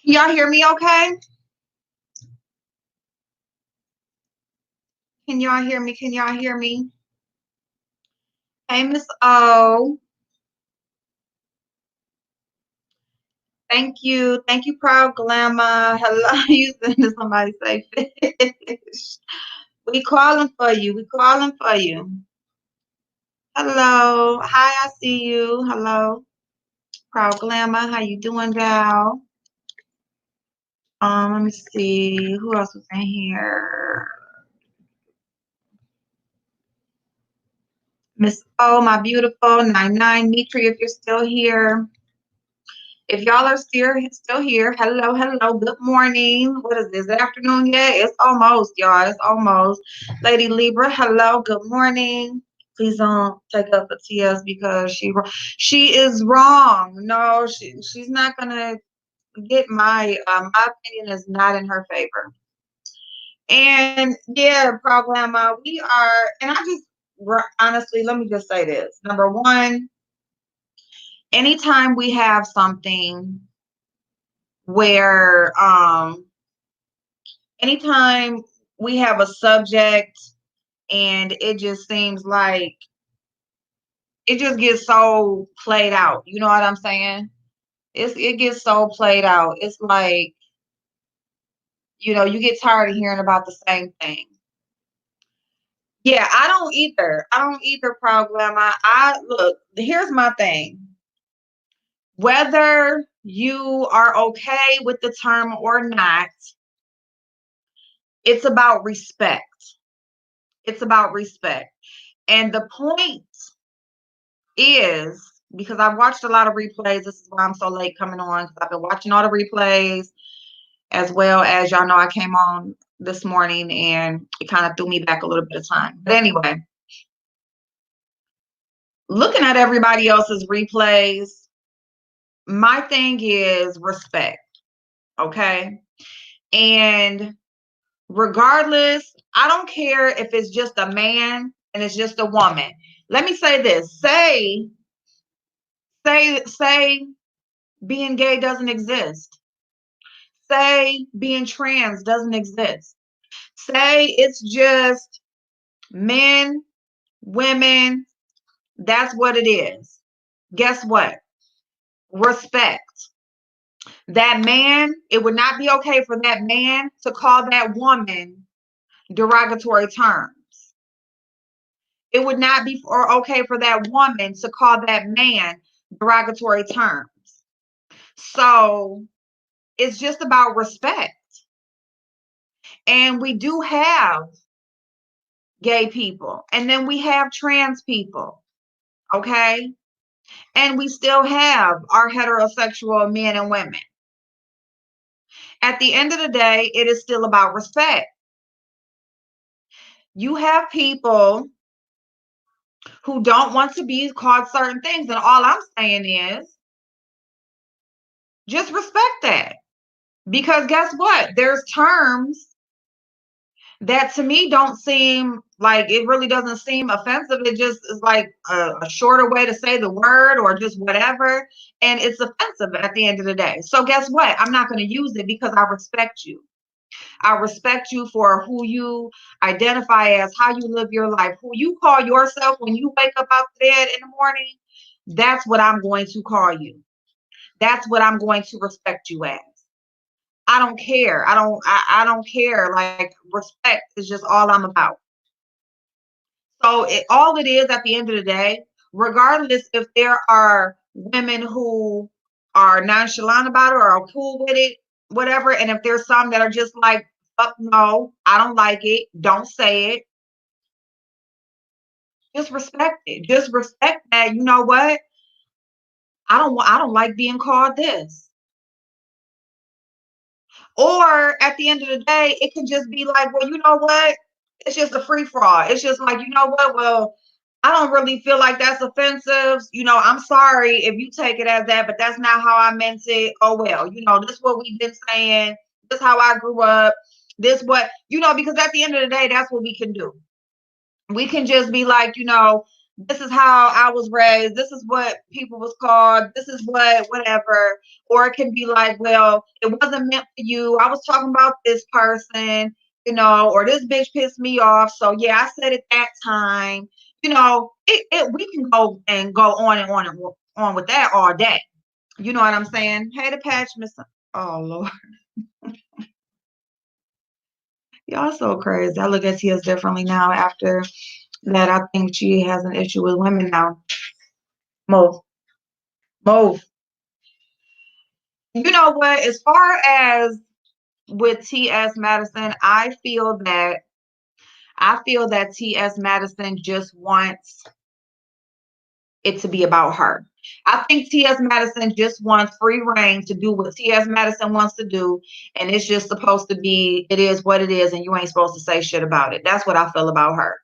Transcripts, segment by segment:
Can y'all hear me okay? Can y'all hear me? Can y'all hear me? Hey, Miss O. Thank you. Thank you, Proud Glamour. Hello. You said to somebody say fish. We calling for you. We calling for you. Hello. Hi, I see you. Hello. Proud Glamour. How you doing, Val? Let me see. Who else was in here? Miss O, my beautiful 99. Mitri, if you're still here. If y'all are still here, hello, hello, good morning. What is this, afternoon yet? It's almost, y'all. It's almost. Lady Libra, hello, good morning. Please don't take up a TS because she is wrong. No, she's not gonna get my opinion is not in her favor. And yeah, Programa, we are, and I just honestly, let me just say this. Number one, anytime we have something where anytime we have a subject and it just seems like it just gets so played out, you know what I'm saying? It gets so played out. It's like, you get tired of hearing about the same thing. Yeah, I don't either, program. I look, here's my thing. Whether you are okay with the term or not, it's about respect. It's about respect. And the point is, because I've watched a lot of replays, this is why I'm so late coming on, because I've been watching all the replays, as well as y'all know I came on this morning and it kind of threw me back a little bit of time. But anyway, looking at everybody else's replays, my thing is respect, okay? And regardless, I don't care if it's just a man and it's just a woman. Let me say this. Say being gay doesn't exist. Say being trans doesn't exist. Say it's just men, women, that's what it is. Guess what? Respect. That man, it would not be okay for that man to call that woman derogatory terms. It would not be okay for that woman to call that man derogatory terms. So it's just about respect. And we do have gay people, and then we have trans people, okay? And we still have our heterosexual men and women. At the end of the day, it is still about respect. You have people who don't want to be called certain things, and all I'm saying is just respect that. Because guess what? There's terms that to me don't seem like, it really doesn't seem offensive. It just is like a shorter way to say the word or just whatever. And it's offensive at the end of the day. So guess what? I'm not going to use it because I respect you. I respect you for who you identify as, how you live your life, who you call yourself when you wake up out of bed in the morning. That's what I'm going to call you. That's what I'm going to respect you as. I don't care. I don't care. Like, respect is just all I'm about. So all it is at the end of the day, regardless if there are women who are nonchalant about it or are cool with it, whatever, and if there's some that are just like, fuck no, I don't like it, don't say it. Just respect it. Just respect that, you know what? I don't like being called this. Or at the end of the day, it can just be like, well, you know what? It's just a free for all. It's just like, you know what? Well, I don't really feel like that's offensive. I'm sorry if you take it as that, but that's not how I meant it. Oh, well, this is what we've been saying. This is how I grew up. This what, because at the end of the day, that's what we can do. We can just be like, this is how I was raised. This is what people was called. This is what, whatever. Or it can be like, well, it wasn't meant for you. I was talking about this person, or this bitch pissed me off. So yeah, I said it that time. We can go and go on and on and on with that all day. You know what I'm saying? Hey, the patch, Miss. Oh Lord, y'all so crazy. I look at Tia's differently now after that. I think she has an issue with women now. Move, move. You know what? As far as with T.S. Madison, I feel that T.S. Madison just wants it to be about her. I think T.S. Madison just wants free reign to do what T.S. Madison wants to do, and it's just supposed to be, it is what it is, and you ain't supposed to say shit about it. That's what I feel about her.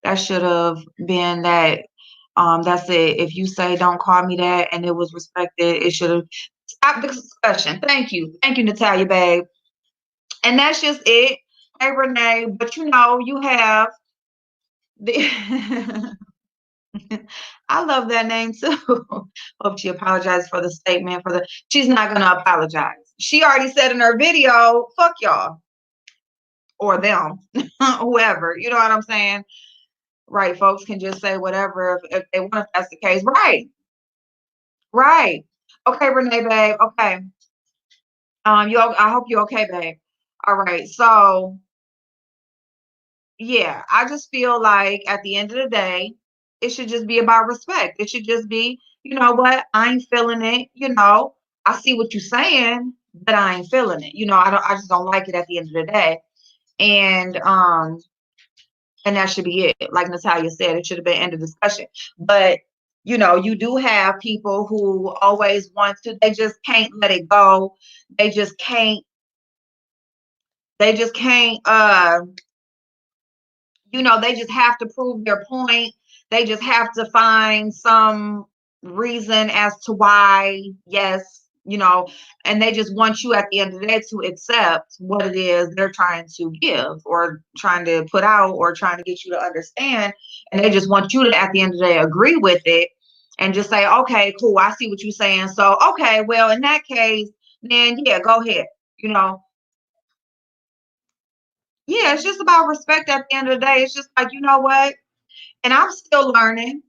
That should have been that. That's it. If you say don't call me that and it was respected, it should have stopped the discussion. Thank you, Natalia, babe. And that's just it. Hey, Renee, but you have the. I love that name too. Hope she apologized for the statement. She's not gonna apologize. She already said in her video, "Fuck y'all" or them, whoever. You know what I'm saying? Right? Folks can just say whatever if they want. If that's the case, right? Right. Okay, Renee, babe. Okay. I hope you're okay, babe. All right. So yeah, I just feel like at the end of the day, it should just be about respect. It should just be, you know what, I ain't feeling it. I see what you're saying, but I ain't feeling it. I just don't like it at the end of the day. And that should be it. Like Natalia said, it should have been end of discussion. But you do have people who always want to, they just can't let it go. They just can't, they just have to prove their point. They just have to find some reason as to why, yes, and they just want you at the end of the day to accept what it is they're trying to give or trying to put out or trying to get you to understand. And they just want you to, at the end of the day, agree with it and just say, okay, cool, I see what you're saying. So, okay, well, in that case, then yeah, go ahead. You know, yeah, it's just about respect at the end of the day. It's just like, you know what? And I'm still learning.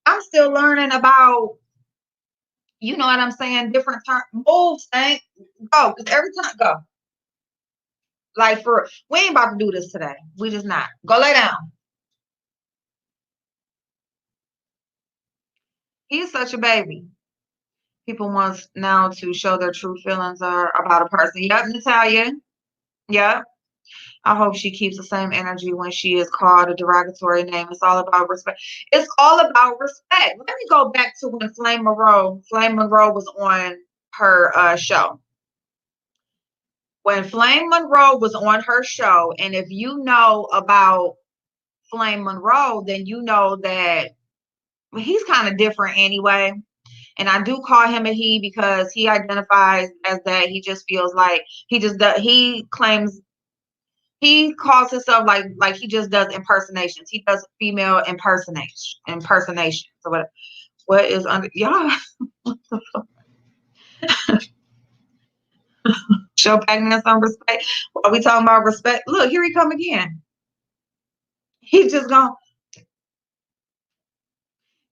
I'm still learning about, you know what I'm saying, different terms. Move, Stank. Go, because every time, go. Like, we ain't about to do this today. We just not. Go lay down. He's such a baby. People want now to show their true feelings are about a person. Yep, Natalia. Yep. I hope she keeps the same energy when she is called a derogatory name. It's all about respect. It's all about respect. Let me go back to when Flame Monroe was on her show. When Flame Monroe was on her show, and if you know about Flame Monroe, then you know that he's kind of different anyway. And I do call him a he because he identifies as that. He just feels like he just does, he claims he calls himself like he just does impersonations. He does female impersonation. So what is under y'all show packing us some respect? Are we talking about respect? Look, here he come again. He's just gonna,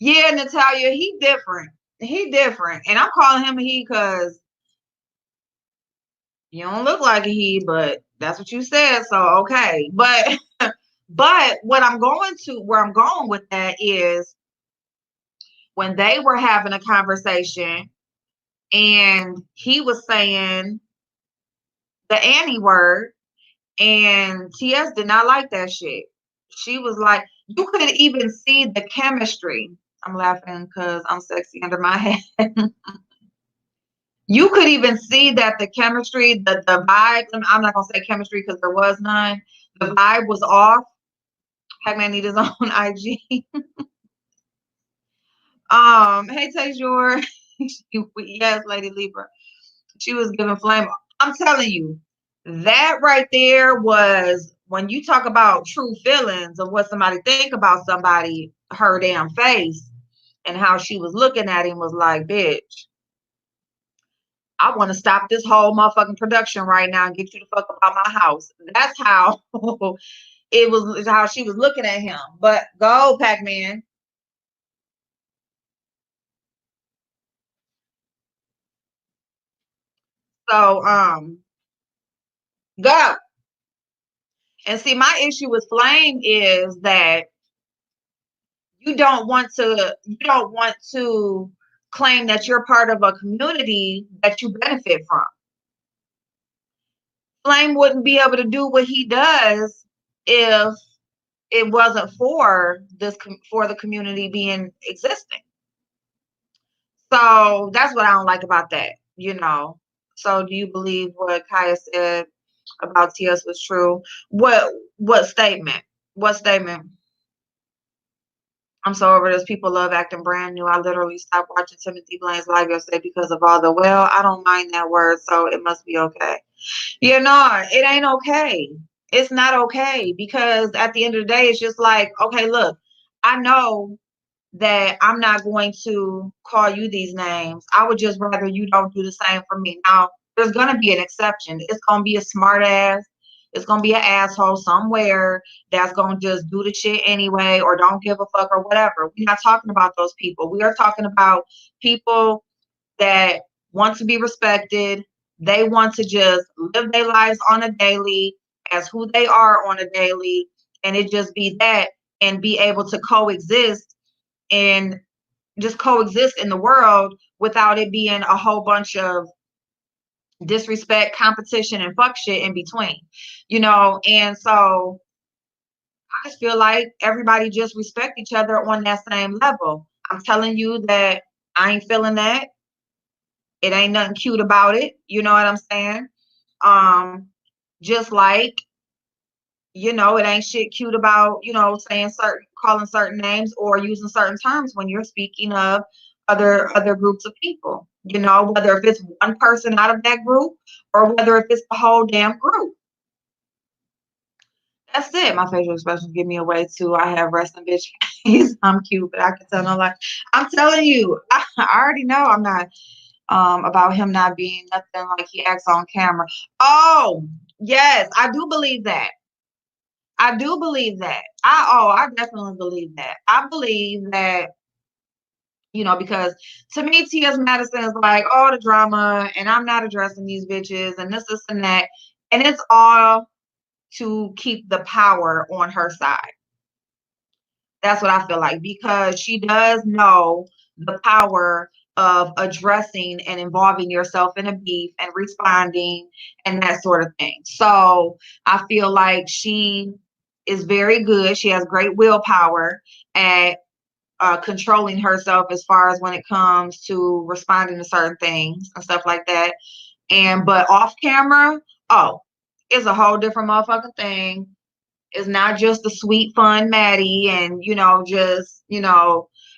yeah, Natalia, he different. He different. And I'm calling him a he because you don't look like a he, but that's what you said. So okay. But where I'm going with that is when they were having a conversation and he was saying the Annie word and TS did not like that shit. She was like, you couldn't even see the chemistry. I'm laughing because I'm sexy under my head. You could even see that the chemistry, the vibe, I'm not going to say chemistry because there was none. The vibe was off. Pac-Man need his own IG. Hey, Tajor. Yes, Lady Libra. She was giving flame. I'm telling you, that right there was when you talk about true feelings of what somebody think about somebody. her damn face and how she was looking at him was like, bitch, I want to stop this whole motherfucking production right now and get you the fuck up out my house. That's how it was, how she was looking at him. But go, Pac-Man. So go. And see, my issue with Flame is that you don't want to claim that you're part of a community that you benefit from. Flame wouldn't be able to do what he does if it wasn't for for the community being existing. So that's what I don't like about that. So do you believe what Kaya said about TS was true? What statement? What statement? I'm so over this. People love acting brand new. I literally stopped watching Timothy Blaine's live yesterday because of all the, well, I don't mind that word, so it must be okay. It ain't okay. It's not okay, because at the end of the day, it's just like, okay, look, I know that I'm not going to call you these names. I would just rather you don't do the same for me. Now, there's going to be an exception. It's going to be a smart ass. It's going to be an asshole somewhere that's going to just do the shit anyway or don't give a fuck or whatever. We're not talking about those people. We are talking about people that want to be respected. They want to just live their lives on a daily as who they are on a daily, and it just be that, and be able to coexist and just coexist in the world without it being a whole bunch of disrespect, competition, and fuck shit in between. And so I just feel like everybody just respect each other on that same level. I'm telling you that I ain't feeling that. It ain't nothing cute about it. You know what I'm saying? Um, just like, it ain't shit cute about, saying calling certain names or using certain terms when you're speaking of other groups of people, whether if it's one person out of that group or whether if it's the whole damn group. That's it. My facial expressions give me away too. I have resting bitch face. I'm cute, but I can tell no lie. I'm telling you, I already know I'm not about him not being nothing like he acts on camera. Oh, yes, I do believe that. I do believe that. I definitely believe that. I believe that, because to me, T.S. Madison is like all the drama, and I'm not addressing these bitches, and this, and that. And it's all to keep the power on her side. That's what I feel like, because she does know the power of addressing and involving yourself in a beef and responding and that sort of thing. So I feel like she is very good. She has great willpower at controlling herself as far as when it comes to responding to certain things and stuff like that. But off camera, oh, it's a whole different motherfucking thing. It's not just the sweet, fun Maddie, and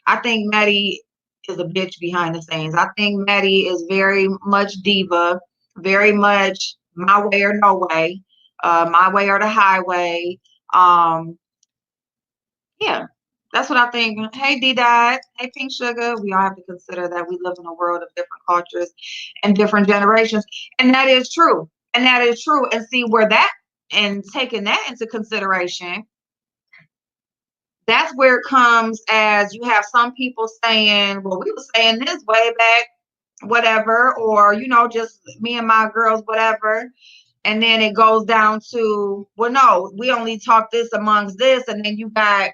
I think Maddie is a bitch behind the scenes. I think Maddie is very much diva, very much my way or no way, my way or the highway. Um, yeah, that's what I think. Hey, D Dot. Hey, Pink Sugar. We all have to consider that we live in a world of different cultures and different generations. And that is true. And that is true. And see where that, and taking that into consideration, that's where it comes as you have some people saying, well, we were saying this way back, whatever, or, just me and my girls, whatever. And then it goes down to, well, no, we only talk this amongst this. And then you got,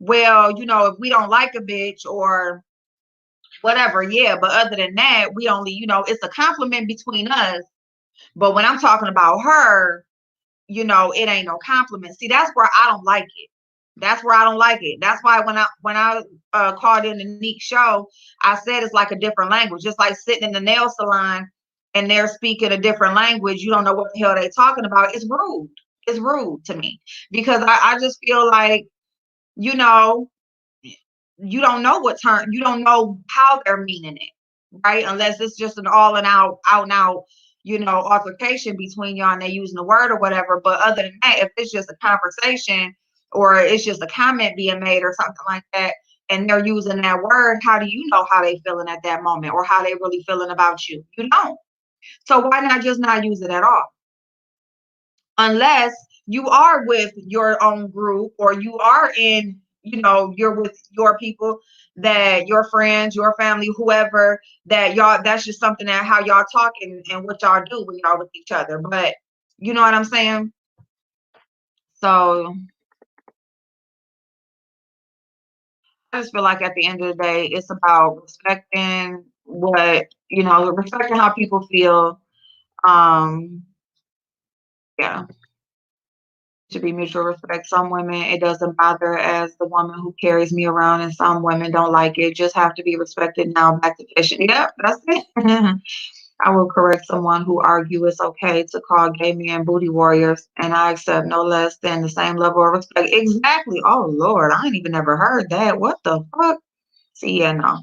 well, if we don't like a bitch or whatever, yeah. But other than that, we only, it's a compliment between us. But when I'm talking about her, it ain't no compliment. See, that's where I don't like it. That's where I don't like it. That's why when I called in the Neek show, I said it's like a different language. Just like sitting in the nail salon and they're speaking a different language, you don't know what the hell they're talking about. It's rude. It's rude to me, because I just feel like, you know, you don't know what term, you don't know how they're meaning it, right? Unless it's just an out and out, altercation between y'all and they using the word or whatever. But other than that, if it's just a conversation or it's just a comment being made or something like that, and they're using that word, how do you know how they feeling at that moment or how they really feeling about you? You don't. So why not just not use it at all? Unless you are with your own group or you are in, you're with your people, that your friends, your family, whoever, that y'all, that's just something that how y'all talk and what y'all do when y'all with each other. But you know what I'm saying? So I just feel like at the end of the day, it's about respecting respecting how people feel. Um, yeah, should be mutual respect. Some women, it doesn't bother as the woman who carries me around, and some women don't like it. Just have to be respected. Now back to fishing. Yep, that's it. I will correct someone who argue it's okay to call gay men booty warriors, and I accept no less than the same level of respect. Exactly. Oh Lord, I ain't even ever heard that. What the fuck? See, yeah, no.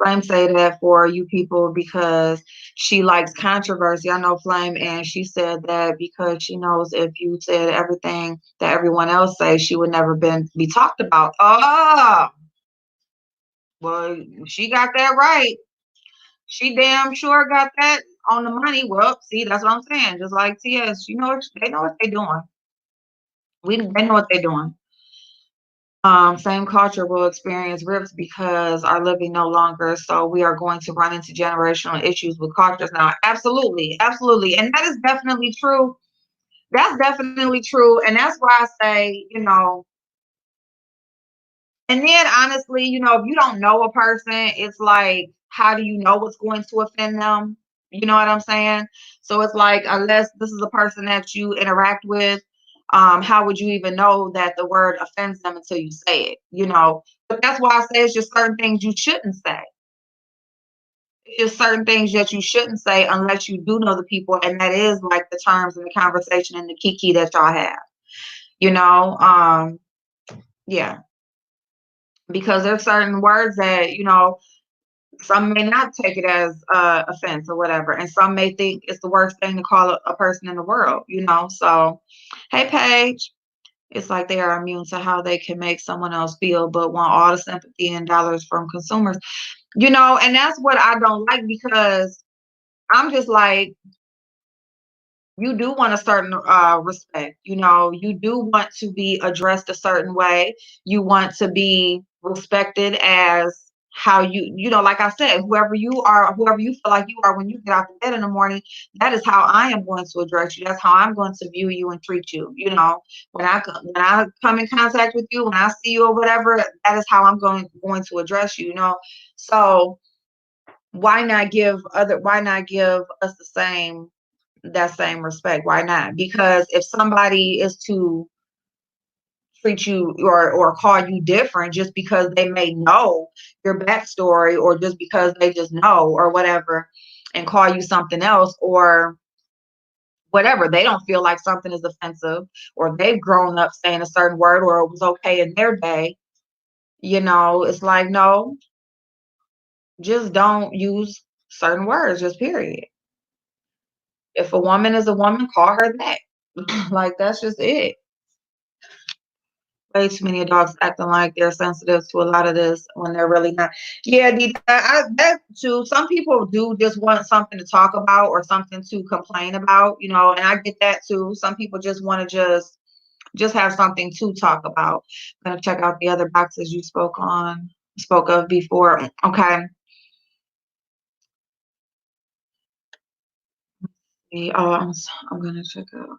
Flame say that for you people because she likes controversy. I know Flame, and she said that because she knows if you said everything that everyone else says, she would never be talked about. Oh, well, she got that right. She damn sure got that on the money. Well, see, that's what I'm saying. Just like TS, they know what they're doing. They know what they're doing. Same culture will experience rifts because are living no longer. So we are going to run into generational issues with cultures now. Absolutely, absolutely, and that is definitely true. That's definitely true, and that's why I say, and then honestly, if you don't know a person, it's like, how do you know what's going to offend them? You know what I'm saying? So it's like, unless this is a person that you interact with, how would you even know that the word offends them until you say it? But that's why I say it's just certain things you shouldn't say. It's just certain things that you shouldn't say unless you do know the people, and that is like the terms and the conversation and the kiki that y'all have. You know, yeah, because there's certain words that some may not take it as offense or whatever, and some may think it's the worst thing to call a person in the world. So, hey, Paige. It's like they are immune to how they can make someone else feel, but want all the sympathy and dollars from consumers. And that's what I don't like, because I'm just like, you do want a certain respect. You do want to be addressed a certain way. You want to be respected as how like I said, whoever you are, whoever you feel like you are when you get out of bed in the morning, that is how I am going to address you. That's how I'm going to view you and treat you. When I come in contact with you, when I see you or whatever, that is how I'm going to address you. So why not give us that same respect? Why not? Because if somebody is to treat you or call you different just because they may know your backstory, or just because they just know or whatever, and call you something else or whatever, they don't feel like something is offensive, or they've grown up saying a certain word, or it was okay in their day, it's like, no, just don't use certain words, just period. If a woman is a woman, call her that. Like, that's just it. Way too many adults acting like they're sensitive to a lot of this when they're really not. Yeah, that too. Some people do just want something to talk about or something to complain about, and I get that too. Some people just want to just have something to talk about. I'm gonna check out the other boxes you spoke of before. Okay. Oh, I'm gonna check out.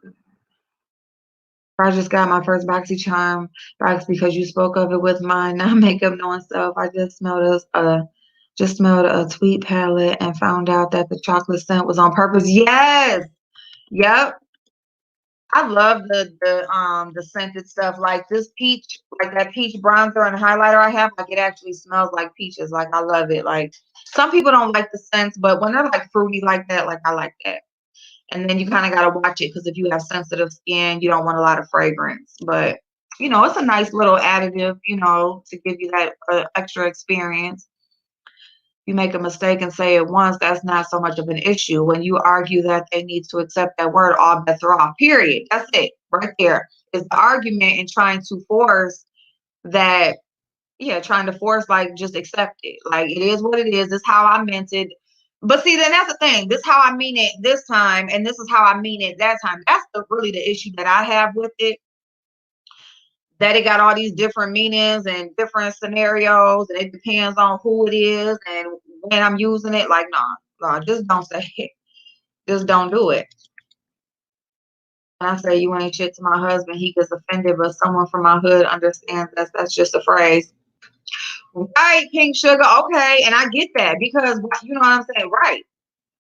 I just got my first BoxyCharm box because you spoke of it with mine. Not makeup, knowing stuff. I just smelled a tweet palette and found out that the chocolate scent was on purpose. Yes. Yep. I love the scented stuff, like this peach, like that peach bronzer and highlighter I have. Like, it actually smells like peaches. Like, I love it. Like, some people don't like the scents, but when they're like fruity like that, like, I like that. And then you kind of got to watch it, because if you have sensitive skin, you don't want a lot of fragrance. But it's a nice little additive, to give you that extra experience. You make a mistake and say it once, that's not so much of an issue. When you argue that they need to accept that word, all bets are off. Period. That's it. right there is the argument in trying to force that, yeah, trying to force, like, just accept it. Like, it is what it is. This is how I meant it. But see, then that's the thing. This is how I mean it this time, and this is how I mean it that time. That's really the issue that I have with it. That it got all these different meanings and different scenarios, and it depends on who it is and when I'm using it. Like, nah, just don't say it. Just don't do it. When I say you ain't shit to my husband, he gets offended, but someone from my hood understands that's just a phrase. Right, Pink Sugar. Okay, and I get that because you know what I'm saying, right?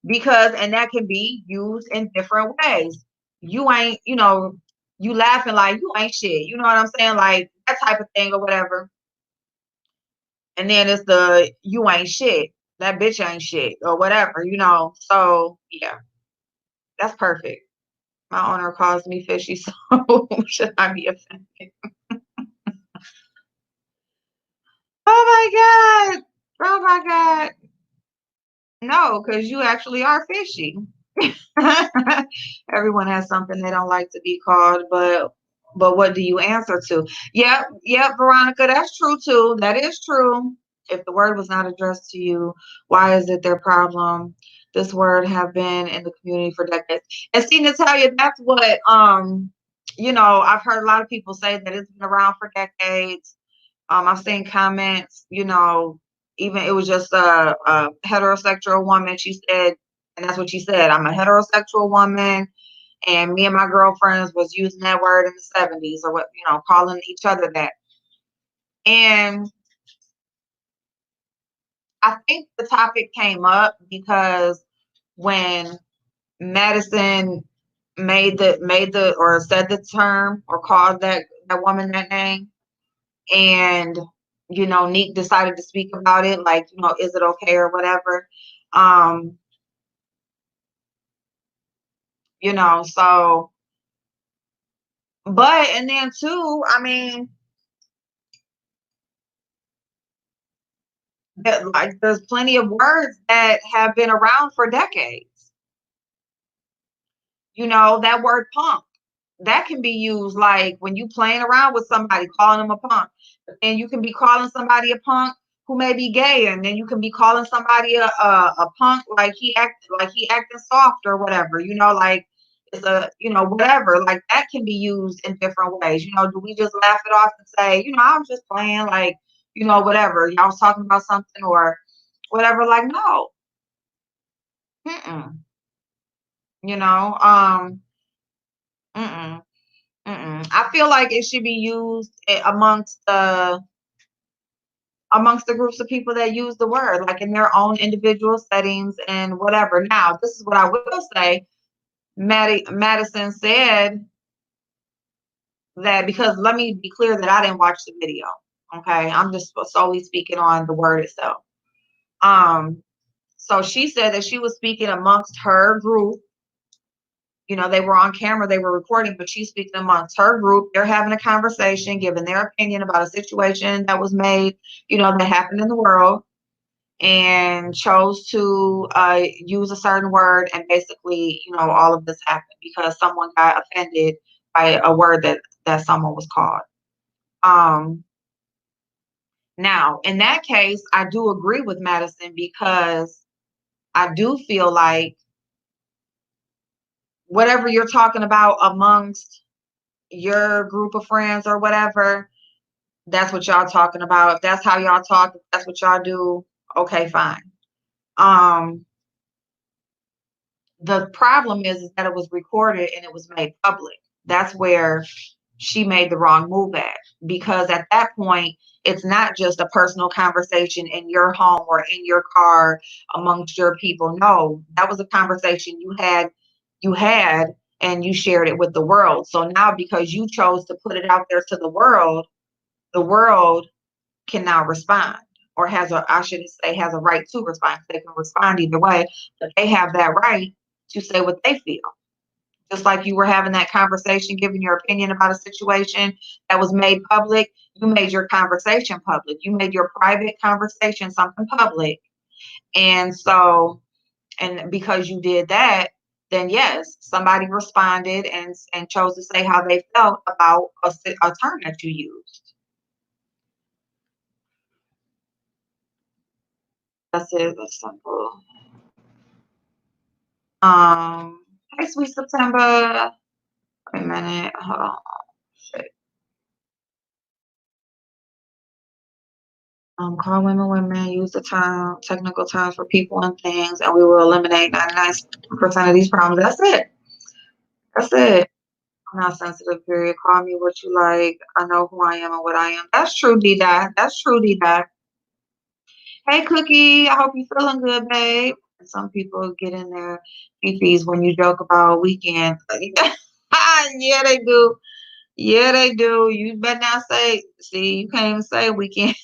Because and that can be used in different ways. You ain't, you laughing like you ain't shit. You know what I'm saying, like that type of thing or whatever. And then it's the you ain't shit. That bitch ain't shit or whatever. So yeah, that's perfect. My owner calls me fishy, so should I be offended? Oh my god! Oh my god! No, because you actually are fishy. Everyone has something they don't like to be called, but what do you answer to? Yep, Veronica, that's true too. That is true. If the word was not addressed to you, why is it their problem? This word have been in the community for decades. And see, Natalia, that's what I've heard a lot of people say that it's been around for decades. I've seen comments, even it was just a heterosexual woman. She said, and that's what she said, I'm a heterosexual woman, and me and my girlfriends was using that word in the 70s or what, calling each other that. And I think the topic came up because when Madison made the or said the term or called that woman that name, and Neek decided to speak about it, like, is it okay or whatever. um so, but and then too, I mean, that, like, there's plenty of words that have been around for decades. That word punk, that can be used like when you playing around with somebody, calling them a punk. And you can be calling somebody a punk who may be gay, and then you can be calling somebody a punk like he acting soft or whatever. Like it's a whatever. Like that can be used in different ways. Do we just laugh it off and say, I was just playing, like, whatever. Y'all was talking about something or whatever. Like, no. Mm-mm. You know, mm-mm. Mm-mm. I feel like it should be used amongst the groups of people that use the word, like in their own individual settings and whatever. Now, this is what I will say. Madison said that, because let me be clear that I didn't watch the video. Okay, I'm just solely speaking on the word itself. So she said that she was speaking amongst her group. They were on camera, they were recording, but she's speaking amongst her group. They're having a conversation, giving their opinion about a situation that was made, that happened in the world, and chose to use a certain word. And basically, all of this happened because someone got offended by a word that someone was called. Now, in that case, I do agree with Madison, because I do feel like whatever you're talking about amongst your group of friends or whatever, that's what y'all talking about. If that's how y'all talk, if that's what y'all do, okay, fine. The problem is that it was recorded and it was made public. That's where she made the wrong move at, because at that point, it's not just a personal conversation in your home or in your car amongst your people. No, that was a conversation you had and you shared it with the world. So now, because you chose to put it out there to the world can now respond, or I shouldn't say has a right to respond. They can respond either way, but they have that right to say what they feel. Just like you were having that conversation, giving your opinion about a situation that was made public, you made your conversation public. You made your private conversation something public. And so, and because you did that, then yes, somebody responded and chose to say how they felt about a term that you used. That's it. That's simple. Hey, sweet September. Wait a minute. Hold on. Shit. Call women, use the term, technical terms for people and things, and we will eliminate 99% of these problems. That's it. That's it. I'm not sensitive, period. Call me what you like. I know who I am and what I am. That's true, D-Dot. That's true, D-Dot. Hey, Cookie. I hope you're feeling good, babe. And some people get in their fifties when you joke about weekend. Yeah, they do. Yeah, they do. You better not say, see, you can't even say weekend.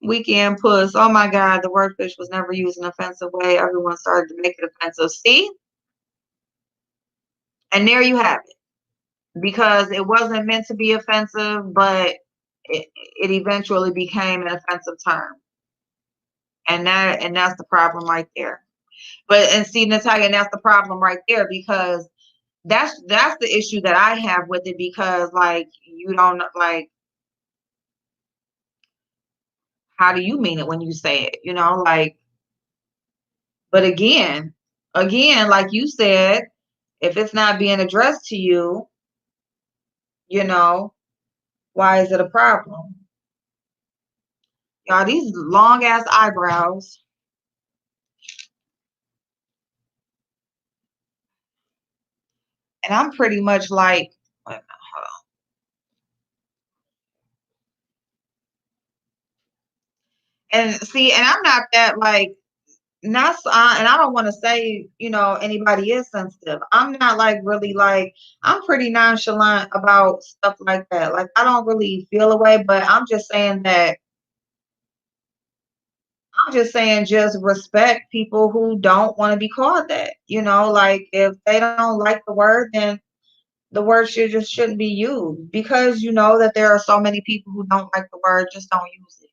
Weekend puss. Oh my God, the word fish was never used in an offensive way. Everyone started to make it offensive. See? And there you have it. Because it wasn't meant to be offensive, but it eventually became an offensive term. And that's the problem right there. But and see, Natalia, and that's the problem right there because that's the issue that I have with it because like you don't like how do you mean it when you say it? Like but again, like you said, if it's not being addressed to you, you know, why is it a problem? Y'all, these long ass eyebrows. And I'm pretty much like, wait a minute, hold on. And see, and I'm not that like, not, and I don't want to say, anybody is sensitive. I'm not like really like, I'm pretty nonchalant about stuff like that. Like, I don't really feel a way, but I'm just saying, just respect people who don't want to be called that. Like if they don't like the word, then the word shouldn't be used because you know that there are so many people who don't like the word, just don't use it.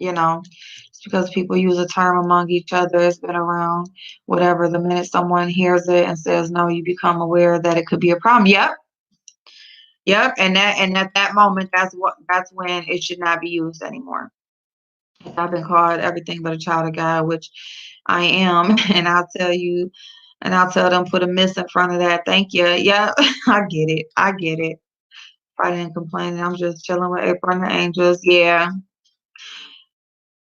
It's because people use a term among each other. It's been around, whatever. The minute someone hears it and says no, you become aware that it could be a problem. Yep, yep. And at that moment, that's when it should not be used anymore. I've been called everything but a child of God, which I am, and I'll tell them put a miss in front of that. Thank you. Yeah, I get it. I get it. Fighting and complaining. I'm just chilling with April and the angels. Yeah.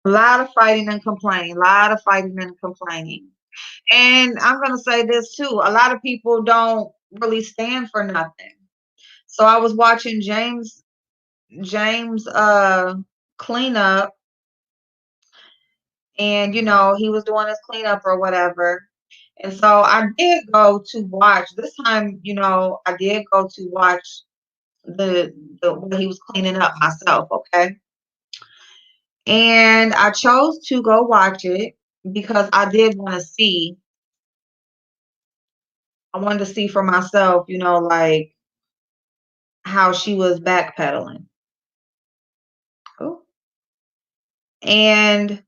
A lot of fighting and complaining. A lot of fighting and complaining. And I'm gonna say this too. A lot of people don't really stand for nothing. So I was watching James cleanup and he was doing his cleanup or whatever. And so I did go to watch this time, I did go to watch the when he was cleaning up myself, okay? And I chose to go watch it because I wanted to see for myself, like how she was backpedaling. Oh. And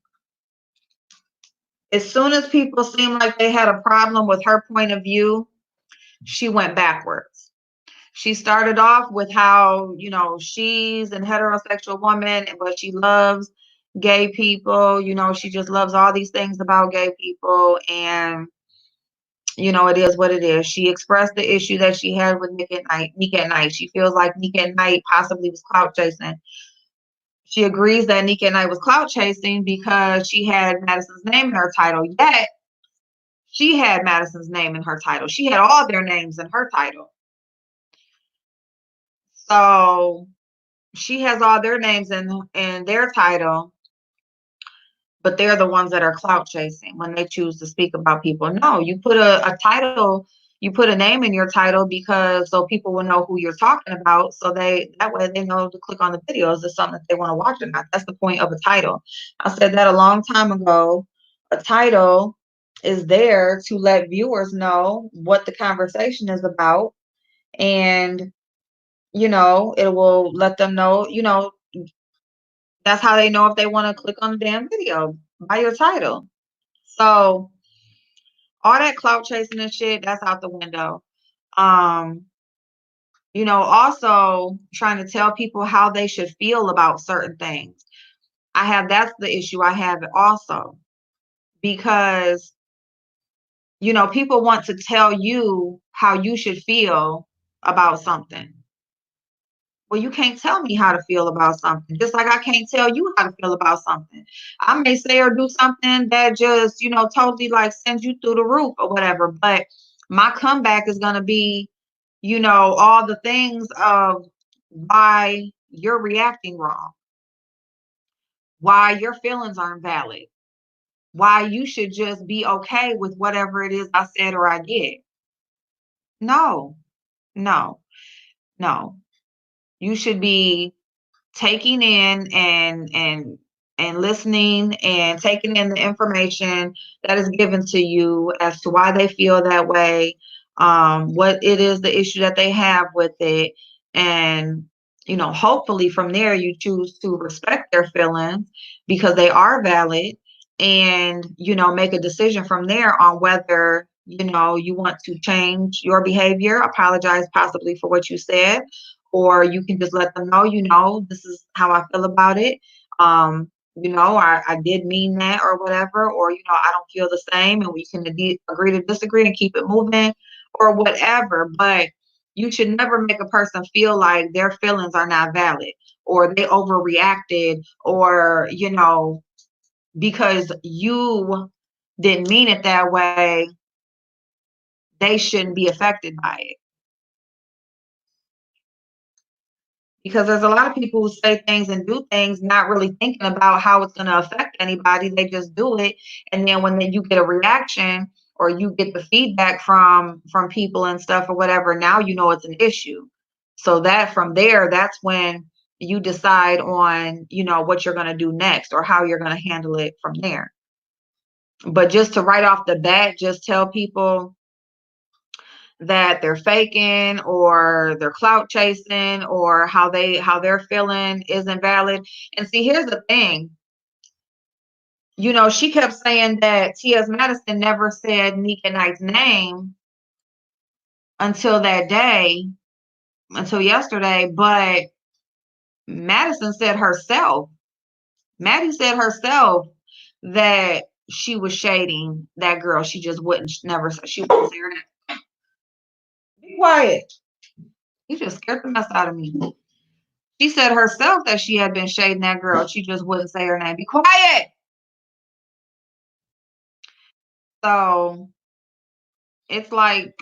as soon as people seemed like they had a problem with her point of view, she went backwards. She started off with how, she's a heterosexual woman, but she loves gay people. She just loves all these things about gay people. And, it is what it is. She expressed the issue that she had with Nick at Night. Nick at Night. She feels like Nick at Night possibly was clout chasing. She agrees that Nick at Night was clout chasing because she had Madison's name in her title. Yet she had Madison's name in her title. She had all their names in her title. So she has all their names in their title, but they're the ones that are clout chasing when they choose to speak about people. No, you put a title, you put a name in your title because so people will know who you're talking about. So that way they know to click on the videos if something that they want to watch or not. That's the point of a title. I said that a long time ago. A title is there to let viewers know what the conversation is about. And, it will let them know, that's how they know if they want to click on the damn video by your title. So All that clout chasing and shit, that's out the window. Um, also trying to tell people how they should feel about certain things. That's the issue I have also, because people want to tell you how you should feel about something. Well, you can't tell me how to feel about something, just like I can't tell you how to feel about something. I may say or do something that just, totally like sends you through the roof or whatever, but my comeback is going to be, all the things of why you're reacting wrong, why your feelings aren't valid, why you should just be okay with whatever it is I said or I did. No, no, no. You should be taking in and listening and taking in the information that is given to you as to why they feel that way, what it is, the issue that they have with it, and hopefully from there you choose to respect their feelings because they are valid, and make a decision from there on whether you want to change your behavior, apologize possibly for what you said, or you can just let them know, this is how I feel about it. I did mean that or whatever, or, I don't feel the same, and we can agree to disagree and keep it moving or whatever. But you should never make a person feel like their feelings are not valid or they overreacted, or, because you didn't mean it that way, they shouldn't be affected by it. Because there's a lot of people who say things and do things not really thinking about how it's going to affect anybody. They just do it, and then when you get a reaction or you get the feedback from people and stuff or whatever, now it's an issue. So that from there, that's when you decide on what you're going to do next or how you're going to handle it from there. But just to right off the bat just tell people that they're faking or they're clout chasing or how they're feeling isn't valid. And see, here's the thing. She kept saying that T.S. Madison never said Nika Knight's name until that day, until yesterday, but Madison said herself, Maddie said herself that she was shading that girl. She just she wouldn't say her name. Be quiet. You just scared the mess out of me. She said herself that she had been shading that girl. She just wouldn't say her name. Be quiet. So it's like,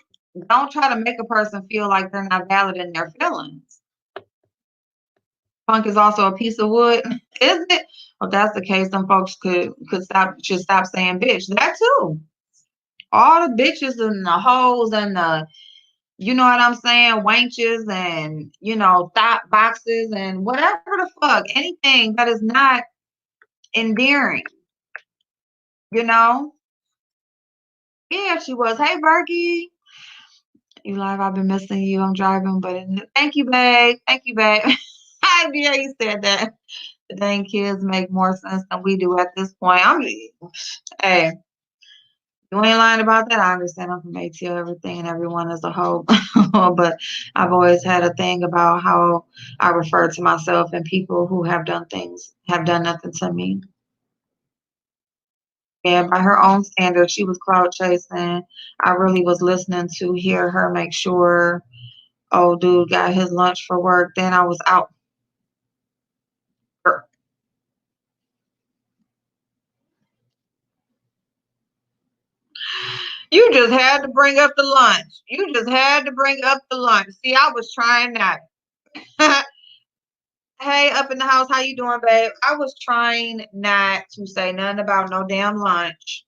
don't try to make a person feel like they're not valid in their feelings. Punk is also a piece of wood, is it? Well, if that's the case, some folks should stop saying bitch. That too. All the bitches and the hoes and the, you know what I'm saying, wenches and, thought boxes and whatever the fuck, anything that is not endearing, you know? Yeah, she was. Hey, Berkey. You live. I've been missing you. I'm driving, but thank you, babe. Thank you, babe. Hi, yeah, you said that. The dang kids make more sense than we do at this point. Hey, you ain't lying about that. I understand I'm from ATL, everything and everyone as a whole. But I've always had a thing about how I refer to myself and people who have done nothing to me. And by her own standards, she was crowd chasing. I really was listening to hear her make sure, oh, dude got his lunch for work. Then I was out. You just had to bring up the lunch. You just had to bring up the lunch. See, I was trying not. Hey, up in the house, how you doing, babe? I was trying not to say nothing about no damn lunch.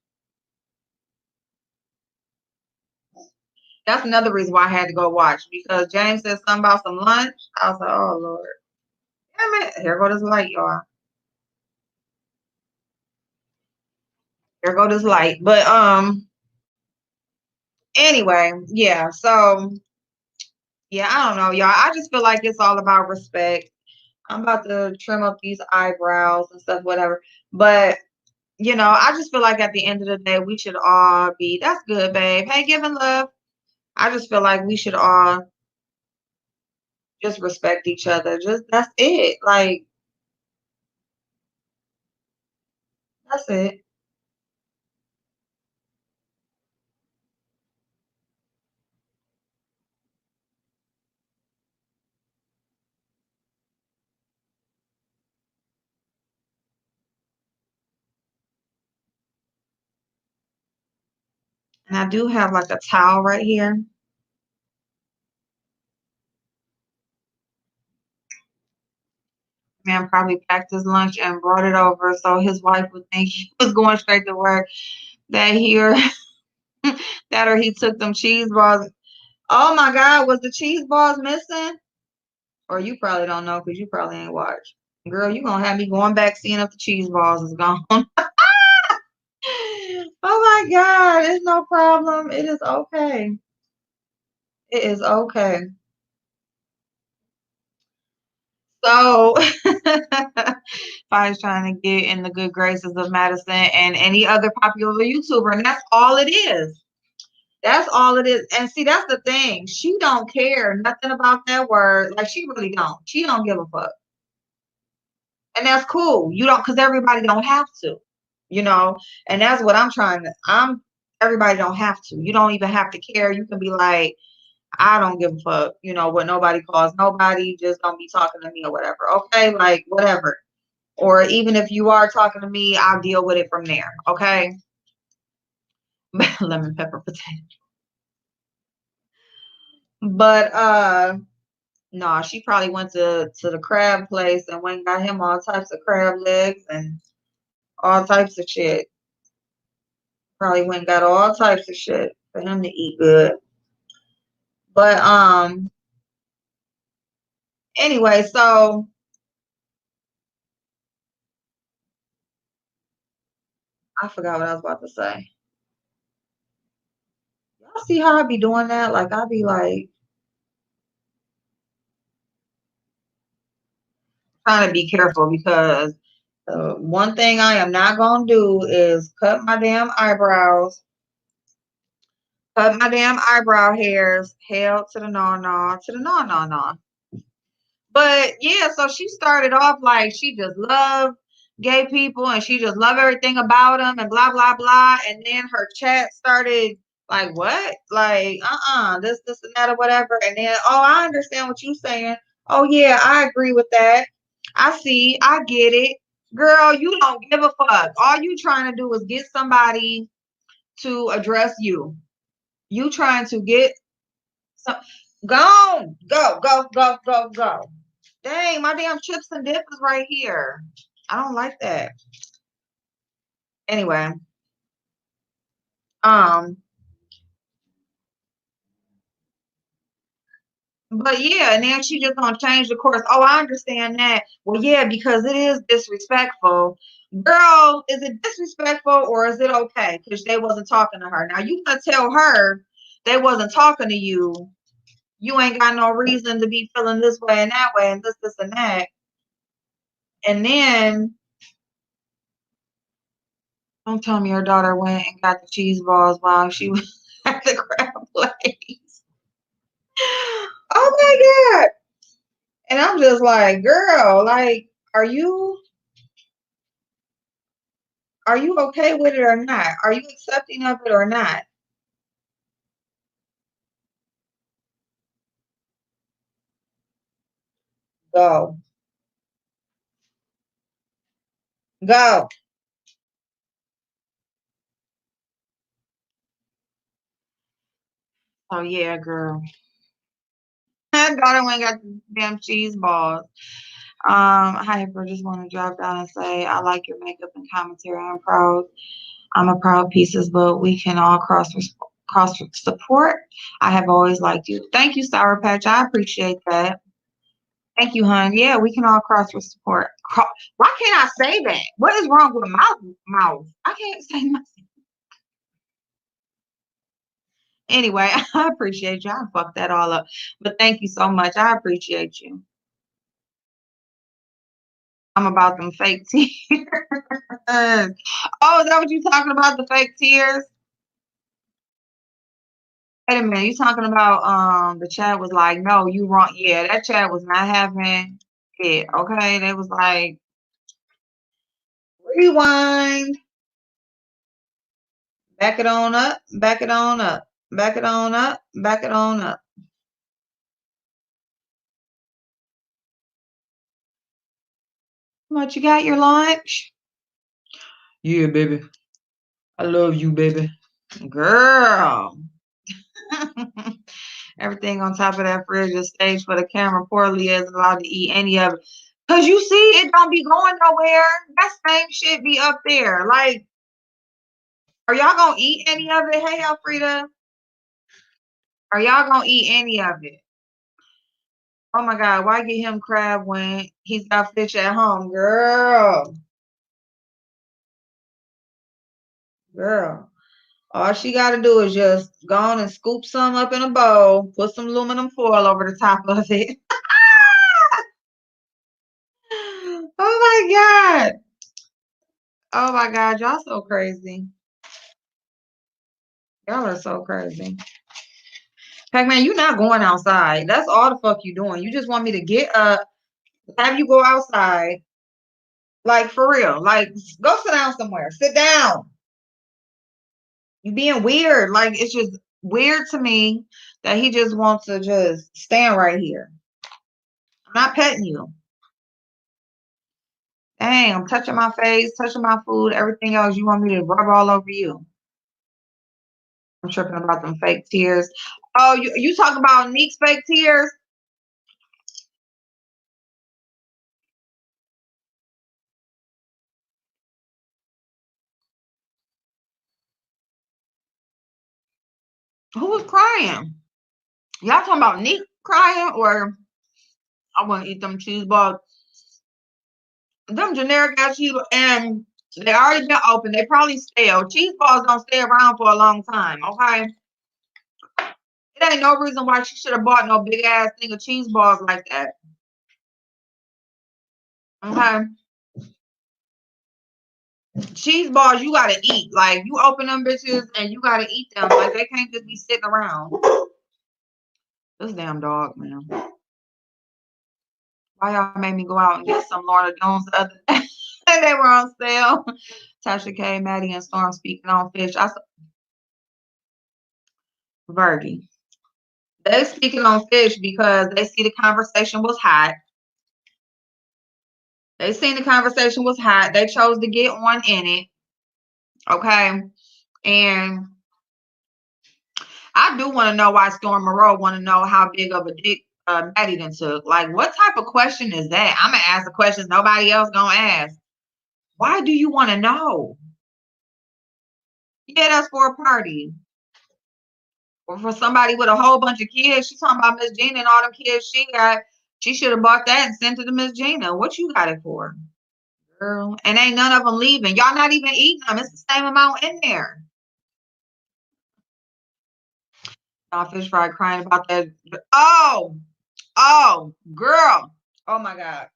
That's another reason why I had to go watch, because James said something about some lunch. I was like, oh Lord. Damn it. Here go this light, y'all. Here go this light. But anyway, yeah. So yeah, I don't know, y'all. I just feel like it's all about respect. I'm about to trim up these eyebrows and stuff, whatever. But I just feel like at the end of the day, we should all be, that's good, babe. Hey, giving love. I just feel like we should all just respect each other. Just that's it. Like, that's it. And I do have like a towel right here. Man probably packed his lunch and brought it over so his wife would think he was going straight to work. That here, that or he took them cheese balls. Oh my God, was the cheese balls missing? Or you probably don't know because you probably ain't watched. Girl, you gonna have me going back seeing if the cheese balls is gone. Oh my God, it's no problem. It is okay. It is okay. So I was trying to get in the good graces of Madison and any other popular YouTuber, and that's all it is. That's all it is. And see, that's the thing. She don't care nothing about that word. Like she really don't. She don't give a fuck. And that's cool. You don't, because everybody don't have to, you know. And that's what I'm trying to. Everybody don't have to. You don't even have to care. You can be like, I don't give a fuck, what nobody calls nobody. Just don't be talking to me or whatever. Okay, like whatever. Or even if you are talking to me, I'll deal with it from there. Okay. Lemon pepper potato. But no, she probably went to the crab place and went and got him all types of crab legs and all types of shit. Probably went and got all types of shit for him to eat good. But anyway, so I forgot what I was about to say. Y'all see how I be doing that? Like I be like trying to be careful because one thing I am not gonna do is cut my damn eyebrow hairs. Hell to the no no to the no no no. But yeah, so she started off like she just loved gay people and she just loved everything about them and blah blah blah. And then her chat started like what? Like this and that or whatever. And then I understand what you're saying. Oh yeah, I agree with that. I see, I get it. Girl, you don't give a fuck. All you trying to do is get somebody to address you. You trying to get some go. Dang, my damn chips and dip is right here. I don't like that. Anyway, um, but yeah, and then she just gonna change the course. Oh, I understand that. Well, yeah, because it is disrespectful. Girl, is it disrespectful or is it okay? Because they wasn't talking to her. Now you gonna tell her they wasn't talking to you. You ain't got no reason to be feeling this way and that way and this and that. And then don't tell me your daughter went and got the cheese balls while she was at the crab place. Oh my God. And I'm just like, girl, like, are you okay with it or not? Are you accepting of it or not? Go. Go. Oh yeah, girl. My daughter went and got the damn cheese balls. Hi, Hyper, just want to drop down and say I like your makeup and commentary. I'm a proud pieces, but we can all cross support. I have always liked you. Thank you, Sour Patch. I appreciate that. Thank you, hon. Yeah, we can all cross support. Why can't I say that? What is wrong with my mouth? I can't say my. Anyway, I appreciate you. I fucked that all up. But thank you so much. I appreciate you. I'm about them fake tears. Oh, is that what you talking about? The fake tears? Wait a minute, you talking about the chat was like, no, you wrong. Yeah, that chat was not having it. Okay. They was like, rewind, back it on up, back it on up, back it on up, back it on up. What, you got your lunch? Yeah, baby. I love you, baby. Girl. Everything on top of that fridge is staged for the camera. Poor Leah is allowed to eat any of it. Cause you see, it don't be going nowhere. That same shit be up there. Like, are y'all gonna eat any of it? Hey, Alfreda. Are y'all gonna eat any of it? Oh my God, why get him crab when he's got fish at home? Girl. Girl. All she got to do is just go on and scoop some up in a bowl, put some aluminum foil over the top of it. Oh my God. Oh my God. Y'all so crazy. Y'all are so crazy. Pac-Man, you're not going outside. That's all the fuck you doing. You just want me to get up, have you go outside. Like, for real. Like, go sit down somewhere. Sit down. You being weird. Like, it's just weird to me that he just wants to just stand right here. I'm not petting you. Dang, I'm touching my face, touching my food, everything else. You want me to rub all over you? I'm tripping about them fake tears. Oh, you talk about Neek's fake tears? Who was crying? Y'all talking about Neek crying, or I want to eat them cheese balls? Them generic ass cheese balls, and they already been open. They probably stale. Cheese balls don't stay around for a long time. Okay, it ain't no reason why she should have bought no big ass thing of cheese balls like that. Okay. Cheese balls you gotta eat. Like, you open them bitches and you gotta eat them. Like, they can't just be sitting around. This damn dog, man. Why y'all made me go out and get some Lord of Jones the other day? They were on sale. Tasha K, Maddie, and Storm speaking on fish. I saw Verdi. They speaking on fish because they see the conversation was hot. They seen the conversation was hot. They chose to get one in it. Okay. And I do want to know why Storm Moreau want to know how big of a dick Maddie done took. Like, what type of question is that? I'm gonna ask the questions nobody else gonna ask. Why do you want to know? Yeah, that's for a party. Or for somebody with a whole bunch of kids. She's talking about Miss Gina and all them kids she got. She should have bought that and sent it to Miss Gina. What you got it for? Girl. And ain't none of them leaving. Y'all not even eating them. It's the same amount in there. Fish fry crying about that. Oh, girl. Oh my God.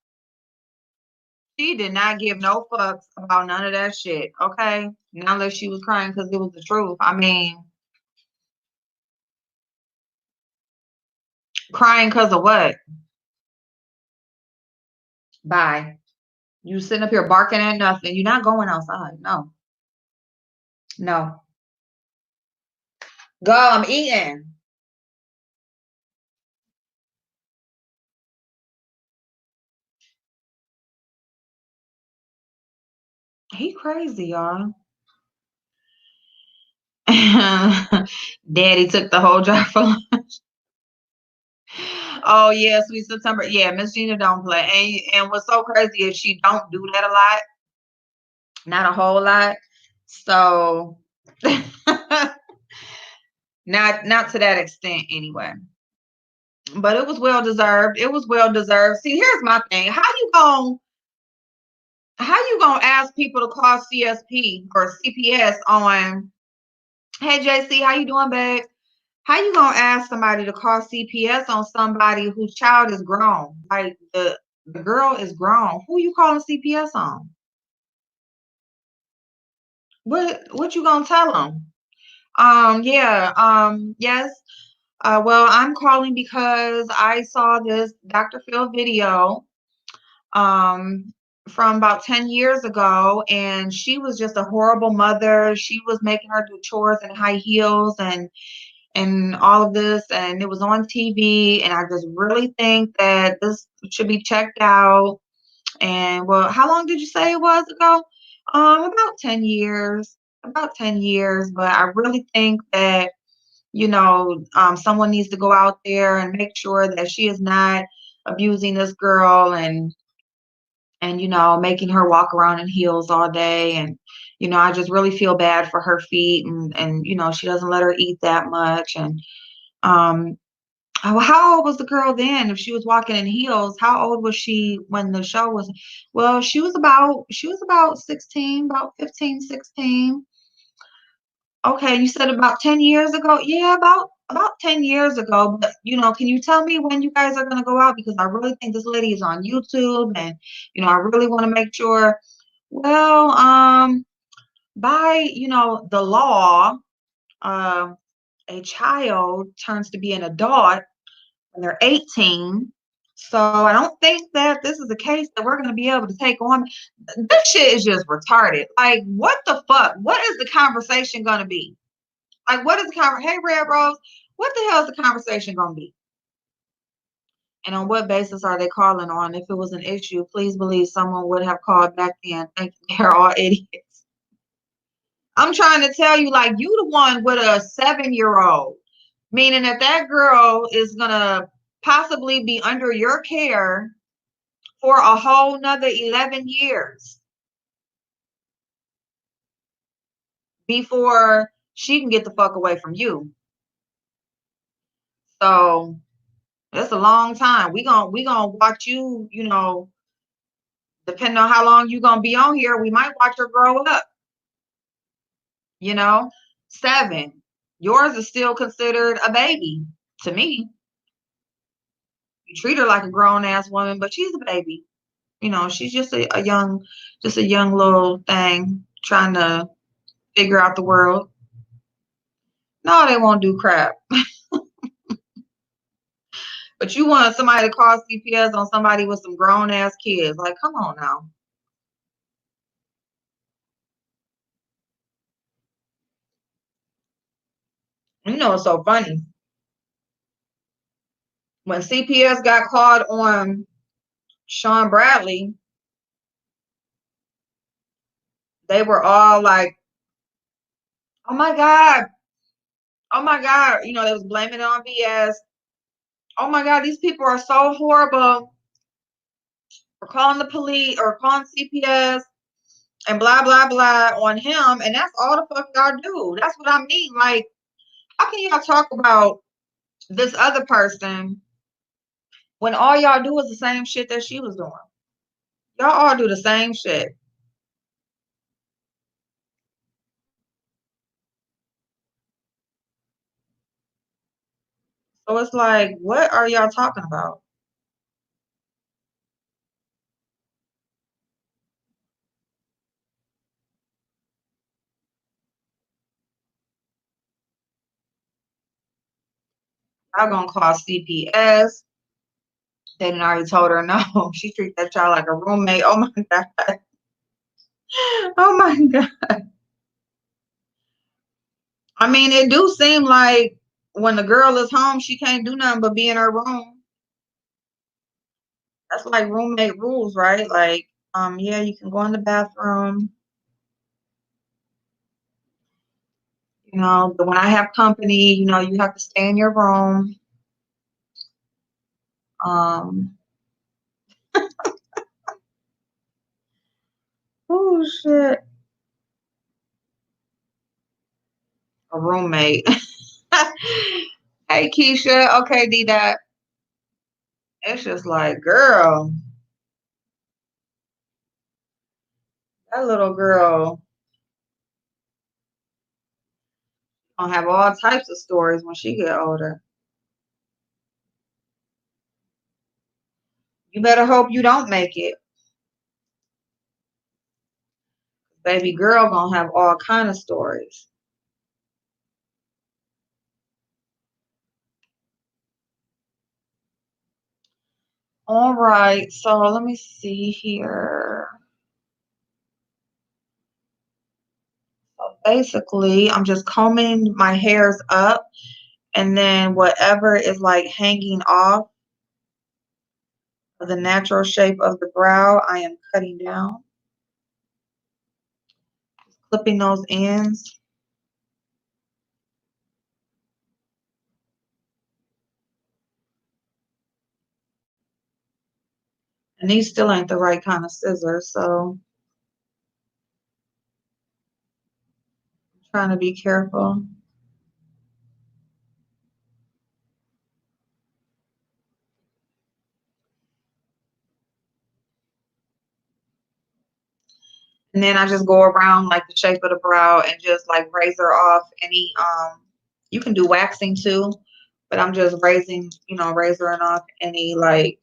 She did not give no fucks about none of that shit. Okay. Not unless she was crying because it was the truth. I mean, crying because of what? Bye. You sitting up here barking at nothing. You're not going outside. No. No. Go, I'm eating. He crazy, y'all. Daddy took the whole jar for lunch. Oh yeah, sweet September. Yeah, Miss Gina don't play. And what's so crazy is she don't do that a lot. Not a whole lot. So not to that extent anyway. But it was well deserved. It was well deserved. See, here's my thing. How you gonna ask people to call CSP or CPS on, hey JC, how you doing, babe? How you gonna ask somebody to call CPS on somebody whose child is grown? Like, The girl is grown. Who you calling CPS on? What you gonna tell them? Yeah, yes. Well, I'm calling because I saw this Dr. Phil video um from about 10 years ago, and she was just a horrible mother. She was making her do chores in high heels and all of this, and it was on TV, and I just really think that this should be checked out. And well, how long did you say it was ago? About 10 years. About 10 years, but I really think that someone needs to go out there and make sure that she is not abusing this girl and making her walk around in heels all day. And I just really feel bad for her feet, and she doesn't let her eat that much. And um how old was the girl then? If she was walking in heels, how old was she when the show was? Well, she was about 16, about 15, 16. Okay, you said about 10 years ago? Yeah, about 10 years ago. But can you tell me when you guys are gonna go out? Because I really think this lady is on YouTube, and I really want to make sure. Well, by the law, uh, a child turns to be an adult when they're 18. So I don't think that this is a case that we're going to be able to take on. This shit is just retarded. Like, what the fuck? What is the conversation going to be? Like, what is the conversation? Hey, Red Rose, what the hell is the conversation going to be? And on what basis are they calling on? If it was an issue, please believe someone would have called back then. Thank you. They're all idiots. I'm trying to tell you, like, you the one with a 7-year-old, meaning that that girl is going to possibly be under your care for a whole nother 11 years before she can get the fuck away from you. So that's a long time. We gonna watch you, depending on how long you gonna be on here, we might watch her grow up, you know. 7. Yours is still considered a baby to me. You treat her like a grown ass woman, but she's a baby. She's just a young little thing trying to figure out the world. No, they won't do crap. But you want somebody to call CPS on somebody with some grown ass kids. Like, come on now. It's so funny. When CPS got called on Sean Bradley, they were all like, oh my God. Oh my God. They was blaming it on BS. Oh my God, these people are so horrible for calling the police or calling CPS and blah, blah, blah on him. And that's all the fuck y'all do. That's what I mean. Like, how can y'all talk about this other person when all y'all do is the same shit that she was doing? Y'all all do the same shit. So it's like, what are y'all talking about? Y'all gonna call CPS. They done already told her no. She treat that child like a roommate. Oh my God. Oh my God. I mean, it do seem like when the girl is home, she can't do nothing but be in her room. That's like roommate rules, right? Like, yeah, you can go in the bathroom, but when I have company, you have to stay in your room. Um, oh shit, a roommate. Hey Keisha, okay, D dot. It's just like, girl, that little girl gonna have all types of stories when she get older. You better hope you don't make it. Baby girl gonna have all kind of stories. All right, so let me see here. So basically, I'm just combing my hairs up, and then whatever is like hanging off of the natural shape of the brow, I am cutting down, clipping those ends. And these still ain't the right kind of scissors, so I'm trying to be careful. And then I just go around like the shape of the brow and just like razor off any you can do waxing too, but I'm just razoring off any like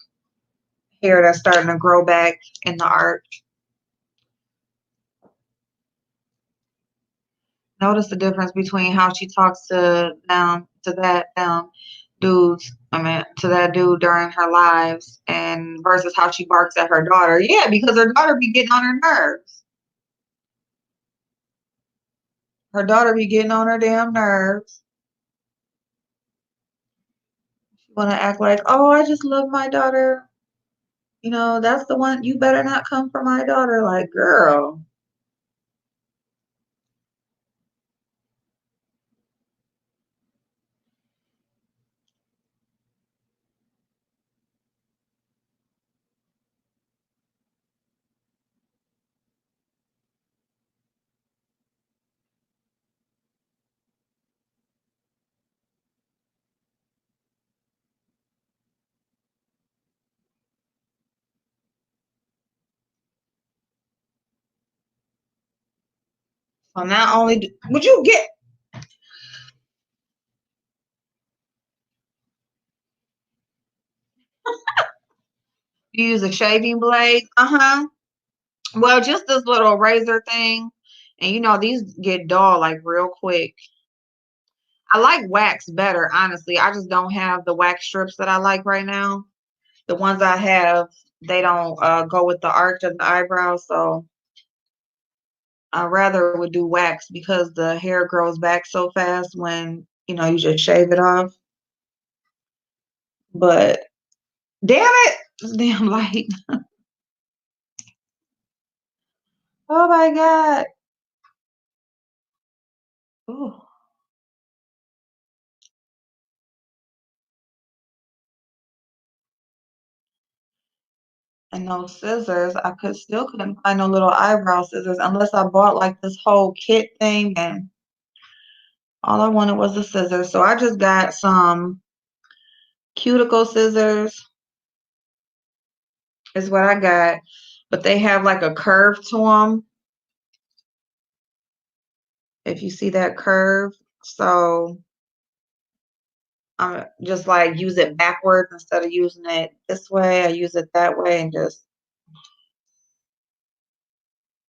hair that's starting to grow back in the arch. Notice the difference between how she talks to that dude during her lives and versus how she barks at her daughter. Yeah, because her daughter be getting on her nerves. Her daughter be getting on her damn nerves. She wanna act like, oh, I just love my daughter. That's the one. You better not come for my daughter. Like, girl. So not only would you use a shaving blade? Uh-huh. Well, just this little razor thing. And these get dull like real quick. I like wax better, honestly. I just don't have the wax strips that I like right now. The ones I have, they don't go with the arch of the eyebrow, so I rather would do wax because the hair grows back so fast when you just shave it off. But damn it, it's damn light. Oh my God. Ooh. And those scissors, I couldn't find no little eyebrow scissors unless I bought like this whole kit thing, and all I wanted was the scissors. So I just got some cuticle scissors is what I got, but they have like a curve to them. If you see that curve, so I'm just like use it backwards instead of using it this way. I use it that way and just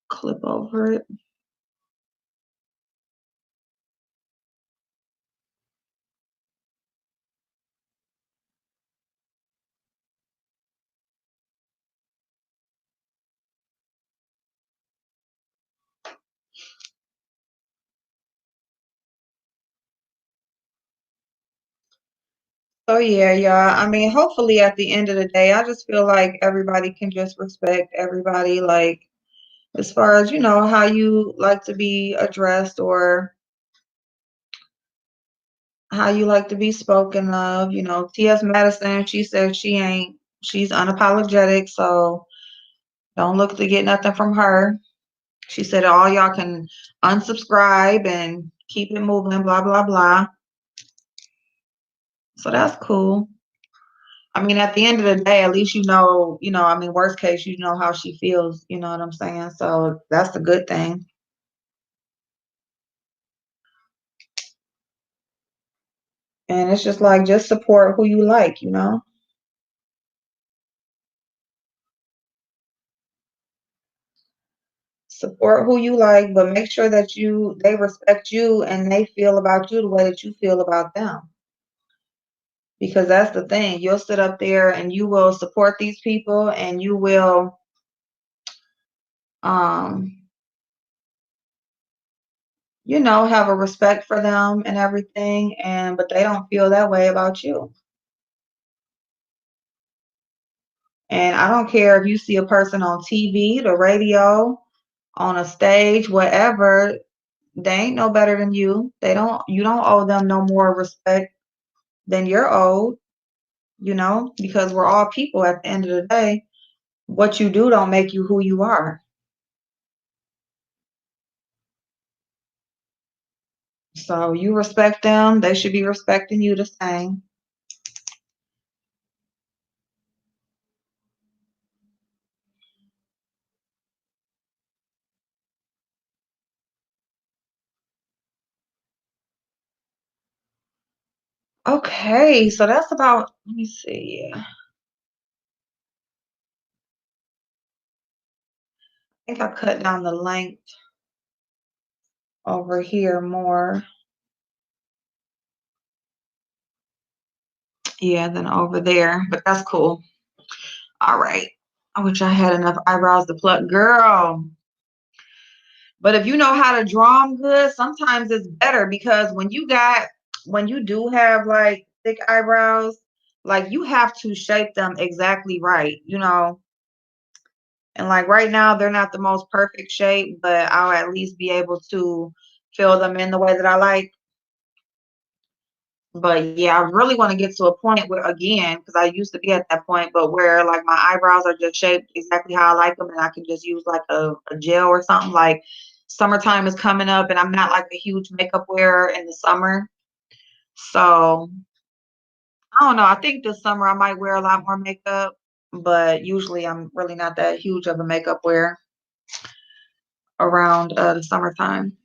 clip over it. So yeah, y'all. I mean, hopefully at the end of the day, I just feel like everybody can just respect everybody, like as far as how you like to be addressed or how you like to be spoken of. T.S. Madison, she said she's unapologetic, so don't look to get nothing from her. She said all y'all can unsubscribe and keep it moving, blah blah blah. So that's cool. I mean, at the end of the day, at least I mean, worst case, you know how she feels, you know what I'm saying? So that's the good thing. And it's just like, just support who you like. Support who you like, but make sure that they respect you and they feel about you the way that you feel about them. Because that's the thing. You'll sit up there and you will support these people and you will um have a respect for them and everything, but they don't feel that way about you. And I don't care if you see a person on TV, the radio, on a stage, whatever, they ain't no better than you. You don't owe them no more respect than you're owed, because we're all people at the end of the day. What you do don't make you who you are. So you respect them, they should be respecting you the same. Okay, so that's about, let me see. I think I cut down the length over here more. Yeah, than over there, but that's cool. All right. I wish I had enough eyebrows to pluck, girl. But if you know how to draw them good, sometimes it's better because when you do have like thick eyebrows, like you have to shape them exactly right. And like right now, they're not the most perfect shape, but I'll at least be able to fill them in the way that I like. But yeah, I really want to get to a point where, again, because I used to be at that point, but where like my eyebrows are just shaped exactly how I like them, and I can just use like a gel or something. Like summertime is coming up, and I'm not like a huge makeup wearer in the summer. So I don't know. I think this summer I might wear a lot more makeup, but usually I'm really not that huge of a makeup wearer around the summertime.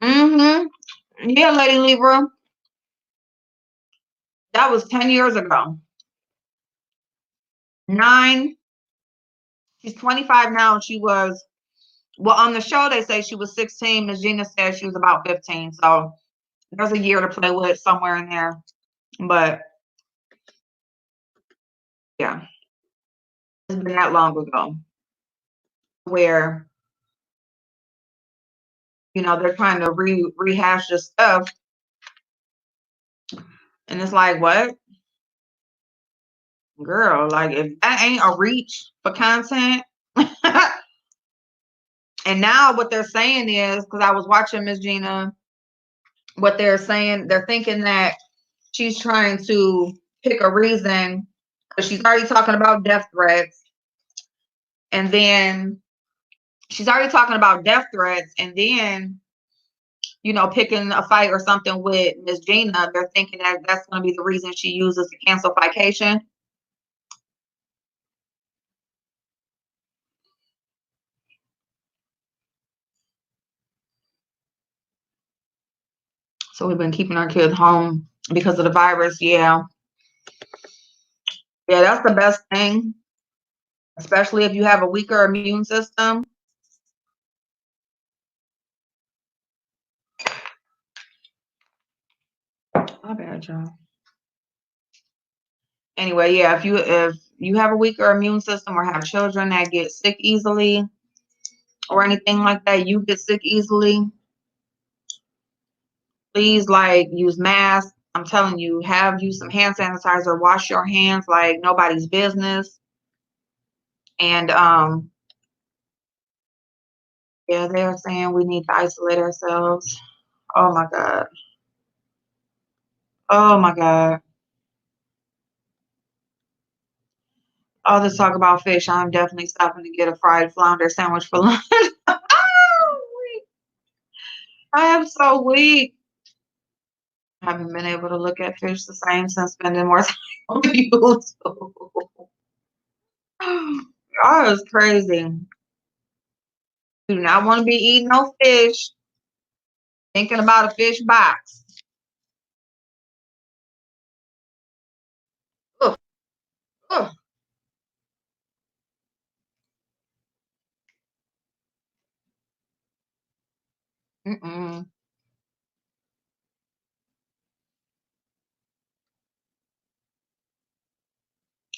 Mm-hmm. Yeah, Lady Libra. That was 10 years ago. Nine. She's 25 now. She was, well, on the show, they say she was 16. Miss Gina said she was about 15. So there's a year to play with somewhere in there. But yeah, it's been that long ago where, they're trying to rehash this stuff. And it's like, what? Girl, like if that ain't a reach for content. And now what they're saying is, because I was watching Miss Gina, what they're saying, they're thinking that she's trying to pick a reason because she's already talking about death threats. And then she's already talking about death threats. And then, picking a fight or something with Miss Gina, they're thinking that that's going to be the reason she uses the cancelification. So we've been keeping our kids home because of the virus. Yeah. Yeah, that's the best thing, especially if you have a weaker immune system. My bad, y'all. Anyway, yeah, if you have a weaker immune system or have children that get sick easily or anything like that, you get sick easily, please like use masks. I'm telling you, use some hand sanitizer, wash your hands like nobody's business. And yeah, they're saying we need to isolate ourselves. Oh my God. Oh my God. All this talk about fish, I'm definitely stopping to get a fried flounder sandwich for lunch. I am so weak. I haven't been able to look at fish the same since spending more time on YouTube. Oh, it's crazy. Do not want to be eating no fish, thinking about a fish box. Oh, mm-mm.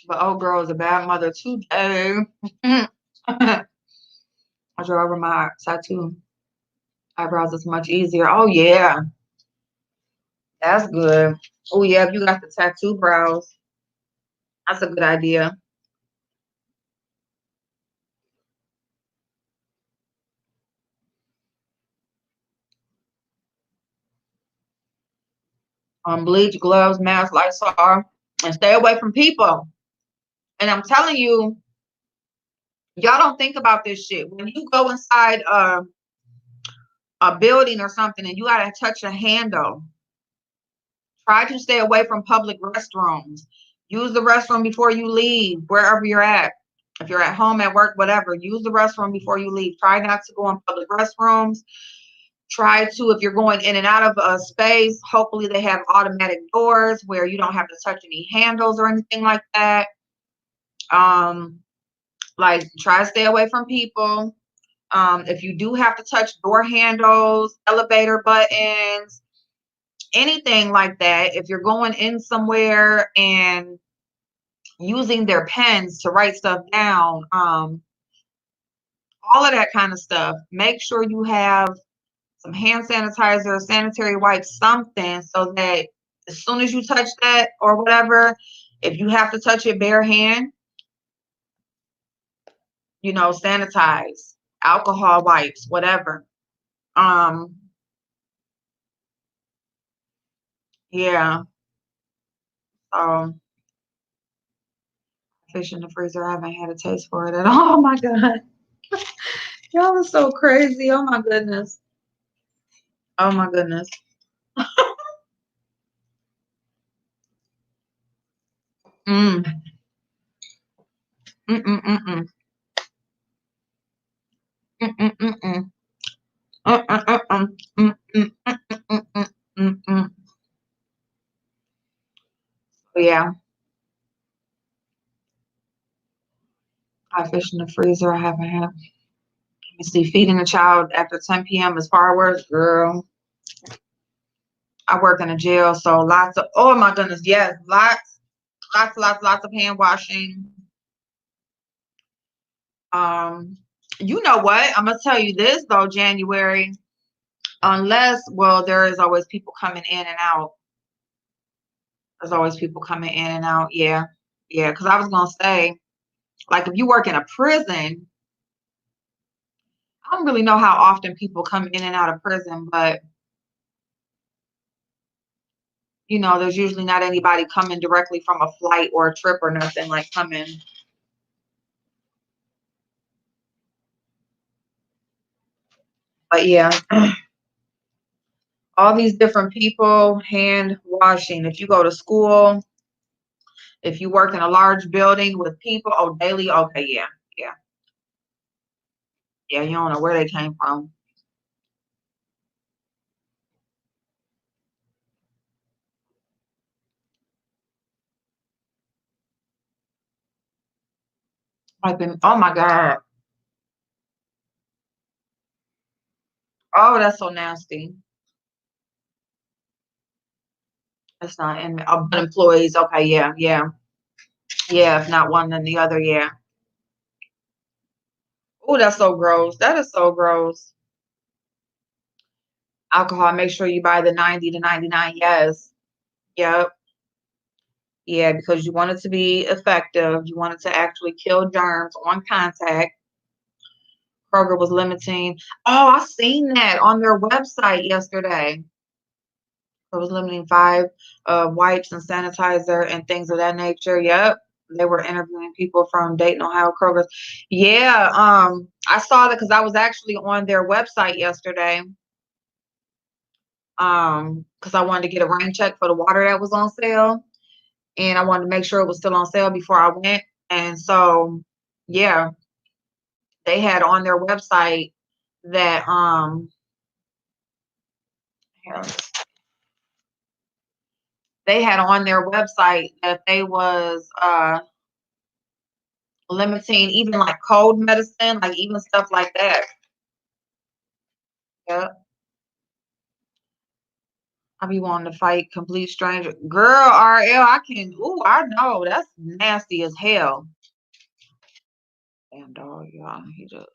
But old girl is a bad mother today. I drew over my tattoo eyebrows. It's much easier. Oh yeah, that's good. Oh yeah, if you got the tattoo brows, that's a good idea. Bleach, gloves, mask, Lysol, and stay away from people. And I'm telling you, y'all don't think about this shit. When you go inside a building or something and you gotta touch a handle, try to stay away from public restrooms. Use the restroom before you leave, wherever you're at. If you're at home, at work, whatever, use the restroom before you leave. Try not to go in public restrooms. Try to, if you're going in and out of a space, hopefully they have automatic doors where you don't have to touch any handles or anything like that. Um, like try to stay away from people. If you do have to touch door handles, elevator buttons, anything like that, if you're going in somewhere and using their pens to write stuff down, all of that kind of stuff, make sure you have some hand sanitizer, sanitary wipes, something so that as soon as you touch that or whatever, if you have to touch it bare hand, sanitize, alcohol wipes, whatever. Um, yeah. Fish in the freezer. I haven't had a taste for it at all. Oh my god. Y'all are so crazy. Oh my goodness. Oh my goodness. Mm. Mm-mm-mm-mm. Mm-mm-mm-mm. Mm-mm-mm-mm. Mm-mm-mm-mm-mm. Yeah. I fish in the freezer. I haven't had. Let me see. Feeding a child after 10 p.m. is far worse, girl. I work in a jail, so lots of. Oh my goodness, yes, lots of hand washing. Um, you know what? I'm gonna tell you this though, January. Unless, well, there is always people coming in and out. There's always people coming in and out. Yeah, yeah. Because I was gonna say, like, if you work in a prison, I don't really know how often people come in and out of prison, but there's usually not anybody coming directly from a flight or a trip or nothing like coming. But yeah, all these different people hand washing. If you go to school, if you work in a large building with people, oh, daily, okay, yeah, yeah, yeah. You don't know where they came from. Like, oh my god, oh, that's so nasty. That's not in but employees. Okay, yeah, yeah, yeah. If not one, then the other. Yeah. Oh, that's so gross. That is so gross. Alcohol. Make sure you buy the 90 to 99. Yes. Yep. Yeah, because you want it to be effective. You want it to actually kill germs on contact. Kroger was limiting. Oh, I seen that on their website yesterday. It was limiting 5 wipes and sanitizer and things of that nature. Yep. They were interviewing people from Dayton, Ohio, Kroger's. Yeah, I saw that because I was actually on their website yesterday. Because I wanted to get a rain check for the water that was on sale, and I wanted to make sure it was still on sale before I went. And so, yeah, they had on their website that here, they had on their website that they was limiting even like cold medicine, like even stuff like that. Yeah. I be wanting to fight complete stranger. Girl, RL, I can. Ooh, I know that's nasty as hell. Damn dog, y'all. He just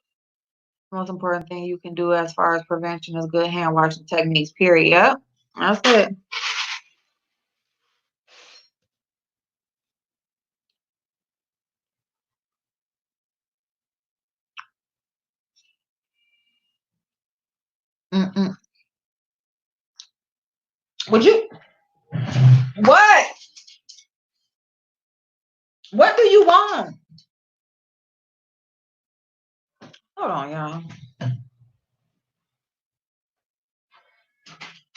most important thing you can do as far as prevention is good hand washing techniques. Period. Yep, that's it. Mm-mm. Would you? What? What do you want? Hold on, y'all.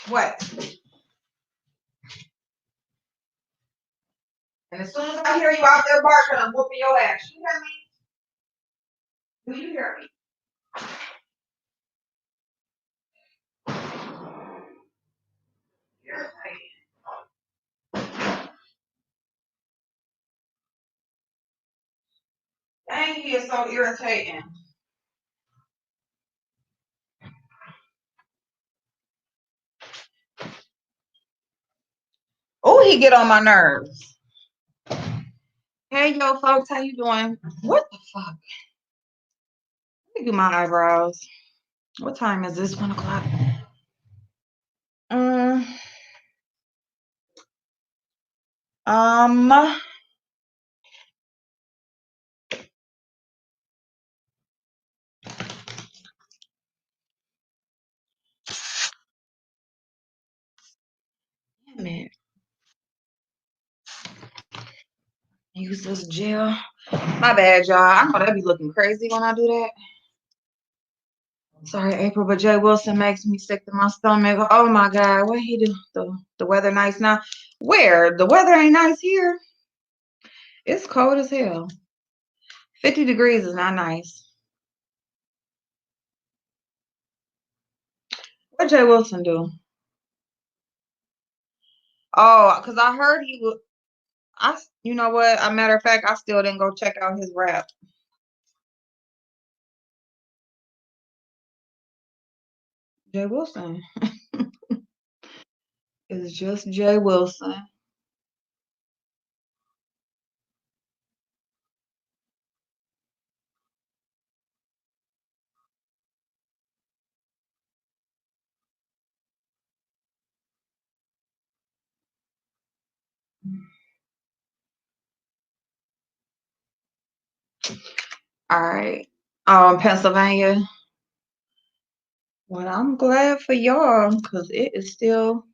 What? And as soon as I hear you out there barking, I'm whooping your ass. You hear me? Do you hear me? Dang, he is so irritating. Oh, he get on my nerves. Hey, yo, folks, how you doing? What the fuck? Let me do my eyebrows. What time is this? 1 o'clock. Um, um, damn it. Use this gel. My bad, y'all. I know that be looking crazy when I do that. Sorry, April, but Jay Wilson makes me sick to my stomach. Oh my God, what he do? The weather nice now? Where? The weather ain't nice here. It's cold as hell. 50 degrees is not nice. What Jay Wilson do? Oh, because I heard he was. You know what? A matter of fact, I still didn't go check out his rap. Jay Wilson. It's just Jay Wilson. All right. Pennsylvania. Well, I'm glad for y'all because it's still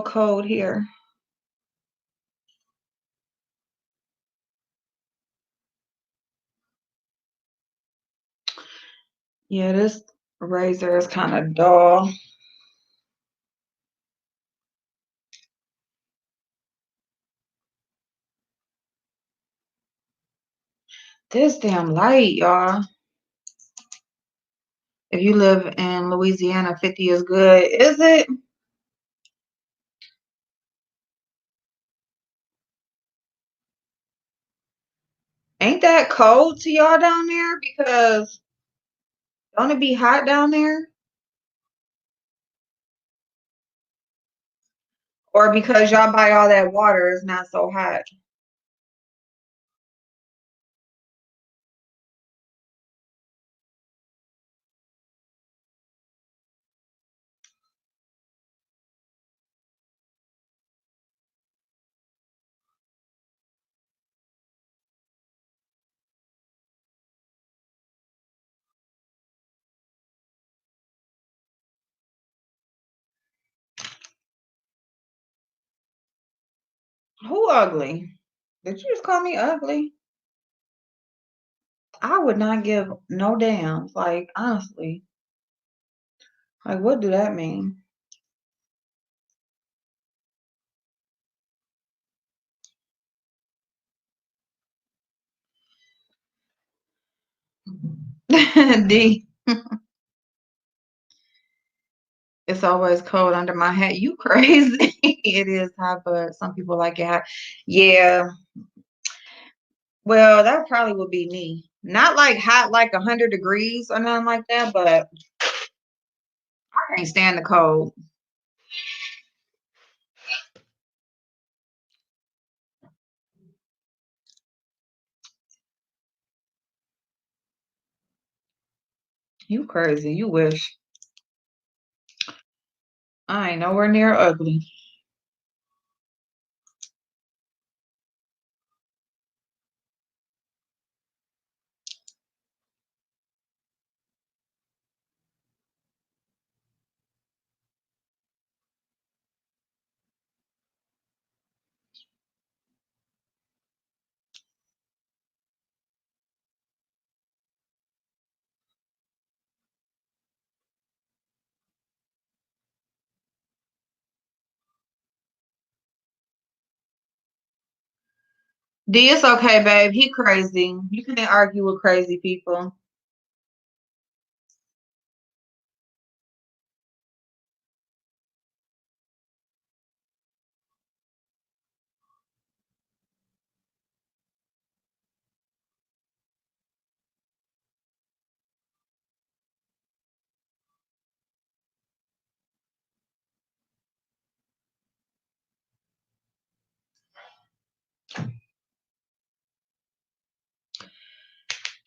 cold here. Yeah, this razor is kind of dull. This damn light, y'all. If you live in Louisiana, 50 is good. Is it? Ain't that cold to y'all down there? Because don't it be hot down there? Or because y'all buy all that water, it's not so hot? Who ugly? Did you just call me ugly? I would not give no damns. Like, honestly. Like, what do that mean? D. It's always cold under my hat. You crazy. It is hot, but some people like it hot. Yeah. Well, that probably would be me. Not like hot, like 100 degrees or nothing like that, but I can't stand the cold. You crazy. You wish. I ain't nowhere near ugly. D, it's okay, babe. He crazy. You can't argue with crazy people.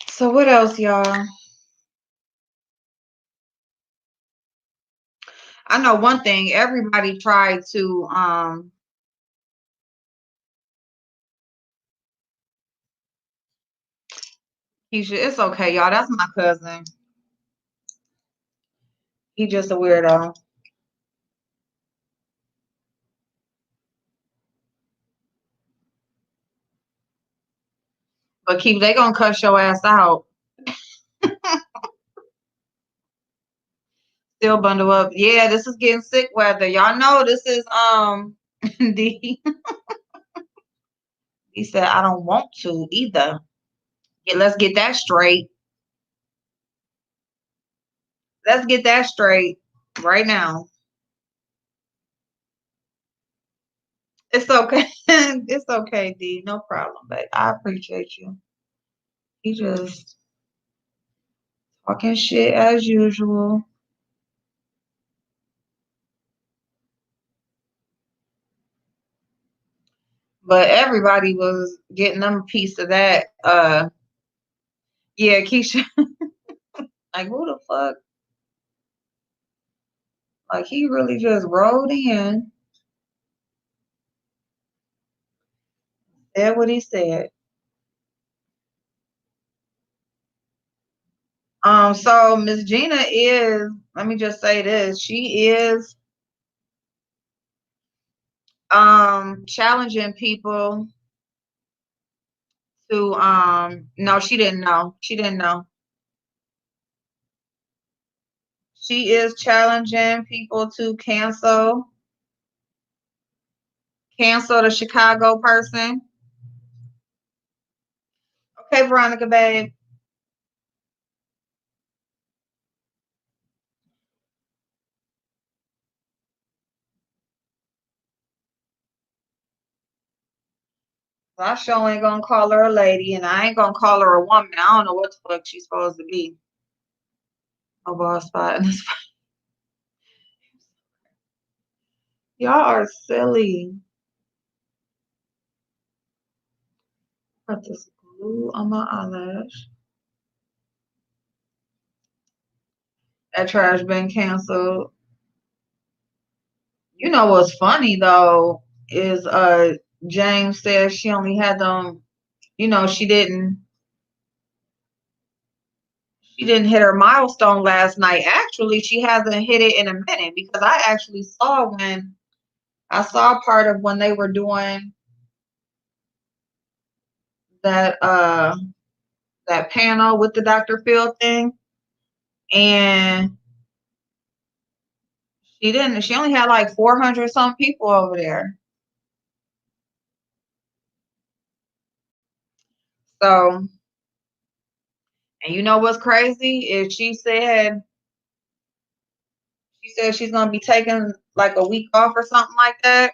So what else, y'all? I know one thing. Everybody tried to Keisha, it's okay, y'all. That's my cousin. He just a weirdo. But keep they gonna cuss your ass out. Still bundle up. Yeah, this is getting sick weather. Y'all know this is D. He said I don't want to either. Yeah, let's get that straight. Let's get that straight right now. It's okay. It's okay, D. No problem, babe. I appreciate you. He just talking shit as usual. But everybody was getting them a piece of that. Yeah, Keisha. Like who the fuck? Like he really just rolled in, said what he said. So Miss Gina is, let me just say this, she is challenging people to no, she didn't know. She didn't know. She is challenging people to cancel the Chicago person. Okay, Veronica, babe. I sure ain't gonna call her a lady, and I ain't gonna call her a woman. I don't know what the fuck she's supposed to be. A boss spot in this. Y'all are silly. Put this glue on my eyelash. That trash been canceled. You know what's funny though is James says she only had them, she didn't hit her milestone last night. Actually, she hasn't hit it in a minute because I actually saw when I saw part of when they were doing that that panel with the Dr. Phil thing, and she only had like 400 some people over there. So, and you know what's crazy is she said She said she's gonna be taking like a week off or something like that.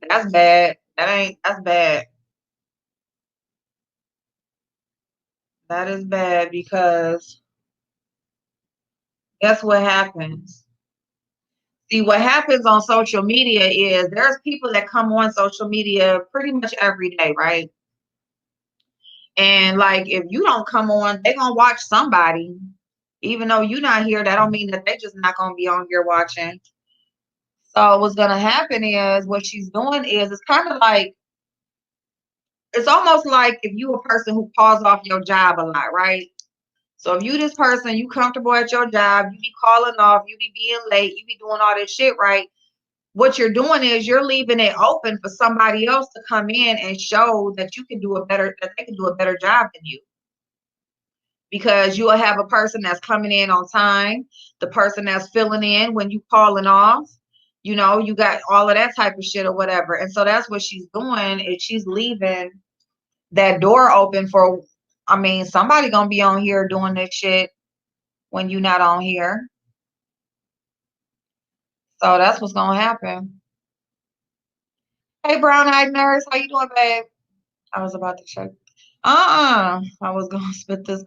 That's bad. That's bad. That is bad because guess what happens? See, what happens on social media is there's people that come on social media pretty much every day, right? And like if you don't come on, they're gonna watch somebody. Even though you're not here, that don't mean that they just not gonna be on here watching. So what's gonna happen is what she's doing is it's kind of like it's almost like if you a person who calls off your job a lot, right? So if you this person, you comfortable at your job, you be calling off, you be being late, you be doing all this shit, right? What you're doing is you're leaving it open for somebody else to come in and show that you can do a better that they can do a better job than you. Because you will have a person that's coming in on time, the person that's filling in when you calling off, you got all of that type of shit or whatever. And so that's what she's doing is she's leaving that door open for I mean, somebody gonna be on here doing this shit when you're not on here. So that's what's gonna happen. Hey, brown eyed nurse, how you doing, babe? I was about to check. I was gonna spit this.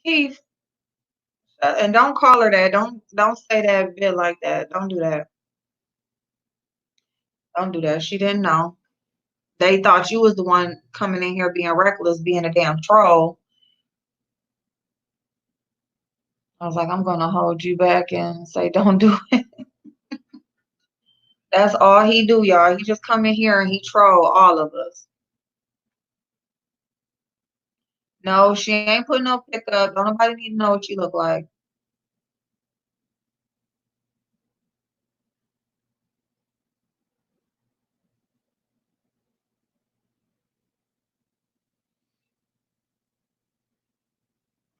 Keith, and don't call her that. Don't say that bit like that. Don't do that. Don't do that. She didn't know. They thought you was the one coming in here being reckless, being a damn troll. I was like, I'm gonna hold you back and say, don't do it. That's all he do, y'all. He just come in here and he troll all of us. No, she ain't putting no pickup. Don't nobody need to know what you look like.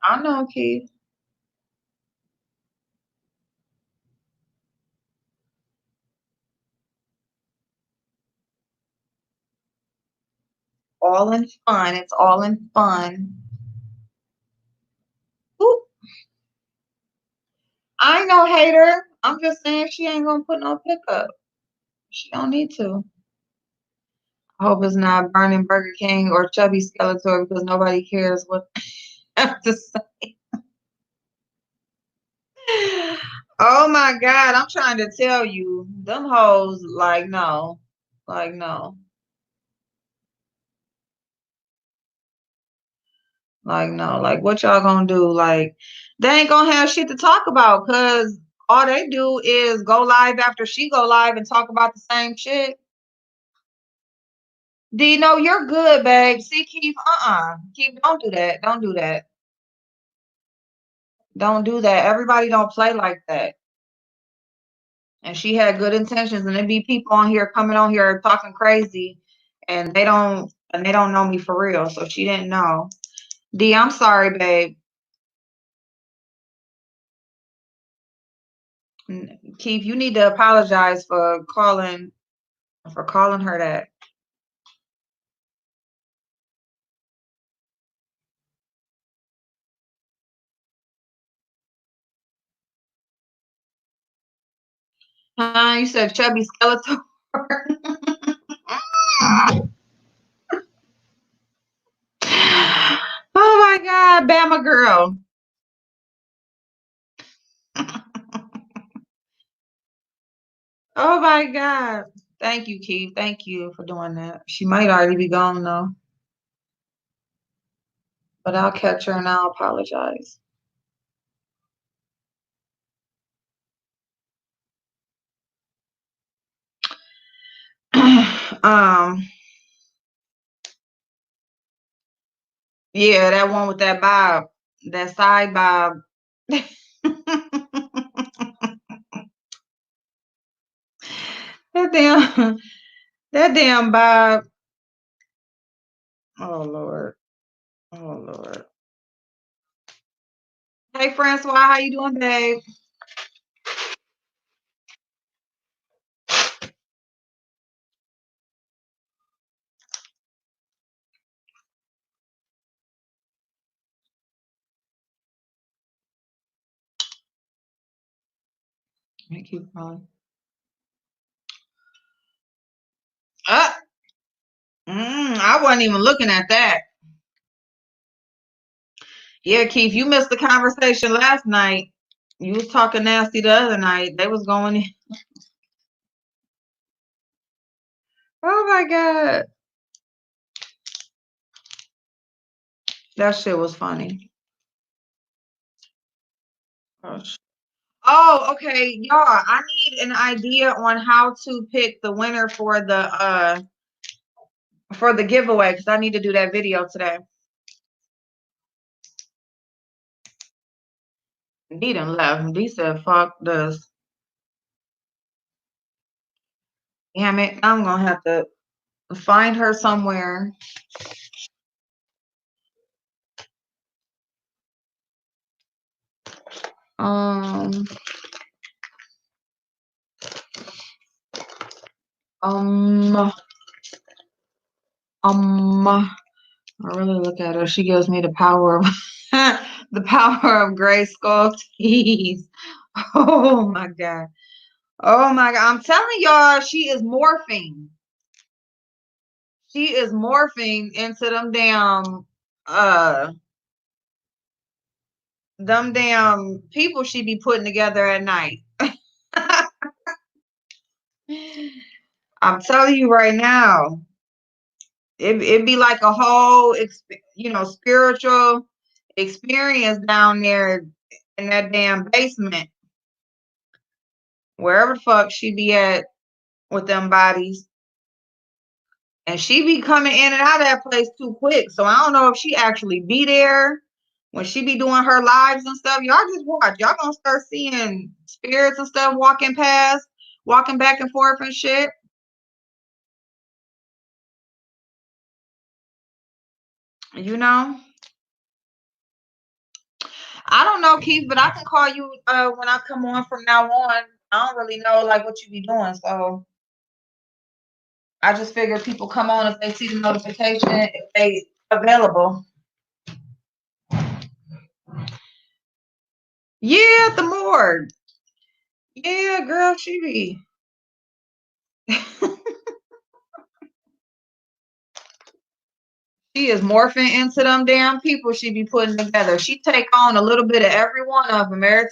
I know, Keith. All in fun. It's all in fun. Ooh, I ain't no hater. I'm just saying she ain't gonna put no pickup. She don't need to. I hope it's not Burning Burger King or Chubby Skeletor because nobody cares what I have to say. Oh my God, I'm trying to tell you, them hoes, like, no. Like, no. Like, no. Like, what y'all gonna do? Like, they ain't gonna have shit to talk about because all they do is go live after she go live and talk about the same shit. Dino, you're good, babe. See, Keith, Keith, don't do that. Don't do that. Don't do that. Everybody don't play like that. And she had good intentions, and there be people on here coming on here talking crazy, and they don't know me for real. So she didn't know. D, I'm sorry, babe. Keith, you need to apologize for calling her that. You said chubby skeleton. Oh my God, Bama girl. Oh my God. Thank you, Keith. Thank you for doing that. She might already be gone though, but I'll catch her and I'll apologize. um, yeah, that one with that bob, that side bob. That damn, that damn bob. Oh Lord. Oh Lord. Hey Francois, how you doing, babe? Keep going. I wasn't even looking at that. Yeah, Keith, you missed the conversation last night. You was talking nasty the other night. They was going in. Oh my God. That shit was funny. Oh, okay, y'all. I need an idea on how to pick the winner for the giveaway because I need to do that video today. D done left. D said, "Fuck this." Damn it! I'm gonna have to find her somewhere. Um. Um. I really look at her. She gives me the power of the power of gray skull teeth. Oh my God. Oh my God. I'm telling y'all, she is morphing. She is morphing into them damn people she be putting together at night. I'm telling you right now, it'd be like a whole spiritual experience down there in that damn basement, wherever the fuck she be at with them bodies. And she be coming in and out of that place too quick. So I don't know if she actually be there when she be doing her lives and stuff. Y'all just watch. Y'all gonna start seeing spirits and stuff walking past, walking back and forth and shit. You know? I don't know, Keith, but I can call you when I come on from now on. I don't really know like what you be doing. So I just figure people come on if they see the notification, if they available. Yeah, the morgue. Yeah, girl, she be. She is morphing into them damn people she be putting together. She take on a little bit of every one of them. Every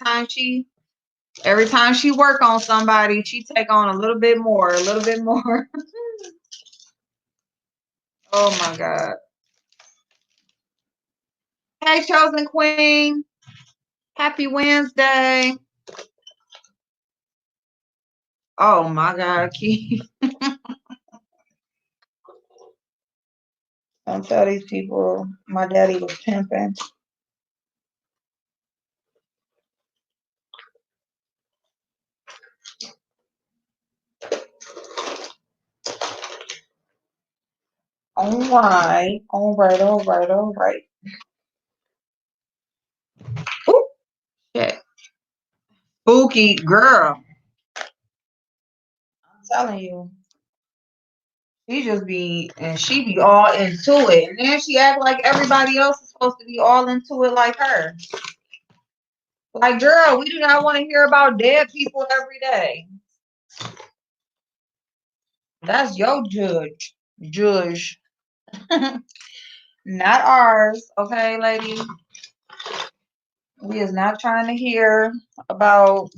time she work on somebody, she take on a little bit more, a little bit more. Oh my God. Hey, chosen queen. Happy Wednesday. Oh my God, Keith. Don't tell these people my daddy was pimping. All right. All right. All right. All right. Ooh, shit. Spooky girl. I'm telling you. She be all into it. And then she act like everybody else is supposed to be all into it like her. Like, girl, we do not want to hear about dead people every day. That's your judge. Judge. Not ours, okay, lady? We is not trying to hear about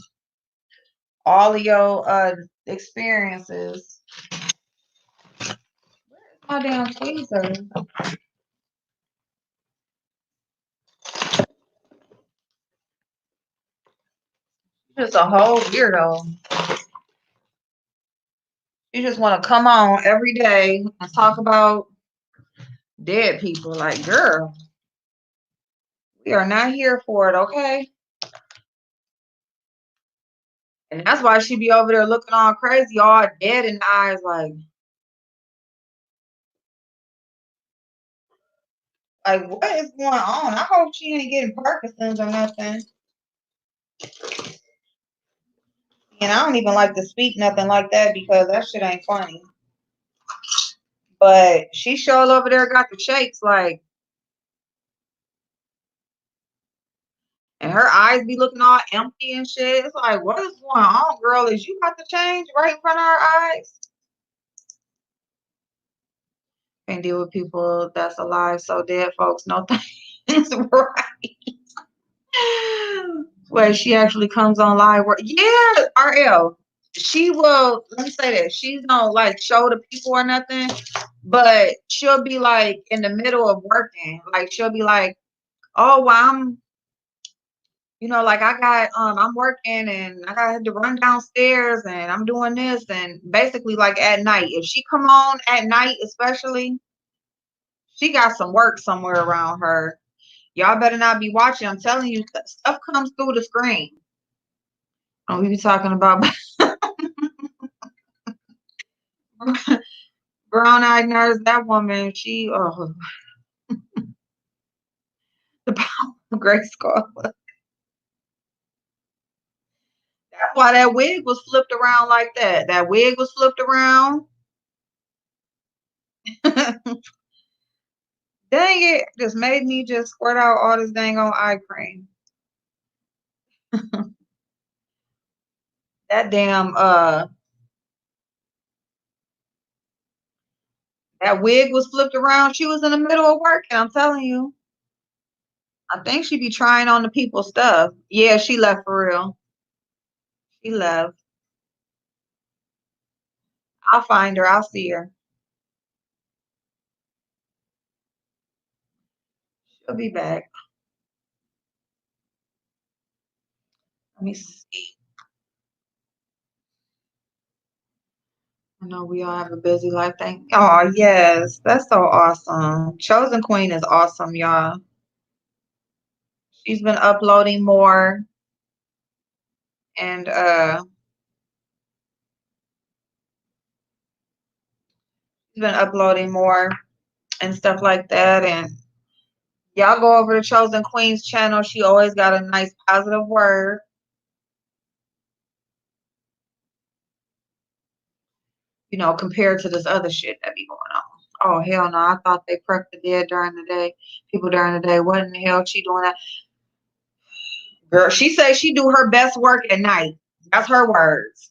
all of your experiences. My damn tweezers. Just a whole weirdo. You just want to come on every day and talk about dead people. Like, girl, we are not here for it, okay? And that's why she be over there looking all crazy, all dead in the eyes, like what is going on? I hope she ain't getting Parkinson's or nothing. And I don't even like to speak nothing like that because that shit ain't funny. But she sure over there got the shakes, like, and her eyes be looking all empty and shit. It's like, what is going on, girl? Is you about to change right in front of our eyes? Can't deal with people that's alive, so dead folks, no thanks. Right. Where she actually comes on live work. Yeah, RL. She will, let me say that. She don't like show the people or nothing, but she'll be like in the middle of working. Like she'll be like, oh, well, like I'm working and I got to run downstairs and I'm doing this, and basically like at night. If she come on at night, especially, she got some work somewhere around her. Y'all better not be watching. I'm telling you, stuff comes through the screen. Oh, we be talking about brown-eyed nurse. That woman, she, the power of Grace Scholar. That's why that wig was flipped around like that. That wig was flipped around. Dang it, just made me just squirt out all this dang on eye cream. That damn that wig was flipped around. She was in the middle of working, I'm telling you. I think she be trying on the people's stuff. Yeah, she left for real. She left. I'll find her. I'll see her. She'll be back. Let me see. I know we all have a busy life. Thank. Oh yes, that's so awesome. Chosen Queen is awesome, y'all. She's been uploading more, and she's been uploading more and stuff like that. And y'all go over to Chosen Queen's channel. She always got a nice positive word. Compared to this other shit that be going on. Oh hell no! I thought they prepped the dead during the day. People during the day. What in the hell she doing that? Girl, she says she do her best work at night. That's her words.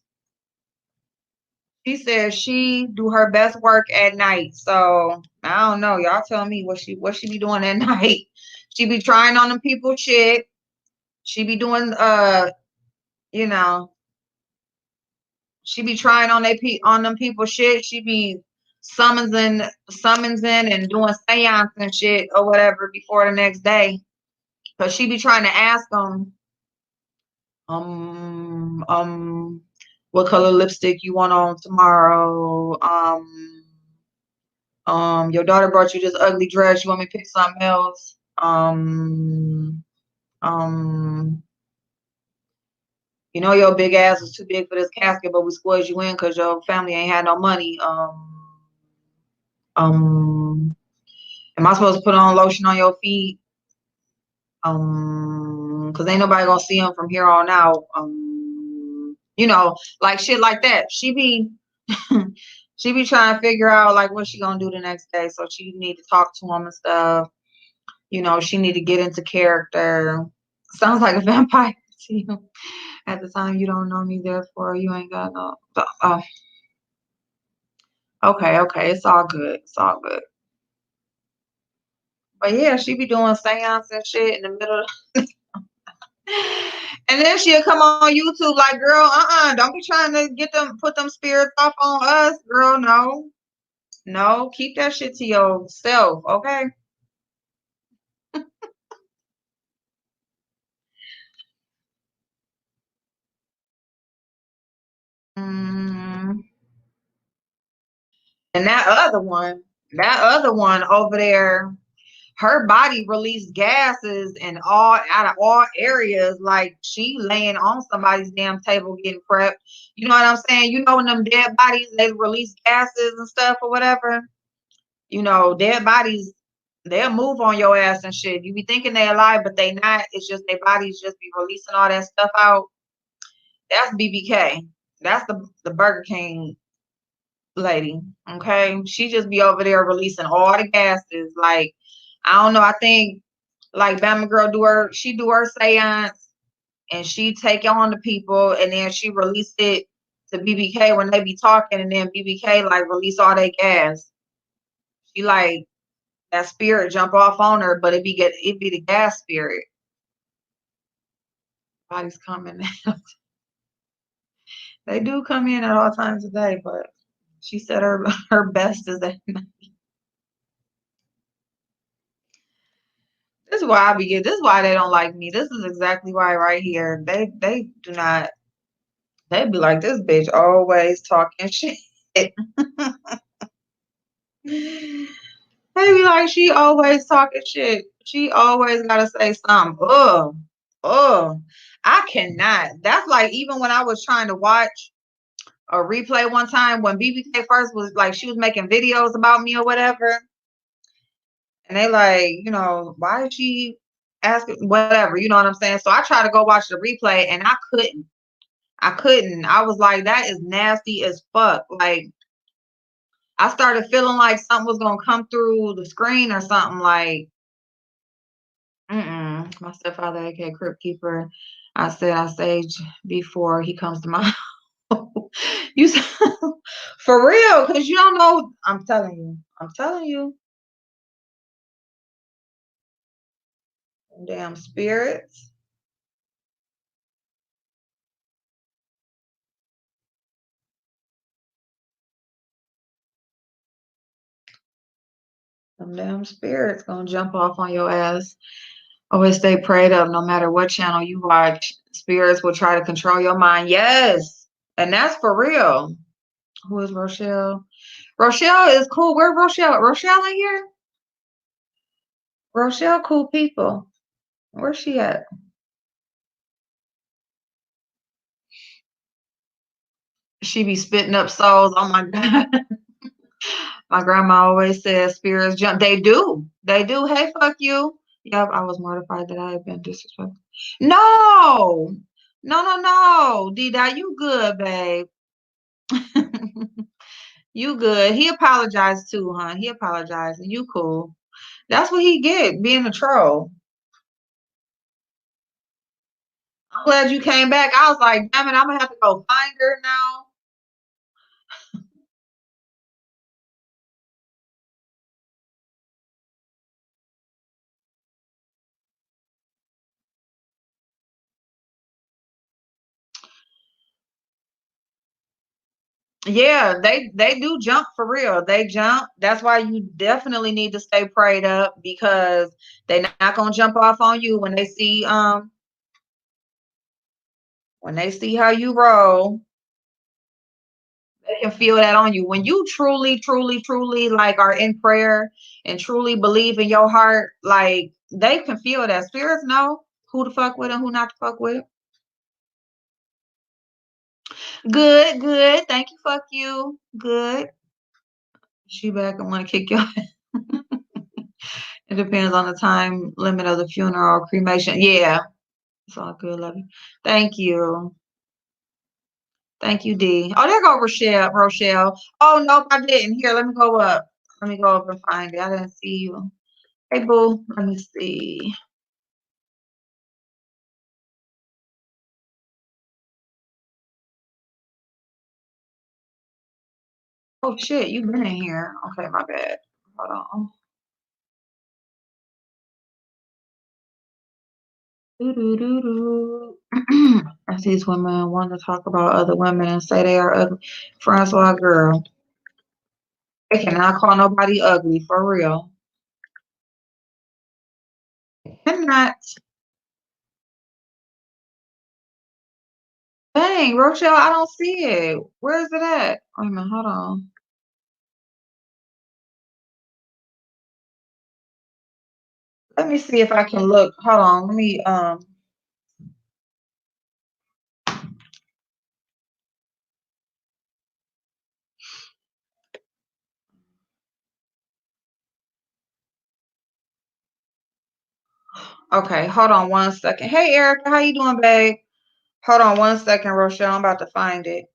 She says she do her best work at night. So I don't know. Y'all tell me what she be doing at night. She be trying on them people shit. She be doing you know, she be trying on them people shit. She be summoning and doing seance and shit or whatever before the next day. Cause she be trying to ask them, what color lipstick you want on tomorrow? Your daughter brought you this ugly dress. You want me to pick something else? Um, your big ass was too big for this casket, but we squeezed you in because your family ain't had no money. Um, am I supposed to put on lotion on your feet? Because ain't nobody gonna see them from here on out. Like shit like that. She be she be trying to figure out like what she gonna do the next day. So she need to talk to him and stuff. She need to get into character. Sounds like a vampire to you. At the time, you don't know me, therefore you ain't got no. Okay, it's all good. It's all good. But yeah, she be doing seance and shit in the middle. And then she'll come on YouTube like, girl, don't be trying to put them spirits off on us, girl. No, keep that shit to yourself, okay? Mm. And that other one over there, her body released gases and all out of all areas, like she laying on somebody's damn table getting prepped. You know what I'm saying? When them dead bodies, they release gases and stuff or whatever. Dead bodies, they'll move on your ass and shit. You be thinking they alive, but they not. It's just their bodies just be releasing all that stuff out. That's BBK. That's the Burger King lady. Okay, she just be over there releasing all the gases. Like I don't know. I think Like Bama Girl she do her seance and she take on the people and then she release it to BBK when they be talking and then BBK like release all their gas. She like that spirit jump off on her, but it be the gas spirit. Body's coming. They do come in at all times of day, but she said her best is at night. This is why I begin. This is why they don't like me. This is exactly why right here. They do not. They be like this bitch always talking shit. They be like she always talking shit. She always gotta say something. Oh, I cannot. That's like even when I was trying to watch a replay one time when BBK first was like she was making videos about me or whatever, and they like why is she asking whatever, you know what I'm saying? So I tried to go watch the replay and I couldn't. I was like that is nasty as fuck. Like I started feeling like something was gonna come through the screen or something like. My stepfather, aka Crypt Keeper. I said I sage before he comes to my house. You for real, because you don't know. I'm telling you. I'm telling you. Damn spirits. Them damn spirits gonna jump off on your ass. Always stay prayed up no matter what channel you watch. Spirits will try to control your mind. Yes. And that's for real. Who is Rochelle? Rochelle is cool. Where Rochelle? Rochelle in here? Rochelle, cool people. Where's she at? She be spitting up souls. Oh my God. My grandma always says spirits jump. They do. They do. Hey, fuck you. Yep, I was mortified that I had been disrespectful. No. No. D-Dot, you good, babe. You good. He apologized too, huh? He apologized. You cool. That's what he get, being a troll. I'm glad you came back. I was like, damn it, I'm gonna have to go find her now. Yeah, they do jump for real. They jump. That's why you definitely need to stay prayed up because they're not gonna jump off on you when they see how you roll. They can feel that on you. When you truly like are in prayer and truly believe in your heart, like they can feel that. Spirits know who to fuck with and who not to fuck with. Good. Thank you. Fuck you. Good. She back and want to kick your. It depends on the time limit of the funeral or cremation. Yeah, it's all good, love you. Thank you. Thank you, D. Oh, there go Rochelle. Rochelle. Oh, nope, I didn't. Here, let me go up. Let me go up and find it. I didn't see you. Hey, boo. Let me see. Oh, shit, you've been in here. Okay, my bad. Hold on. Doo-doo-doo-doo. As these women want to talk about other women and say they are ugly. Francois, girl, they cannot call nobody ugly for real. Cannot. Dang, Rochelle, I don't see it. Where is it at? Wait a minute, hold on. Let me see if I can look. Hold on. Let me okay, hold on 1 second. Hey Erica, how you doing, babe? Hold on 1 second, Rochelle. I'm about to find it.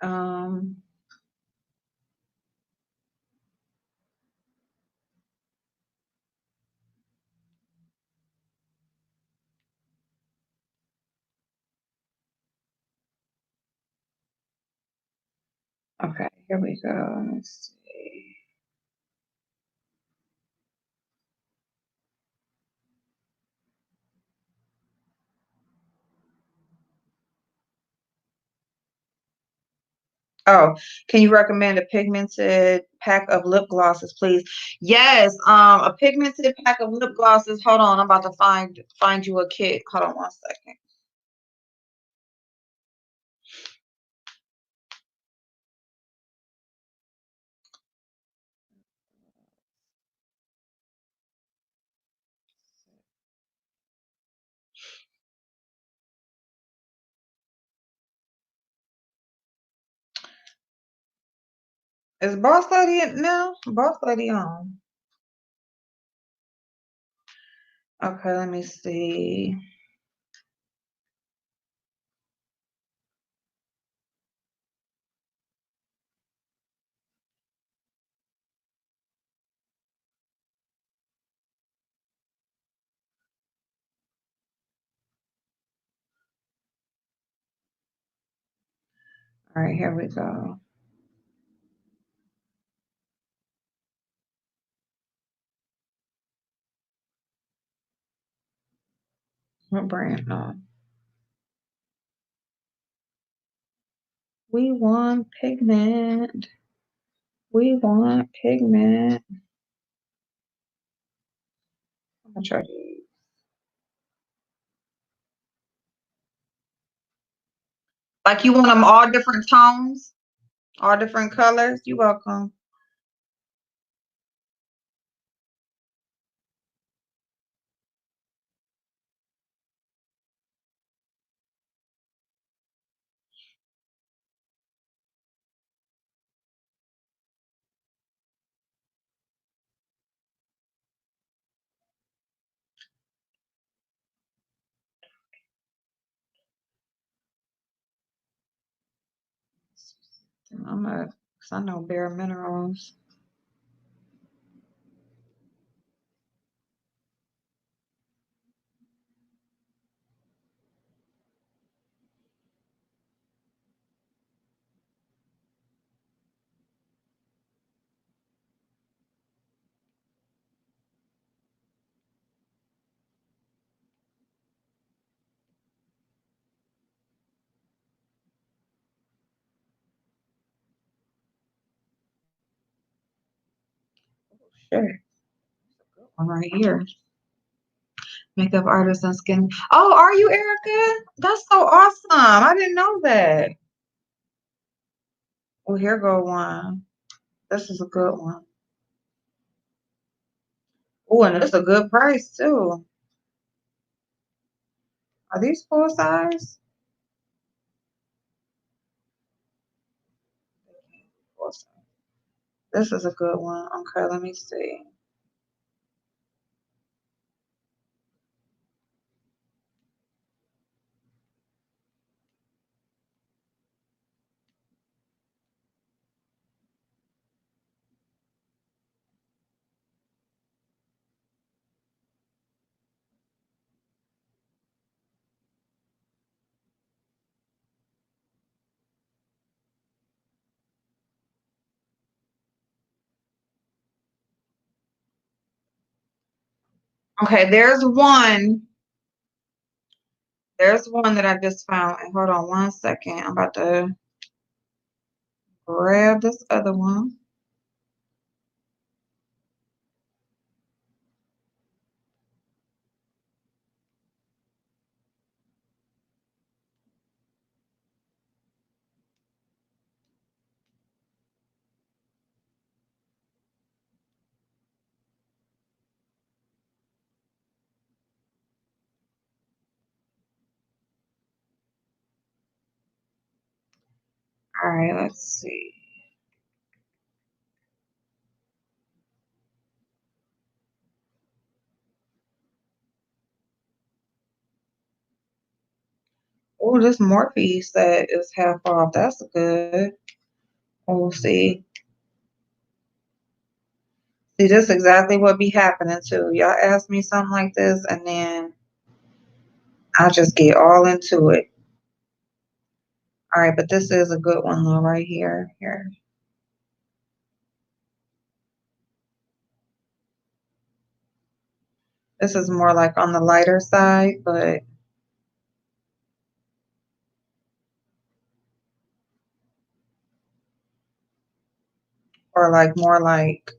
Um, okay, here we go. Let's see. Oh, can you recommend a pigmented pack of lip glosses, please? Yes, a pigmented pack of lip glosses. Hold on, I'm about to find you a kit. Hold on one second. Is Boss Lady in now? Boss Lady on. Okay, let me see. All right, here we go. What brand? No. We want pigment. We want pigment. I'm gonna try these. Like you want them all different tones, all different colors. You're welcome. I'm a, cause I know Bare Minerals. Sure. One right here. Makeup artist and skin. Oh, are you Erica? That's so awesome. I didn't know that. Oh, here go one. This is a good one. Oh, and it's a good price too. Are these full size? Full size. This is a good one. Okay, let me see. Okay, there's one. There's one that I just found. And hold on one second. I'm about to grab this other one. All right, let's see. Oh, this Morphe set is half off. That's good. We'll see. See, this is exactly what be happening too. Y'all ask me something like this, and then I just get all into it. All right, but this is a good one though, right here. Here. This is more like on the lighter side, but or like more like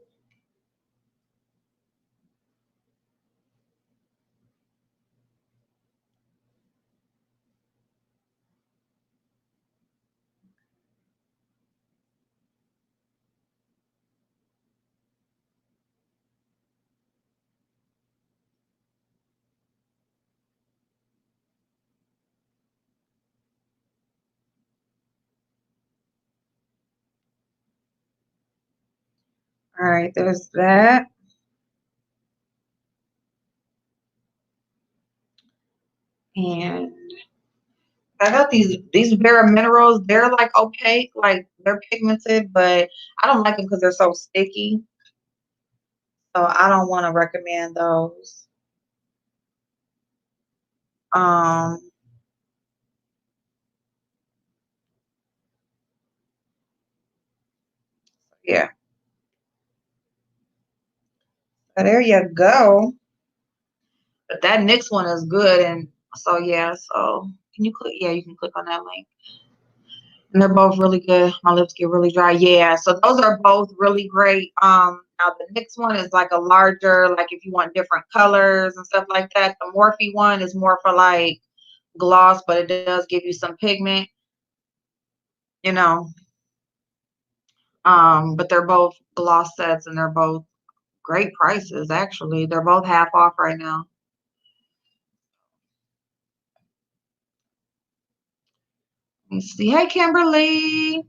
all right, there's that. And I got these Vera minerals. They're like opaque, like they're pigmented, but I don't like them because they're so sticky. So I don't want to recommend those. Um, yeah. So there you go. But that next one is good, and so yeah. So can you click? Yeah, you can click on that link. And they're both really good. My lips get really dry. Yeah, so those are both really great. Now the next one is like a larger, like if you want different colors and stuff like that. The Morphe one is more for like gloss, but it does give you some pigment, you know. But they're both gloss sets and they're both great prices actually. They're both half off right now. Let me see. Hey Kimberly.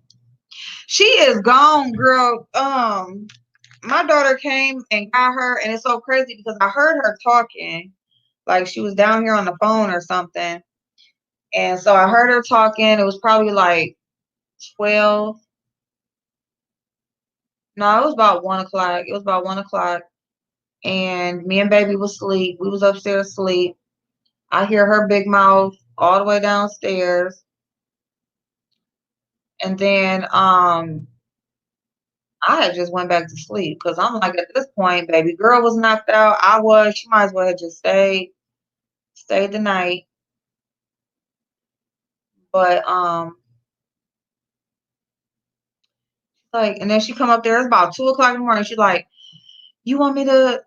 She is gone, girl. My daughter came and got her, and it's so crazy because I heard her talking, like she was down here on the phone or something. And so I heard her talking. It was probably like 12. No, it was about 1 o'clock. It was about 1 o'clock. And me and baby was asleep. We was upstairs asleep. I hear her big mouth all the way downstairs. And then I had just went back to sleep because I'm like, at this point, baby girl was knocked out. I was. She might as well have just stayed the night. But like, and then she come up there. It's about 2 o'clock in the morning. She's like, you want me to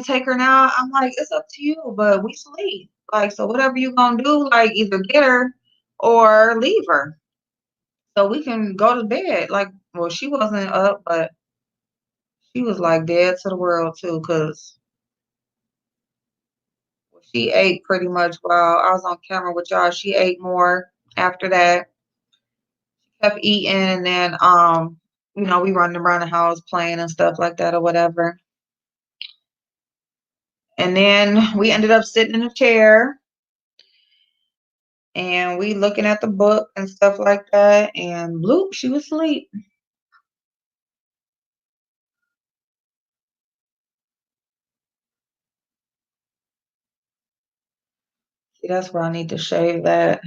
take her now? I'm like, it's up to you, but we sleep. Like, so whatever you gonna do, like either get her or leave her. So we can go to bed. Like, well, she wasn't up, but she was like dead to the world too, because she ate pretty much while I was on camera with y'all. She ate more after that. Kept eating, and then we running around the house playing and stuff like that or whatever. And then we ended up sitting in a chair and we looking at the book and stuff like that. And bloop, she was asleep. See, that's where I need to shave that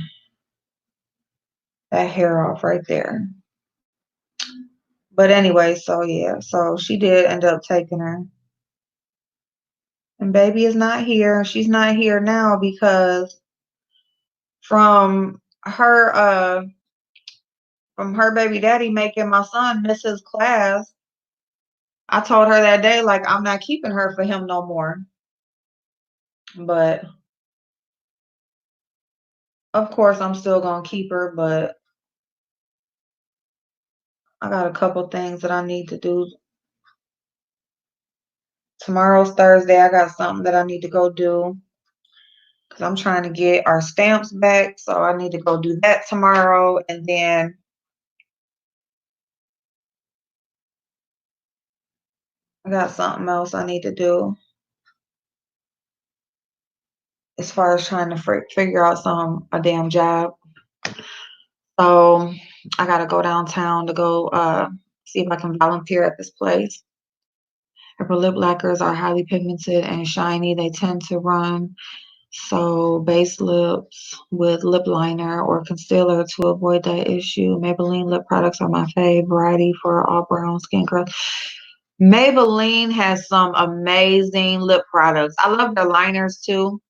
hair off right there. But anyway, so yeah, so she did end up taking her. And baby is not here. She's not here now because from her baby daddy making my son miss his class. I told her that day, like, I'm not keeping her for him no more. But of course, I'm still gonna keep her. But I got a couple things that I need to do. Tomorrow's Thursday. I got something that I need to go do because I'm trying to get our stamps back. So I need to go do that tomorrow. And then I got something else I need to do. as far as trying to figure out a damn job. So I gotta go downtown to go see if I can volunteer at this place. Upper lip lacquers are highly pigmented and shiny. They tend to run so base lips with lip liner or concealer to avoid that issue. Maybelline lip products are my fave variety for all brown skin girls. Maybelline has some amazing lip products. I love their liners too.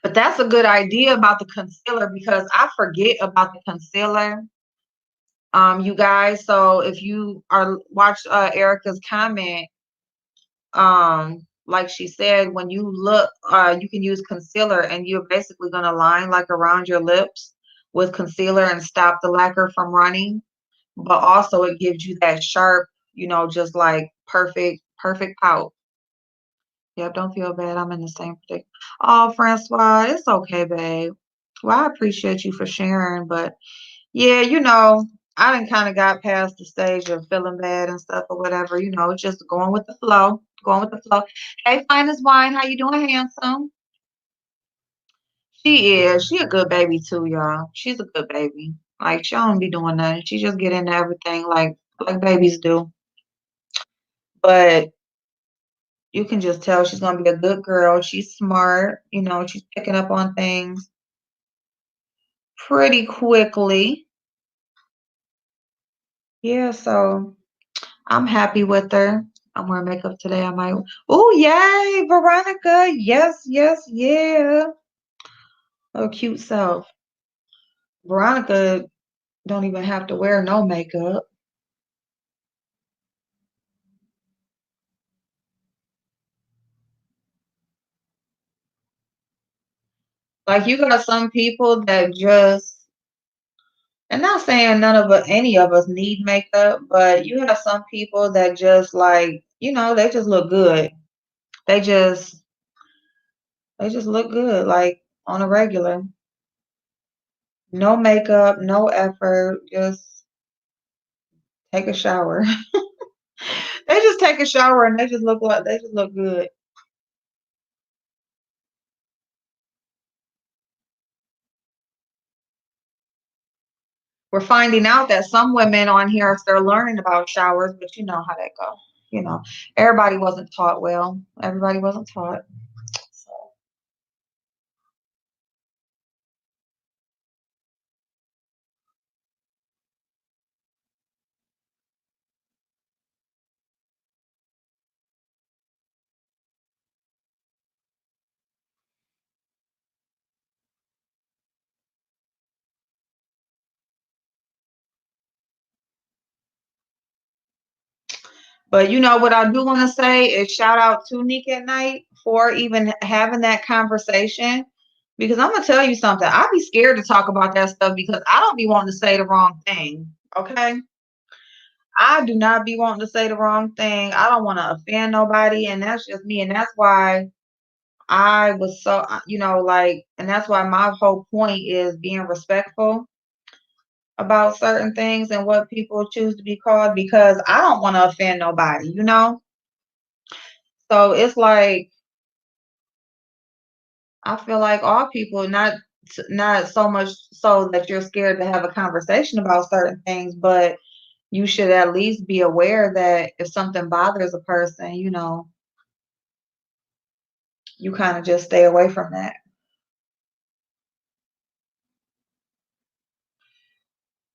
But that's a good idea about the concealer because I forget about the concealer. You guys, so if you are watch Erica's comment, like she said, when you look, you can use concealer and you're basically gonna line like around your lips with concealer and stop the lacquer from running. But also it gives you that sharp, just like perfect pout. Yep, don't feel bad. I'm in the same predicament. Oh, Francois, it's okay, babe. Well, I appreciate you for sharing, but yeah, I done kind of got past the stage of feeling bad and stuff or whatever. It's just going with the flow, going with the flow. Hey, finest wine, how you doing, handsome? She is. She a good baby too, y'all. She's a good baby. Like she don't be doing nothing. She just get into everything like babies do. But you can just tell she's gonna be a good girl. She's smart. She's picking up on things pretty quickly. Yeah, so I'm happy with her. I'm wearing makeup today. I might. Oh, yay, Veronica. Yes, yes, yeah. Oh, cute self. Veronica don't even have to wear no makeup. Like you got some people that just, and not saying none of us, any of us need makeup, but you have some people that just like, they just look good. They just, they just look good, like on a regular. No makeup, no effort, just take a shower. They just take a shower and they just look good. We're finding out that some women on here are still learning about showers, but you know how that go. Everybody wasn't taught well. Everybody wasn't taught. So, but what I do want to say is shout out to Nick at Night for even having that conversation. Because I'm gonna tell you something. I'd be scared to talk about that stuff because I don't be wanting to say the wrong thing. Okay. I do not be wanting to say the wrong thing. I don't want to offend nobody, and that's just me. And that's why I was so, and that's why my whole point is being respectful about certain things and what people choose to be called because I don't want to offend nobody. So it's like I feel like all people, not so much so that you're scared to have a conversation about certain things, but you should at least be aware that if something bothers a person, you kind of just stay away from that.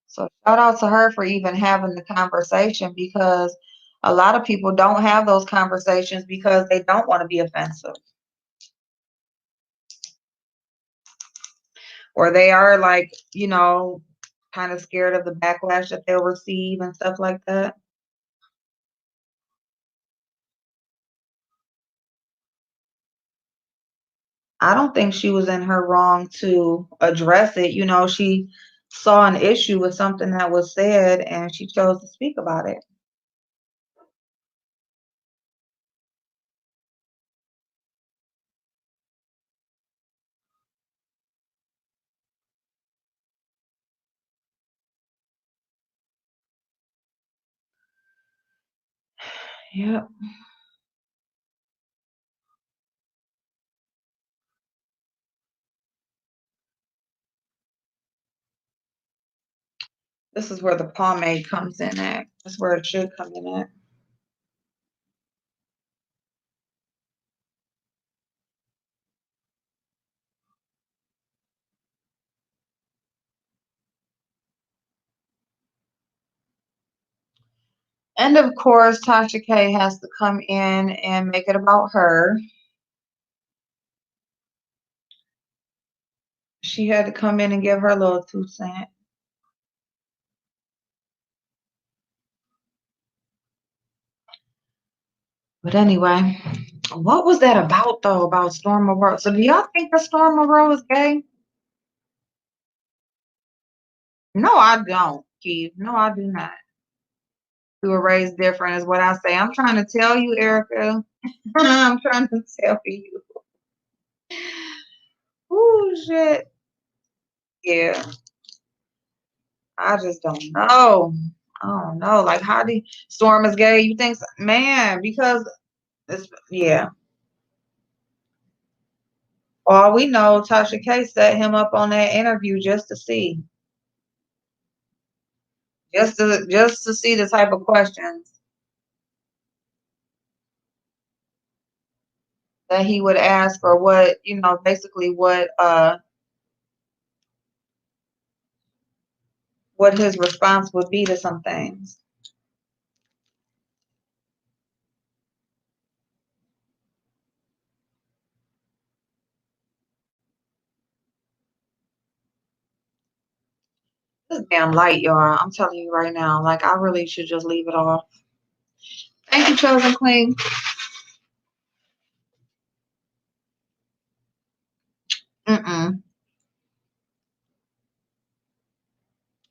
So shout out to her for even having the conversation because a lot of people don't have those conversations because they don't want to be offensive. Or they are like, kind of scared of the backlash that they'll receive and stuff like that. I don't think she was in her wrong to address it. She saw an issue with something that was said and she chose to speak about it. Yeah. This is where the pomade comes in at. That's where it should come in at. And of course, Tasha K has to come in and make it about her. She had to come in and give her little 2 cents. But anyway, what was that about though? About Storm Monroe? So do y'all think that Storm Monroe is gay? No, I don't, Keith. No, I do not. We were raised different, is what I say. I'm trying to tell you, Erica. I'm trying to tell you. Oh shit. Yeah. I just don't know. I don't know. Like, how do Storm is gay? You think, man? Because it's, yeah. All we know, Tasha K set him up on that interview just to see, just to see the type of questions that he would ask, or what, basically what his response would be to some things. This damn light, y'all. I'm telling you right now. Like, I really should just leave it off. Thank you, Chosen Queen. Mm-mm.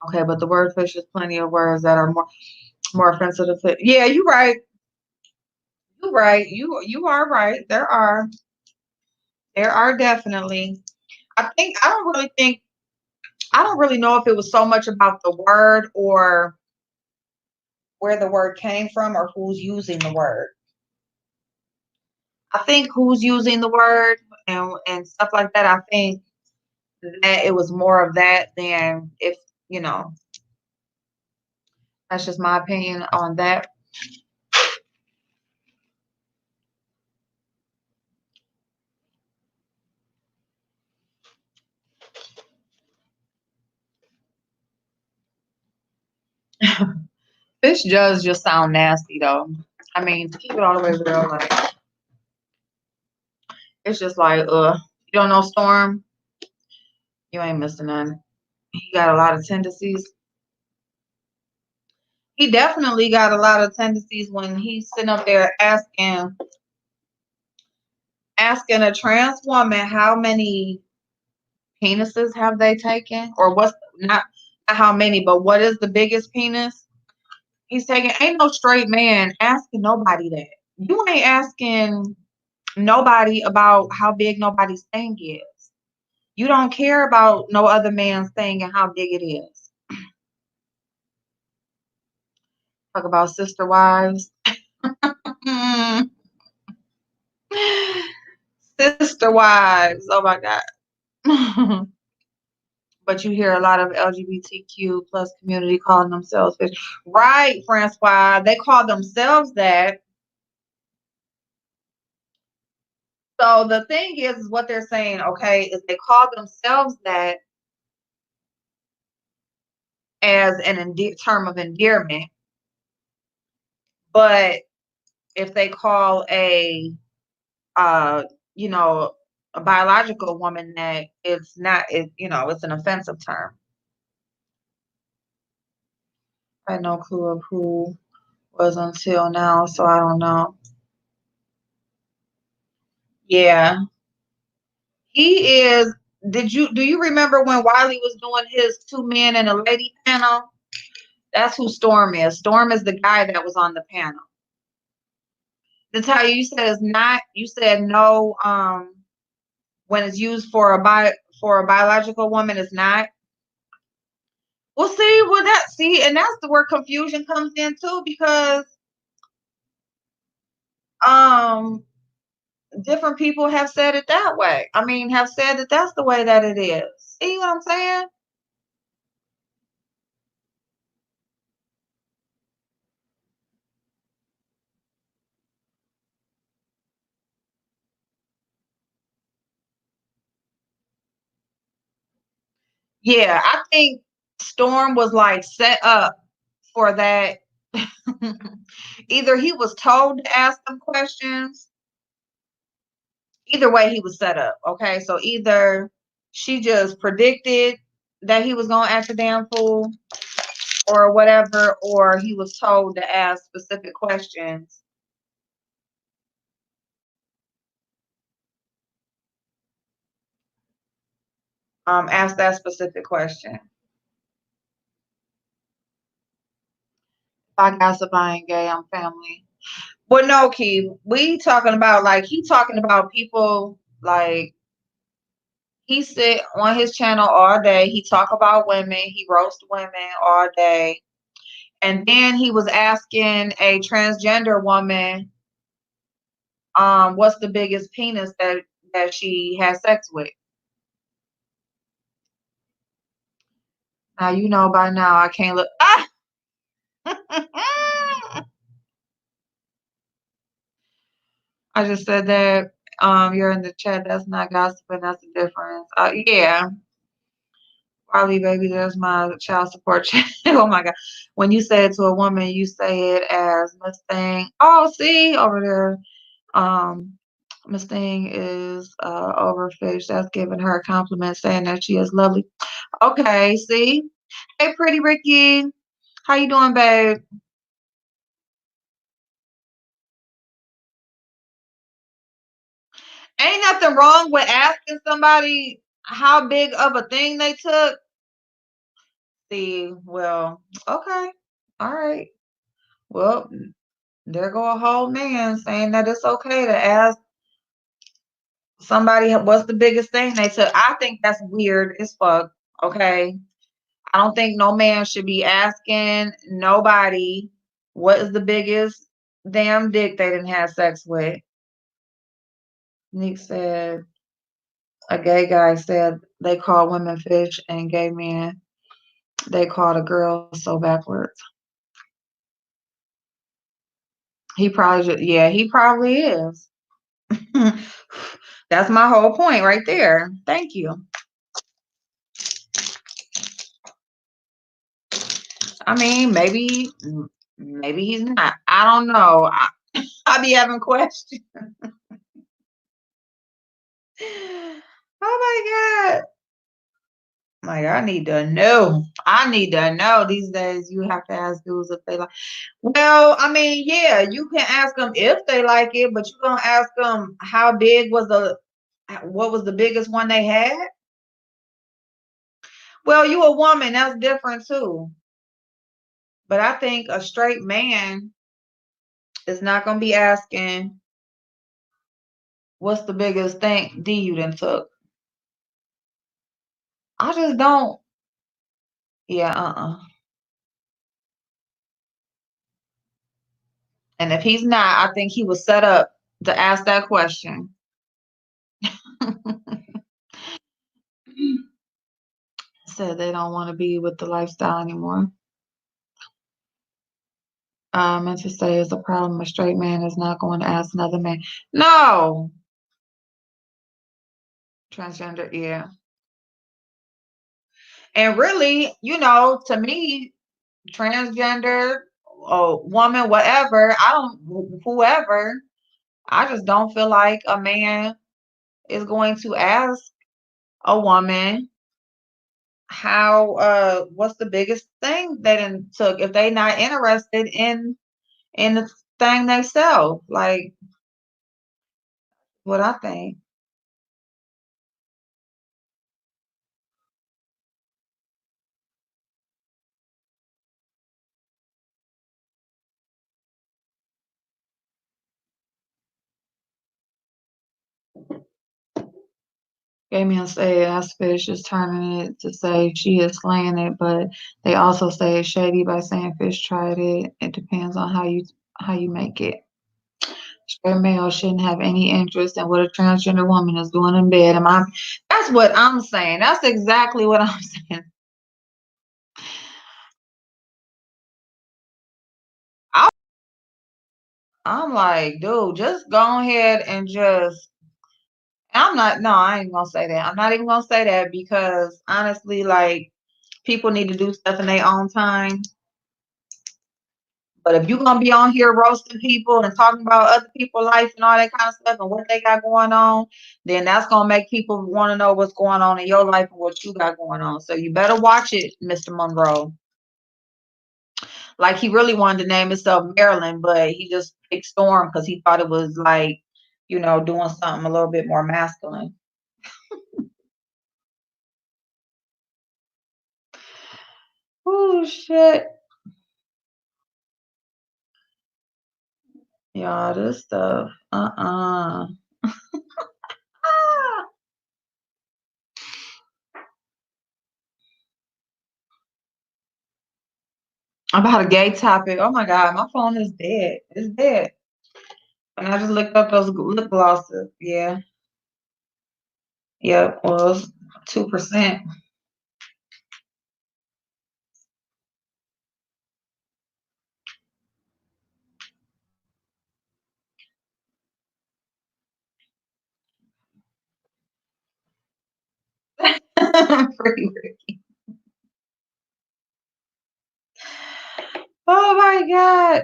Okay, but the word fish is plenty of words that are more offensive to fit. Yeah, you're right. You're right. You are right. There are definitely. I don't really know if it was so much about the word or where the word came from or who's using the word. I think who's using the word and stuff like that. I think that it was more of that than if, you know, that's just my opinion on that. Fish does just sound nasty though. I mean, to keep it all the way real, like it's just like, you don't know Storm, you ain't missing none. He got a lot of tendencies. He definitely got a lot of tendencies when he's sitting up there asking a trans woman how many penises have they taken, or what's not how many, but what is the biggest penis he's taking. Ain't no straight man asking nobody that. You ain't asking nobody about how big nobody's thing is. You don't care about no other man's thing and how big it is. Talk about sister wives. Sister wives. Oh my God. But you hear a lot of LGBTQ plus community calling themselves fish. Right, Francois. They call themselves that. So the thing is what they're saying, okay, is they call themselves that as an term of endearment. But if they call uh, you know, a biological woman that, it's not, it's an offensive term. I had no clue of who was until now, so I don't know. Yeah. He is. Do you remember when Wiley was doing his 2 men and a lady panel? That's who Storm is. Storm is the guy that was on the panel. Natalia, you said it's not. You said no. When it's used for a biological woman, it's not. Well, and that's the where confusion comes in too, because um different people have said it that way. I mean, have said that that's the way that it is. See what I'm saying? Yeah, I think Storm was like set up for that. Either he was told to ask them questions, either way, he was set up. Okay, so either she just predicted that he was gonna act a damn fool or whatever, or he was told to ask specific questions. Ask that specific question. If I gossip, I ain't gay. I'm family. Well, no, Keith. We talking about like he talking about people like he sit on his channel all day. He talk about women. He roast women all day. And then he was asking a transgender woman, what's the biggest penis that she has sex with? Now you know by now I can't look. Ah! I just said that. You're in the chat. That's not gossiping. That's the difference. Yeah. Probably, baby, there's my child support check. Oh my God. When you say it to a woman, you say it as Miss Thing. Oh, see over there. Miss Thing is overfish. That's giving her a compliment, saying that she is lovely. Okay, see? Hey, pretty Ricky. How you doing, babe? Ain't nothing wrong with asking somebody how big of a thing they took. See, well, okay. All right. Well, there go a whole man saying that it's okay to ask somebody what's the biggest thing they took. I think that's weird as fuck. Okay. I don't think no man should be asking nobody what is the biggest damn dick they didn't have sex with. Nick said a gay guy said they call women fish and gay men they call the girls so backwards. He probably yeah, he probably is. That's my whole point right there. Thank you. I mean, maybe he's not. I don't know. I be having questions. Oh my God. Like I need to know. I need to know these days. You have to ask dudes if they like. Well, I mean, yeah, you can ask them if they like it, but you gonna ask them how big was what was the biggest one they had? Well, you a woman, that's different too. But I think a straight man is not gonna be asking what's the biggest thing D you done took. I just don't. Yeah, And if he's not, I think he was set up to ask that question. Said they don't want to be with the lifestyle anymore. Meant to say it's a problem. A straight man is not going to ask another man. No, transgender, yeah. And really, to me, transgender, woman, whatever, whoever, I just don't feel like a man is going to ask a woman what's the biggest thing they done took if they not interested in the thing they sell. Like what I think. Gamian say Aspfish is turning it to say she is slaying it, but they also say it's shady by saying Fish tried it. It depends on how you make it. Straight male shouldn't have any interest in what a transgender woman is doing in bed. That's what I'm saying. That's exactly what I'm saying. I, I'm like, dude, just go ahead and just I'm not, no, I ain't gonna say that. I'm not even gonna say that because honestly, like, people need to do stuff in their own time. But if you're gonna be on here roasting people and talking about other people's life and all that kind of stuff and what they got going on, then that's gonna make people want to know what's going on in your life and what you got going on. So you better watch it, Mr. Monroe. Like he really wanted to name himself Maryland, but he just picked Storm because he thought it was like, doing something a little bit more masculine. Oh shit. Y'all, this stuff. Ah, about a gay topic. Oh my god, my phone is dead. It's dead. And I just looked up those lip glosses. Yeah. Yep. Well, it's 2%. Pretty Ricky. Oh my God.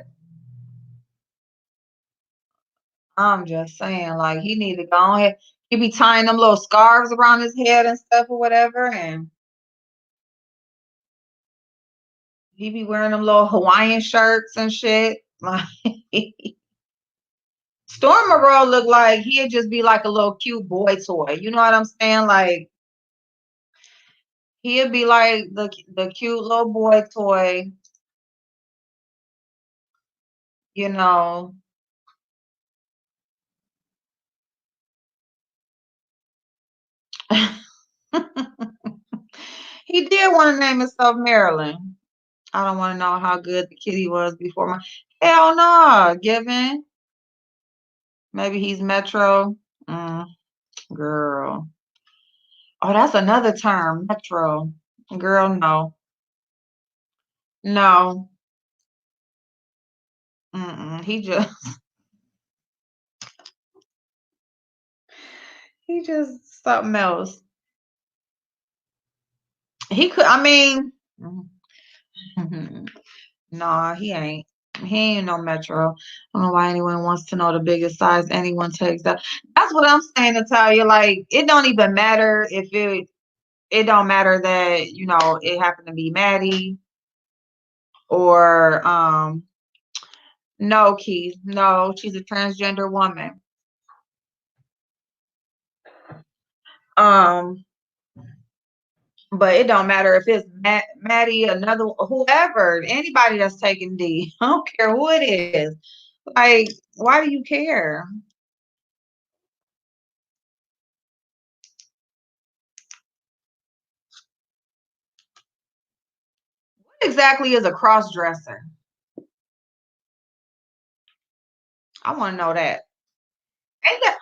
I'm just saying, like, he need to go ahead. He be tying them little scarves around his head and stuff or whatever, and he be wearing them little Hawaiian shirts and shit. Like, Storm Monroe look like he'd just be like a little cute boy toy. You know what I'm saying? Like, he'd be like the cute little boy toy, you know. He did want to name himself Maryland. I don't want to know how good the kitty was before my. Hell no, given. Maybe he's Metro. Mm, girl. Oh, that's another term, Metro. Girl, no. No. Mm-mm. He just something else. He could, I mean, nah, he ain't. He ain't no Metro. I don't know why anyone wants to know the biggest size anyone takes that. That's what I'm saying, Natalia. Like, it don't even matter if it don't matter that, it happened to be Maddie or no, Keith. No, she's a transgender woman. Um, but it don't matter if it's Maddie, another whoever, anybody that's taking D. I don't care who it is. Like, why do you care? What exactly is a cross dresser? I want to know that. Ain't that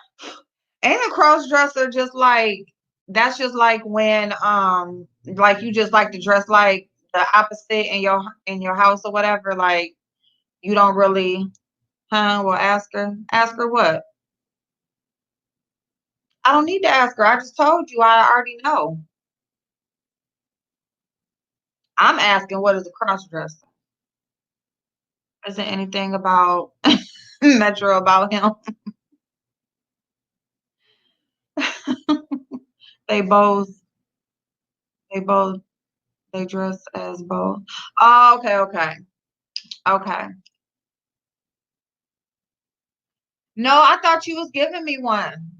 ain't a cross dresser just like that's just like when like you just like to dress like the opposite in your house or whatever. Like you don't really, huh? Well, ask her. Ask her what? I don't need to ask her. I just told you. I already know. I'm asking what is a cross dresser? Isn't anything about Metro about him? They both. They both. They dress as both. Oh, okay, okay, okay. No, I thought you was giving me one.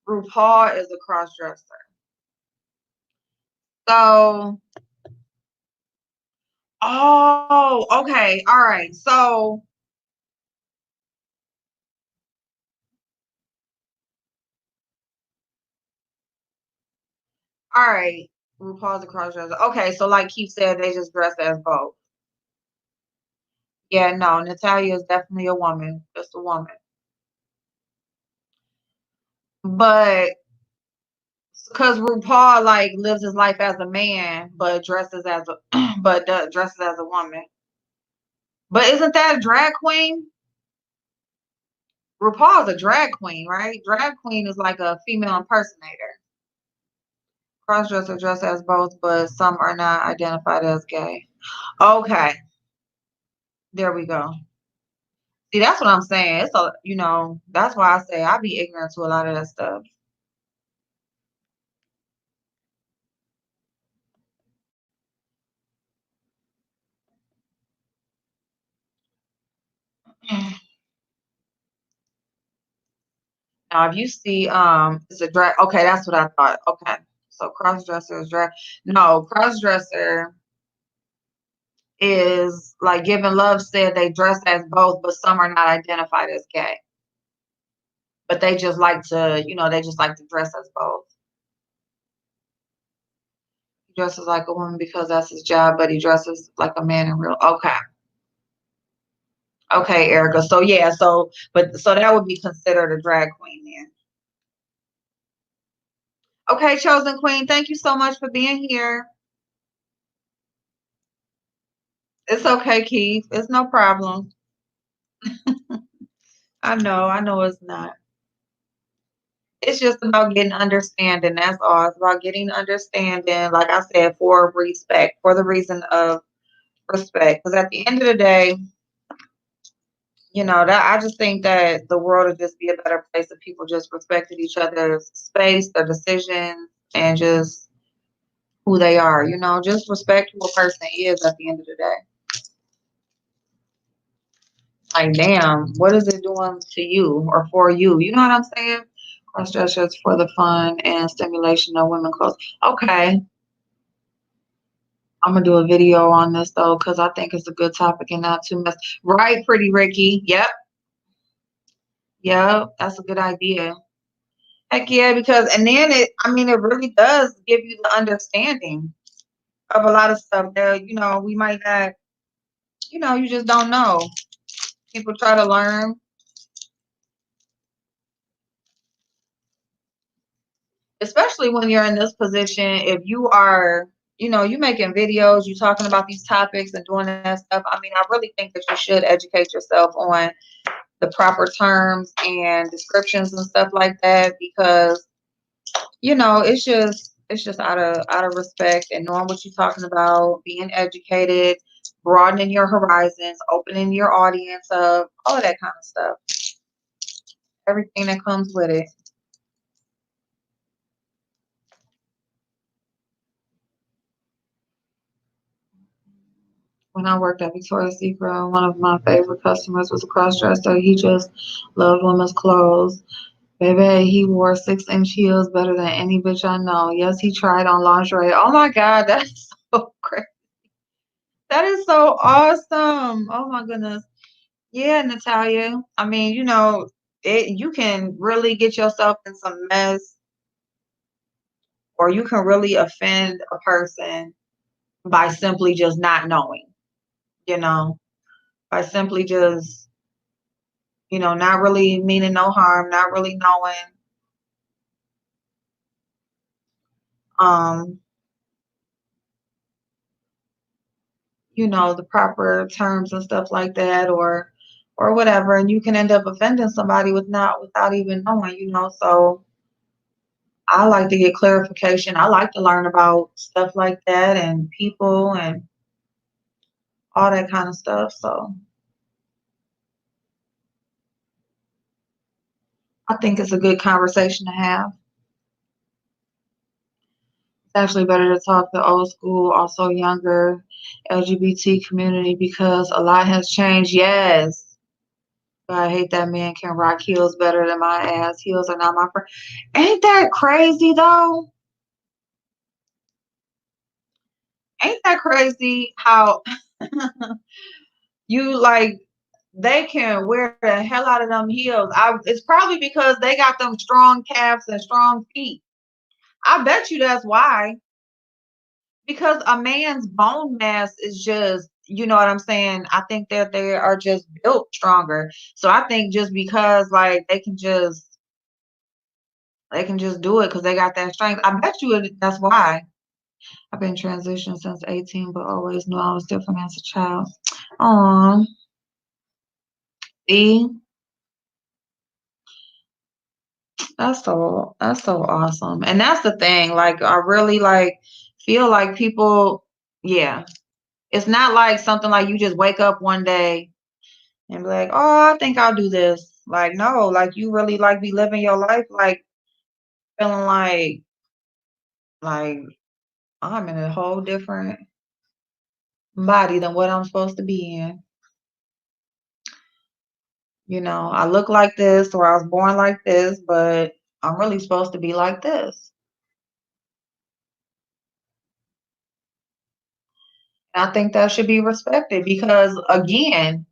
RuPaul is a cross dresser. So, oh, okay, all right. So, all right, RuPaul's a cross dresser. Okay, so like Keith said, they just dress as both. Yeah, no, Natalia is definitely a woman, just a woman. But because RuPaul like lives his life as a man, but dresses as a dresses as a woman. But isn't that a drag queen? RuPaul's a drag queen, right? Drag queen is like a female impersonator. Crossdresser dress as both, but some are not identified as gay. Okay, there we go. See, that's what I'm saying. It's a, that's why I say I be ignorant to a lot of that stuff. Now, if you see, it's a drag. Okay, that's what I thought. Okay, so crossdresser is drag. No, crossdresser is like Given Love said they dress as both, but some are not identified as gay. But they just like to, they just like to dress as both. He dresses like a woman because that's his job, but he dresses like a man in real. Okay. Okay, Erica. So yeah, so that would be considered a drag queen then. Okay, chosen queen, thank you so much for being here. It's okay, Keith. It's no problem. I know it's not. It's just about getting understanding. That's all. It's about getting understanding, like I said, for respect, for the reason of respect. Because at the end of the day, that I just think that the world would just be a better place if people just respected each other's space, their decisions, and just who they are. Just respect who a person is at the end of the day. Like, damn, what is it doing to you or for you? You know what I'm saying? Cross dressers for the fun and stimulation of women clothes. Okay, I'm gonna do a video on this though because I think it's a good topic and not too much. Right, Pretty Ricky. Yep, yep, that's a good idea. Heck yeah, because and then it really does give you the understanding of a lot of stuff that we might not, you just don't know. People try to learn, especially when you're in this position. If you are, you making videos, you talking about these topics and doing that stuff. I really think that you should educate yourself on the proper terms and descriptions and stuff like that because it's just out of respect and knowing what you're talking about, being educated, broadening your horizons, opening your audience up, all of that kind of stuff. Everything that comes with it. When I worked at Victoria's Secret, one of my favorite customers was a cross-dresser. He just loved women's clothes. Baby, he wore 6-inch heels better than any bitch I know. Yes, he tried on lingerie. Oh my God, that's so crazy. That is so awesome. Oh my goodness. Yeah, Natalia. You can really get yourself in some mess, or you can really offend a person by simply just not knowing, you know, by simply just, not really meaning no harm, not really knowing, um, the proper terms and stuff like that, or whatever, and you can end up offending somebody without even knowing, so I like to get clarification. I like to learn about stuff like that and people and all that kind of stuff. So I think it's a good conversation to have. It's actually better to talk to old school, also younger LGBT community because a lot has changed. Yes. But I hate that men can rock heels better than my ass. Heels are not my friend. Ain't that crazy though? Ain't that crazy how you like they can wear the hell out of them heels? It's probably because they got them strong calves and strong feet. I bet you that's why. Because a man's bone mass is just, you know what I'm saying? I think that they are just built stronger. So I think just because like they can just do it because they got that strength. I bet you that's why. I've been transitioned since 18, but always knew I was different as a child. Oh, see, That's so awesome. And that's the thing. Like I really like feel like people, yeah. It's not like something like you just wake up one day and be like, "Oh, I think I'll do this." Like no, like you really like be living your life like feeling like I'm in a whole different body than what I'm supposed to be in. I look like this or I was born like this, but I'm really supposed to be like this. And I think that should be respected because again,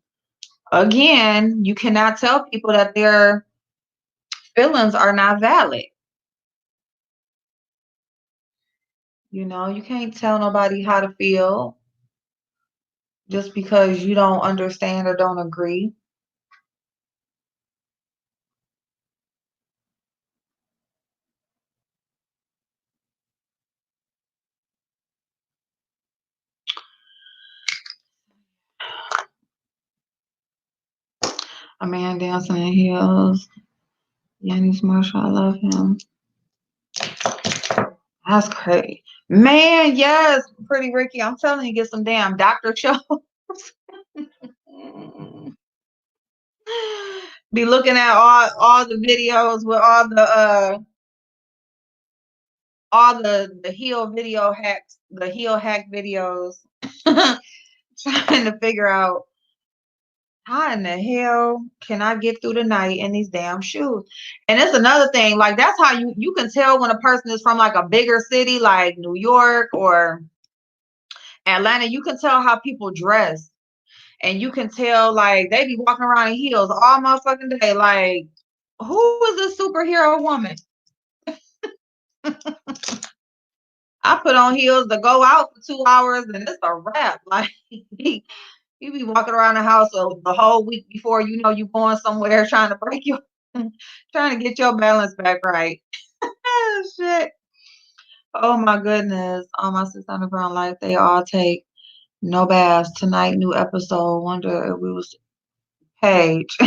you cannot tell people that their feelings are not valid. You can't tell nobody how to feel just because you don't understand or don't agree. A man dancing in heels. Yannis Marshall, I love him. That's crazy. Man, yes, pretty Ricky. I'm telling you, get some damn Dr. Cho. Be looking at all the videos with all the heel video hacks, the heel hack videos, trying to figure out how in the hell can I get through the night in these damn shoes? And it's another thing, like that's how you can tell when a person is from like a bigger city like New York or Atlanta. You can tell how people dress. And you can tell like they be walking around in heels all motherfucking day. Like, who is this superhero woman? I put on heels to go out for 2 hours and it's a wrap. Like you be walking around the house the whole week before you know you going somewhere trying to break your trying to get your balance back right. Shit. Oh my goodness. All my sisters underground life, they all take no baths. Tonight, new episode. Wonder if we was Paige.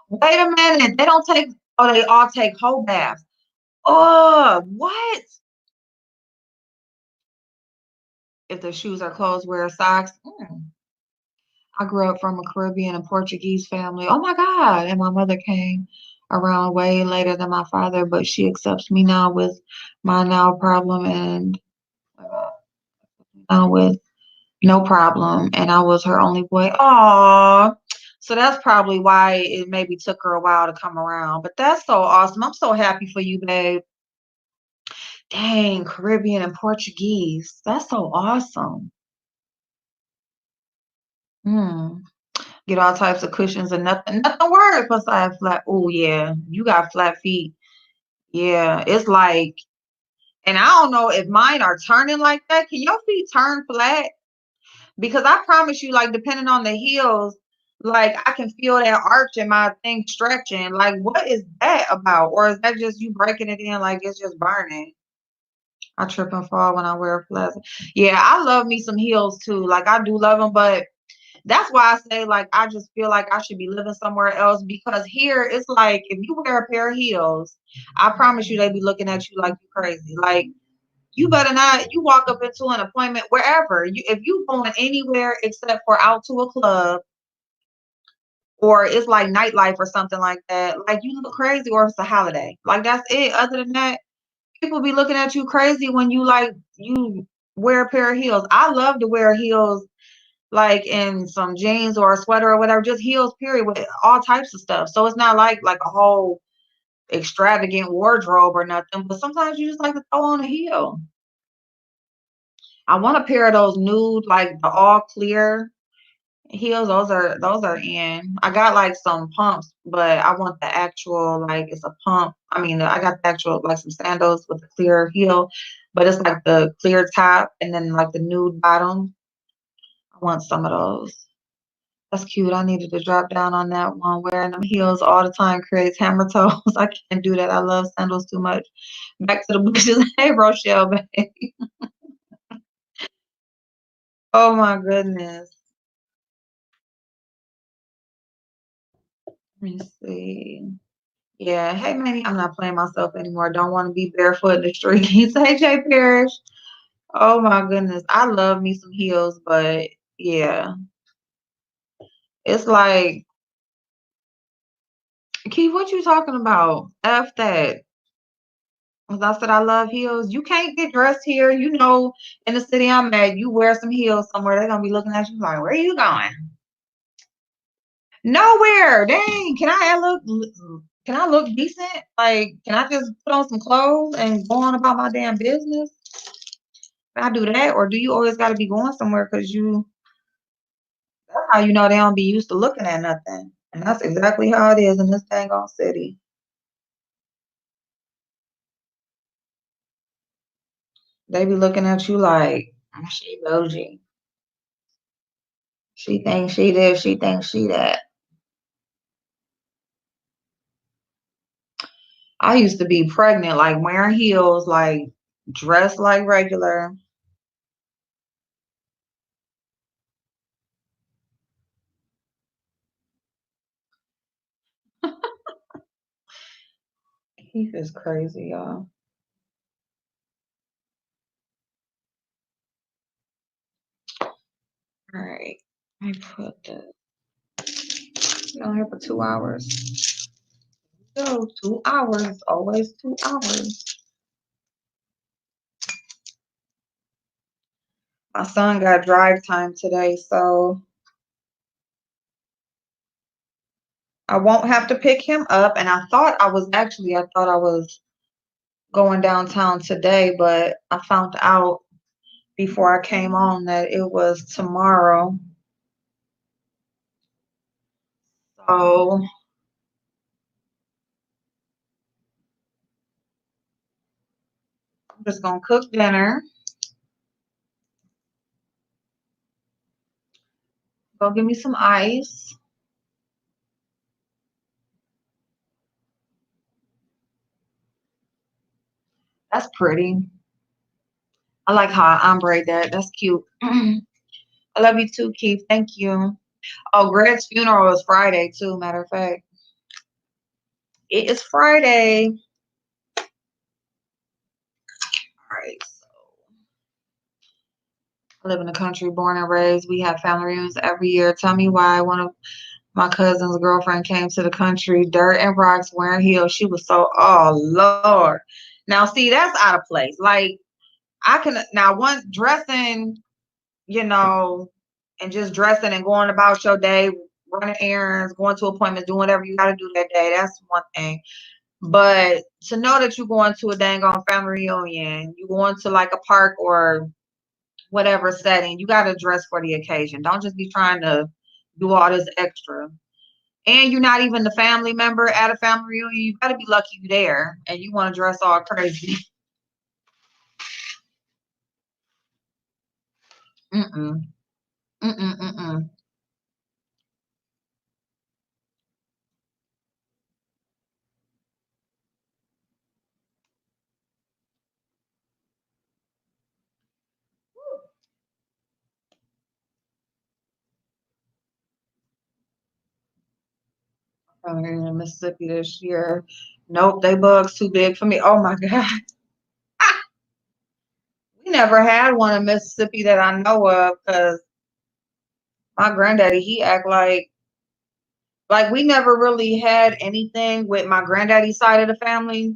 Wait a minute. They don't take, oh, they all take whole baths. Oh, what? If the shoes are closed, wear socks. I grew up from a Caribbean and Portuguese family. Oh my God. And my mother came around way later than my father, but she accepts me now with my now problem and now with no problem. And I was her only boy. Aw. So that's probably why it maybe took her a while to come around. But that's so awesome. I'm so happy for you, babe. Dang, Caribbean and Portuguese. That's so awesome. Hmm. Get all types of cushions and nothing worse besides flat. Oh yeah, you got flat feet. Yeah, it's like, and I don't know if mine are turning like that. Can your feet turn flat? Because I promise you, like depending on the heels, like I can feel that arch in my thing stretching. Like, what is that about? Or is that just you breaking it in like it's just burning? I trip and fall when I wear flats. Yeah, I love me some heels too. Like I do love them, but that's why I say like I just feel like I should be living somewhere else because here it's like if you wear a pair of heels, I promise you they be looking at you like you crazy. Like you better not. You walk up into an appointment wherever you if you going anywhere except for out to a club or it's like nightlife or something like that. Like you look crazy or it's a holiday. Like that's it. Other than that people be looking at you crazy when you wear a pair of heels. I love to wear heels like in some jeans or a sweater or whatever, just heels period with all types of stuff. So it's not like a whole extravagant wardrobe or nothing, but sometimes you just like to throw on a heel. I want a pair of those nude, like the all clear heels. Those are in. I got like some pumps, but I want the actual like it's a pump. I mean, I got the actual like some sandals with the clear heel, but it's like the clear top and then like the nude bottom. I want some of those. That's cute. I needed to drop down on that one. Wearing them heels all the time creates hammer toes. I can't do that. I love sandals too much. Back to the bushes. Hey, Rochelle, babe. Oh my goodness. Let me see. Yeah, hey Manny, I'm not playing myself anymore. Don't want to be barefoot in the streets. Hey Jay Parrish. Oh my goodness. I love me some heels, but yeah. It's like, Keith, what you talking about? F that. As I said, I love heels. You can't get dressed here. You know, in the city I'm at, you wear some heels somewhere, they're gonna be looking at you like, where are you going? Nowhere. Dang. Can I look decent? Like, can I just put on some clothes and go on about my damn business? Can I do that? Or do you always gotta be going somewhere because that's how you know they don't be used to looking at nothing. And that's exactly how it is in this dang old city. They be looking at you like, "Oh, she bougie. She thinks she this, she thinks she that." I used to be pregnant, like wearing heels, like dressed like regular. He is crazy, y'all. All right. I put this on here for 2 hours. So 2 hours, always 2 hours. My son got drive time today, so I won't have to pick him up. And I thought I was going downtown today, but I found out before I came on that it was tomorrow. So I'm just gonna cook dinner. Go give me some ice. That's pretty. I like how I ombre that. That's cute. I love you too, Keith. Thank you. Oh, Greg's funeral is Friday too. Matter of fact, it is Friday. All right. So I live in the country, born and raised. We have family reunions every year. Tell me why one of my cousin's girlfriend came to the country, dirt and rocks, wearing heels. She was so, oh Lord. Now, see, that's out of place. Like, I can, now, once dressing, you know, and just dressing and going about your day, running errands, going to appointments, doing whatever you got to do that day, that's one thing. But to know that you're going to a dang on family reunion, you going to like a park or whatever setting, you got to dress for the occasion. Don't just be trying to do all this extra. And you're not even the family member at a family reunion. You got to be lucky you're there and you want to dress all crazy. Mm-mm. Mm-mm. Mm-mm. Family reunion in Mississippi this year. Nope, they bugs too big for me. Oh my God. We never had one in Mississippi that I know of because my granddaddy, he act like we never really had anything with my granddaddy's side of the family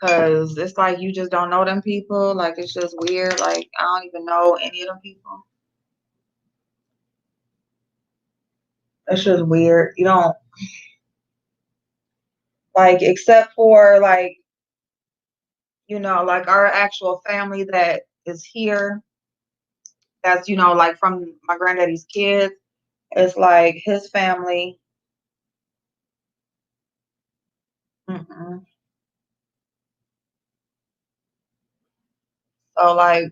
because it's like you just don't know them people. Like it's just weird. Like I don't even know any of them people. It's just weird. You don't like except for like like our actual family that is here. That's like from my granddaddy's kids. It's like his family. Mm-mm. So like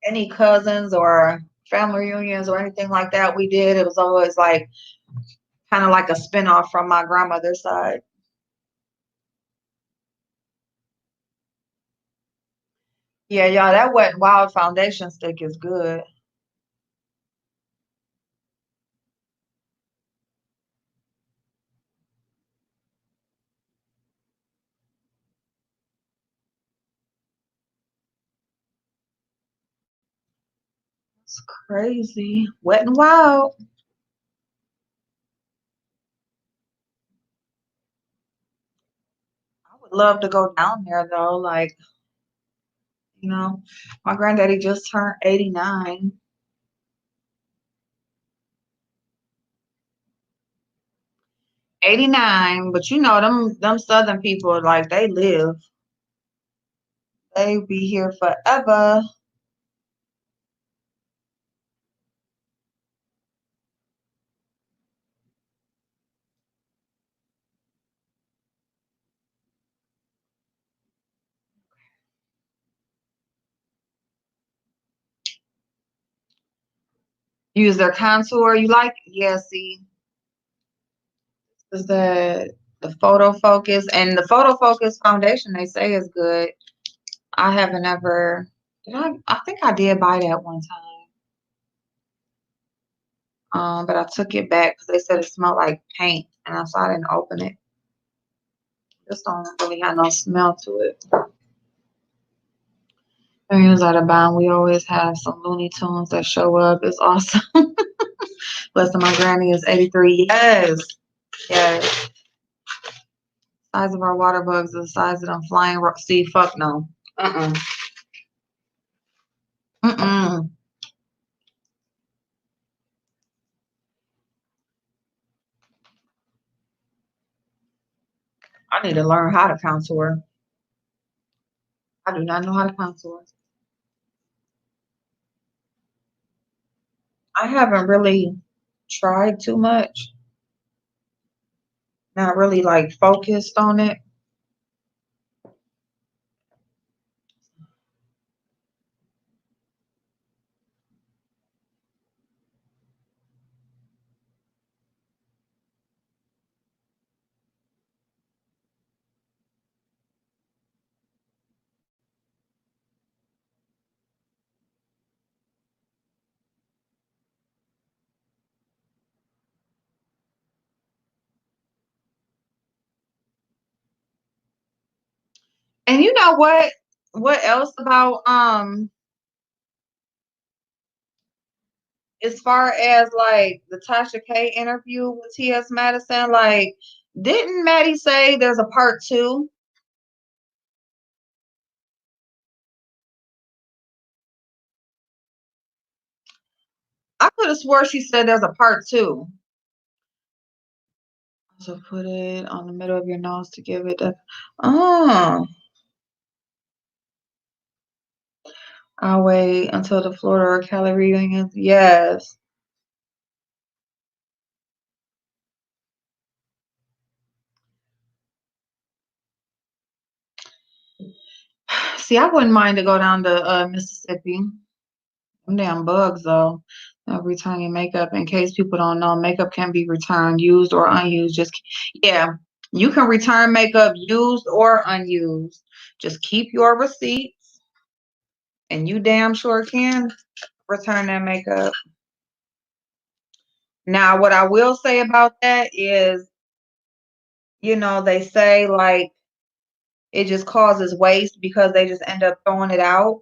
any cousins or family reunions or anything like that we did, it was always like kind of like a spinoff from my grandmother's side. Yeah, y'all, that Wet n Wild foundation stick is good. It's crazy. Wet and wild. I would love to go down there though. Like, my granddaddy just turned 89. 89, but them southern people, like they live. They be here forever. Use their contour. You like? Yeah, see, is the photo focus and the photo focus foundation they say is good. I haven't ever did I think I did buy that one time. But I took it back because they said it smelled like paint and so I didn't open it. Just don't really have no smell to it. When he was out of bound, we always have some Looney Tunes that show up. It's awesome. Listen, my granny is 83. Yes. Yes. Size of our water bugs is the size of them flying see, fuck no. Uh-uh. Mm-mm. I need to learn how to contour. I do not know how to contour. I haven't really tried too much. Not really like focused on it. And you know what? What else about as far as like the Tasha K interview with T.S. Madison, like didn't Maddie say there's a part two? I could have swore she said there's a part two. So put it on the middle of your nose to give it a oh. I'll wait until the Florida or Cali reunions. Yes. See, I wouldn't mind to go down to Mississippi. Them damn bugs though. Return your makeup. In case people don't know, makeup can be returned, used or unused. Yeah, you can return makeup used or unused. Just keep your receipts, and you damn sure can return that makeup. Now, what I will say about that is, they say like it just causes waste because they just end up throwing it out.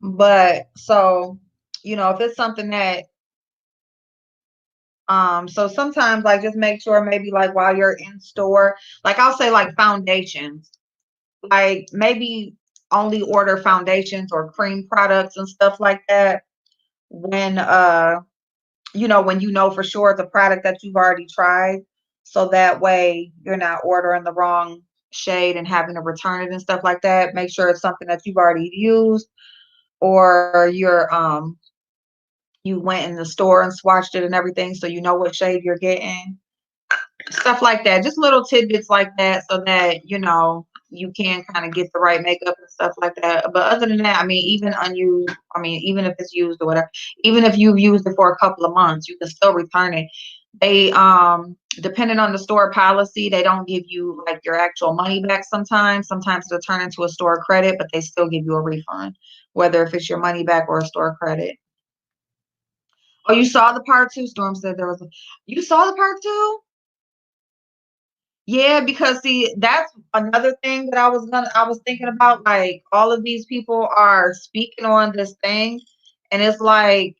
But so, if it's something that so sometimes like just make sure maybe like while you're in store, like I'll say like foundations, like maybe only order foundations or cream products and stuff like that when when for sure it's a product that you've already tried. So that way you're not ordering the wrong shade and having to return it and stuff like that. Make sure it's something that you've already used or you went in the store and swatched it and everything so you know what shade you're getting. Stuff like that, just little tidbits like that so that you can kind of get the right makeup and stuff like that. But other than that, I mean, even unused, I mean, even if it's used or whatever, even if you've used it for a couple of months, you can still return it. They depending on the store policy, they don't give you like your actual money back sometimes it'll turn into a store credit, but they still give you a refund, whether if it's your money back or a store credit. Oh, you saw the part two? Storm said there was you saw the part two? Yeah, because see, that's another thing that I was thinking about. Like all of these people are speaking on this thing, and it's like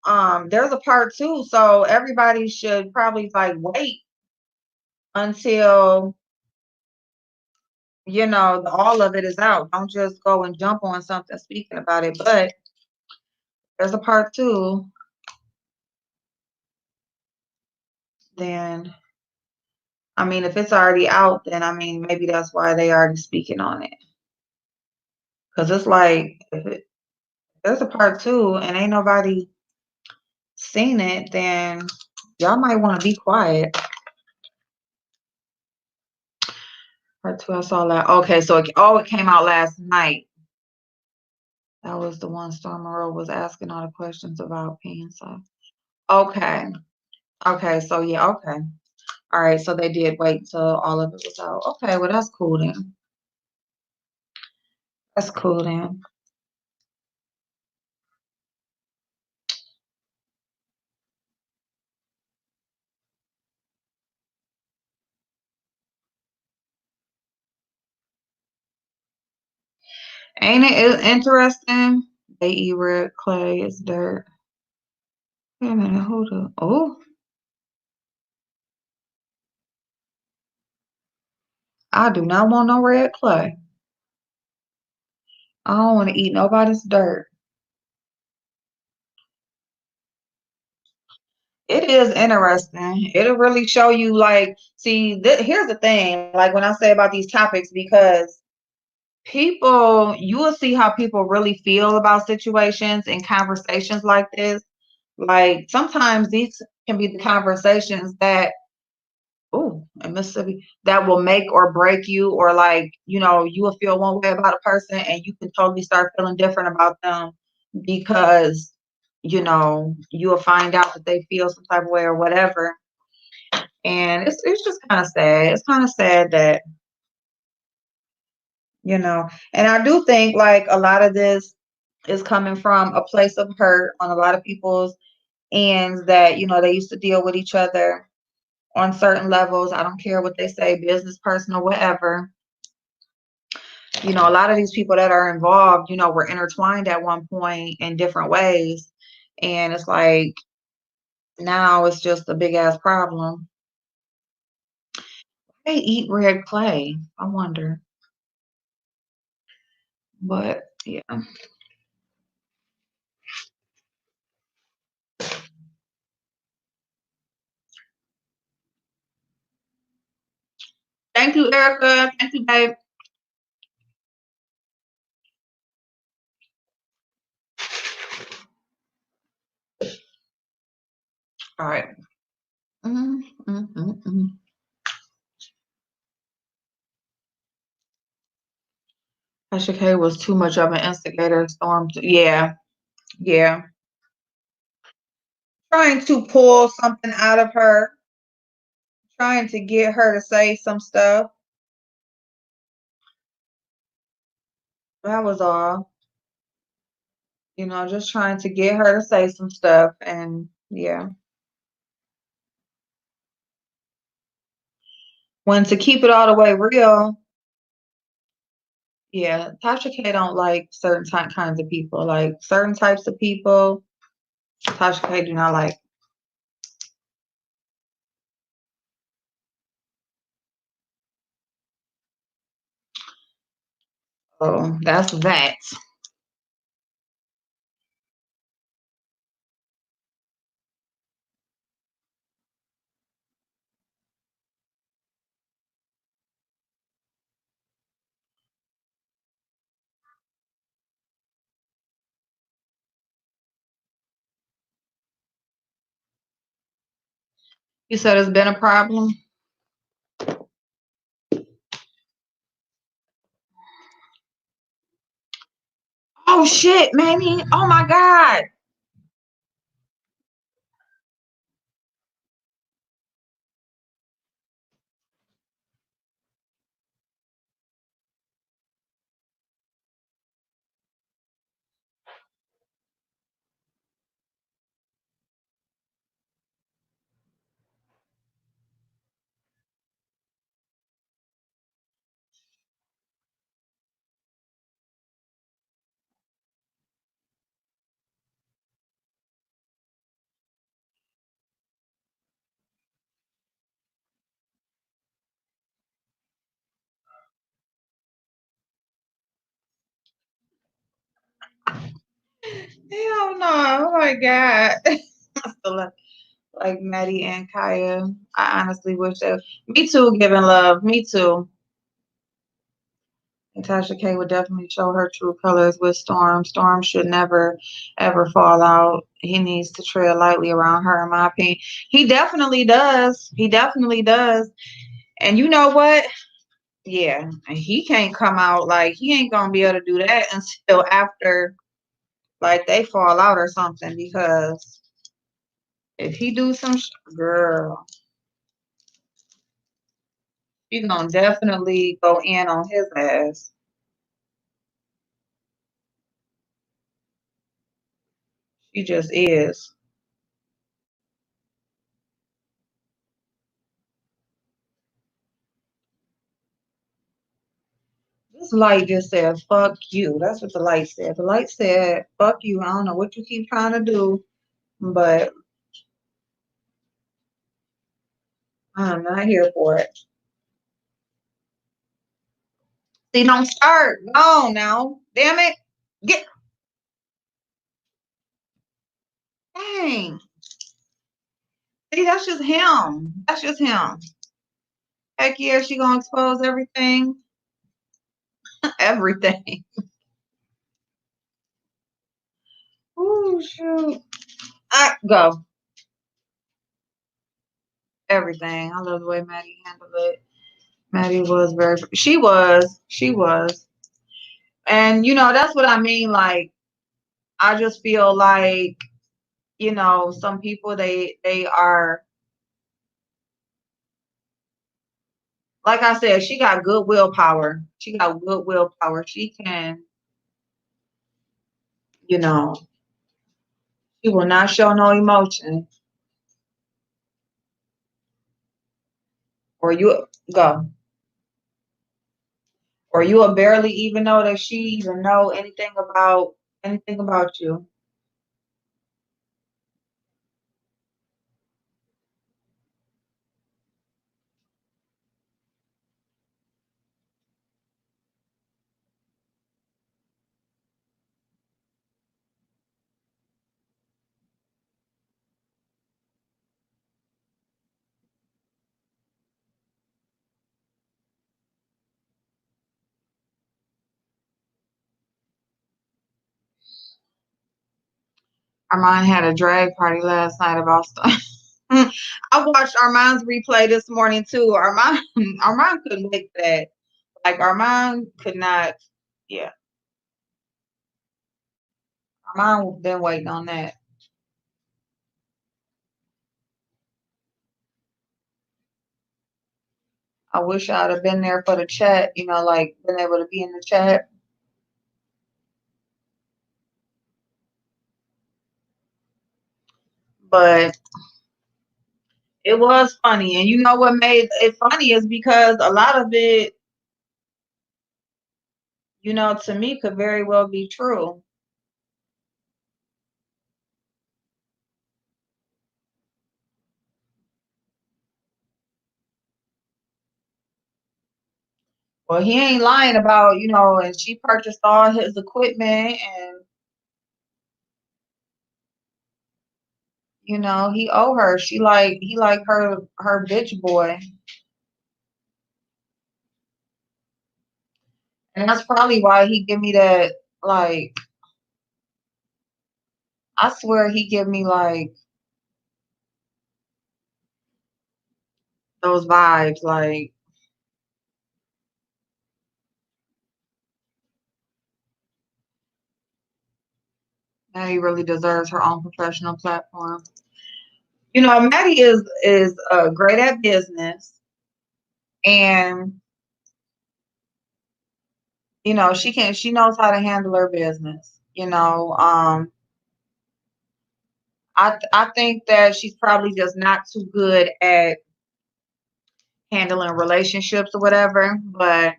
there's a part two, so everybody should probably like wait until all of it is out. Don't just go and jump on something speaking about it. But there's a part two, then I mean, if it's already out, then I mean, maybe that's why they already speaking on it. Because it's like, if there's a part two and ain't nobody seen it, then y'all might want to be quiet. Part two, I saw that. Okay, so it came out last night. That was the one Storm Monroe was asking all the questions about peeing. So, okay. Okay, so yeah, okay. All right, so they did wait till all of it was out. Okay, well, that's cool then. That's cool then. Ain't it interesting? They eat red clay, it's dirt. Wait a minute, hold up. Oh, I do not want no red clay. I don't want to eat nobody's dirt. It is interesting. It'll really show you, like, see, here's the thing, like when I say about these topics, because people, you will see how people really feel about situations and conversations like this. Like sometimes these can be the conversations that, oh, in Mississippi, that will make or break you, or like, you will feel one way about a person and you can totally start feeling different about them because, you will find out that they feel some type of way or whatever. And it's just kind of sad. It's kind of sad that, and I do think like a lot of this is coming from a place of hurt on a lot of people's ends, that, they used to deal with each other on certain levels. I don't care what they say, business, personal, whatever. A lot of these people that are involved, were intertwined at one point in different ways. And it's like now it's just a big ass problem. They eat red clay. I wonder. But yeah. Thank you, Erica. Thank you, babe. All right. Mm, mm, mm, mm. Tasha K was too much of an instigator. Storm. Yeah. Yeah. Trying to pull something out of her, trying to get her to say some stuff. That was all. Just trying to get her to say some stuff. And yeah. When to keep it all the way real, yeah, Tasha K don't like certain kinds of people. Like certain types of people, Tasha K do not like. So that's that. You said it's been a problem. Oh shit, Mamie. Oh my God. Hell no. Oh my God. I feel like Maddie and Kaya. I honestly wish that. Me too, giving love. Me too. Natasha K would definitely show her true colors with Storm. Storm should never, ever fall out. He needs to tread lightly around her, in my opinion. He definitely does. He definitely does. And you know what? Yeah, and he can't come out like he ain't gonna be able to do that until after like they fall out or something. Because if he do some girl, she gonna definitely go in on his ass. She just is. This light just said, fuck you. That's what the light said. The light said, fuck you. I don't know what you keep trying to do, but I'm not here for it. See, don't start. No, now. Damn it. Get. Dang. See, that's just him. That's just him. Heck yeah, she gonna expose everything. Everything. Ooh, shoot. I go. Everything. I love the way Maddie handled it. Maddie was very, she was. And that's what I mean. Like, I just feel like, some people they are, like I said, she got good willpower. She got good willpower. She can, you know, she will not show no emotion. Or you go. Or you will barely even know that she even know anything about you. Armand had a drag party last night about stuff. I watched Armand's replay this morning too. Armand couldn't make that. Like Armand could not. Yeah, Armand been waiting on that. I wish I'd have been there for the chat. Like been able to be in the chat. But it was funny, and you know what made it funny is because a lot of it, to me, could very well be true. Well, he ain't lying about, and she purchased all his equipment and, he owe her. He like her bitch boy. And that's probably why he give me that, like, I swear he give me like those vibes, like Maddie really deserves her own professional platform. Maddie is great at business, and she knows how to handle her business. I think that she's probably just not too good at handling relationships or whatever. But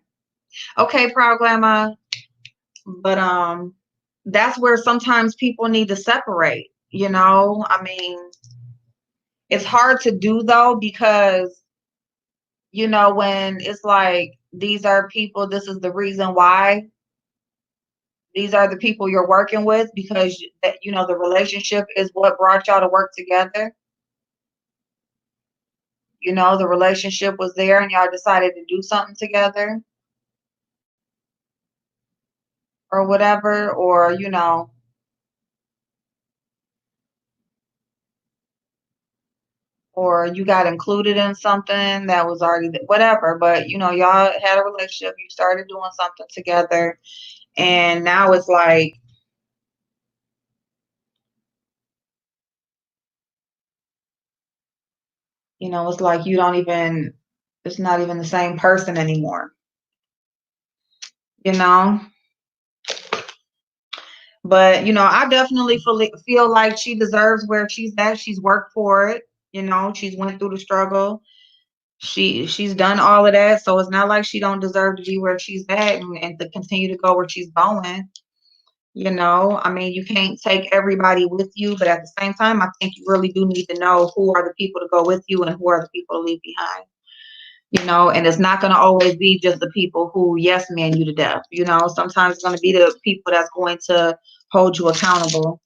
okay, proud grandma. But that's where sometimes people need to separate. I mean, it's hard to do though because when it's like these are people, this is the reason why These are the people you're working with because the relationship is what brought y'all to work together. The relationship was there and y'all decided to do something together or whatever, or you got included in something that was already whatever, but y'all had a relationship, you started doing something together, and now it's like, it's like it's not even the same person anymore, you know? But, I definitely feel like she deserves where she's at. She's worked for it, she's went through the struggle. She's done all of that. So it's not like she don't deserve to be where she's at and to continue to go where she's going. I mean, you can't take everybody with you, but at the same time, I think you really do need to know who are the people to go with you and who are the people to leave behind. And it's not going to always be just the people who yes man you to death. Sometimes it's going to be the people that's going to hold you accountable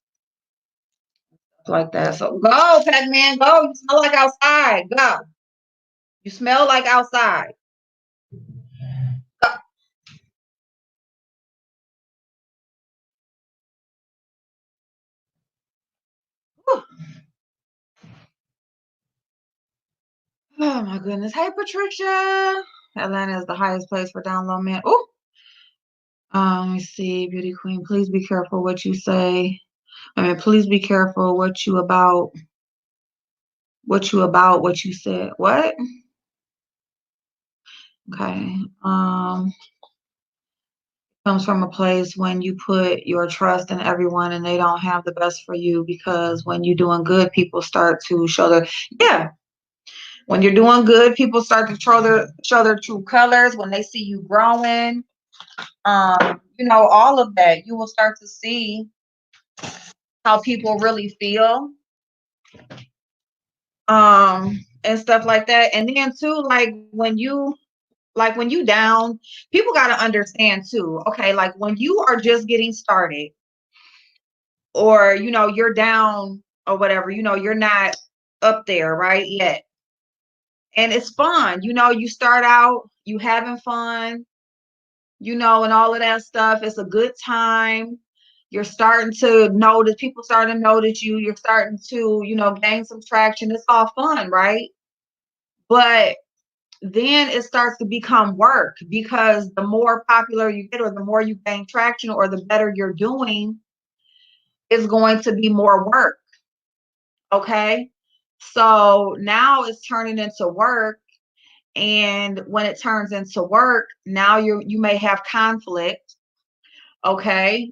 like that. So go, Pac-Man, go. You smell like outside. Go. You smell like outside. Go. Whew. Oh my goodness. Hey, Patricia. Atlanta is the highest place for download, man. Oh, let me see, beauty queen. Please be careful what you say. I mean, please be careful what you about, what you said. What? Okay. Comes from a place when you put your trust in everyone and they don't have the best for you, because when you're doing good, people start to show their, yeah. When you're doing good, people start to show their true colors. When they see you growing, all of that, you will start to see how people really feel, and stuff like that. And then too, when you down, people got to understand too. Okay, like when you are just getting started, or you're down or whatever, you're not up there right yet, and it's fun. You start out, you having fun, and all of that stuff. It's a good time. You're starting to notice, people starting to notice you. You're starting to, gain some traction. It's all fun, right? But then it starts to become work, because the more popular you get or the more you gain traction or the better you're doing, it's going to be more work. Okay. So now it's turning into work. And when it turns into work, now you may have conflict. Okay.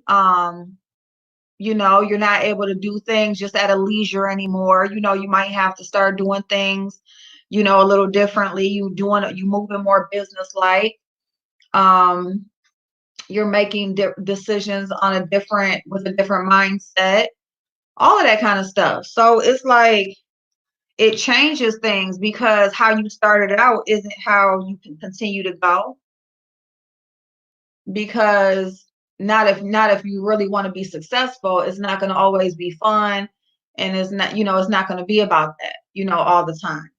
You're not able to do things just at a leisure anymore. You might have to start doing things, a little differently. You moving more business like. Um, you're making decisions with a different mindset, all of that kind of stuff. So it's like it changes things, because how you started out isn't how you can continue to go. Because not if you really want to be successful, it's not going to always be fun, and it's not going to be about that, all the time.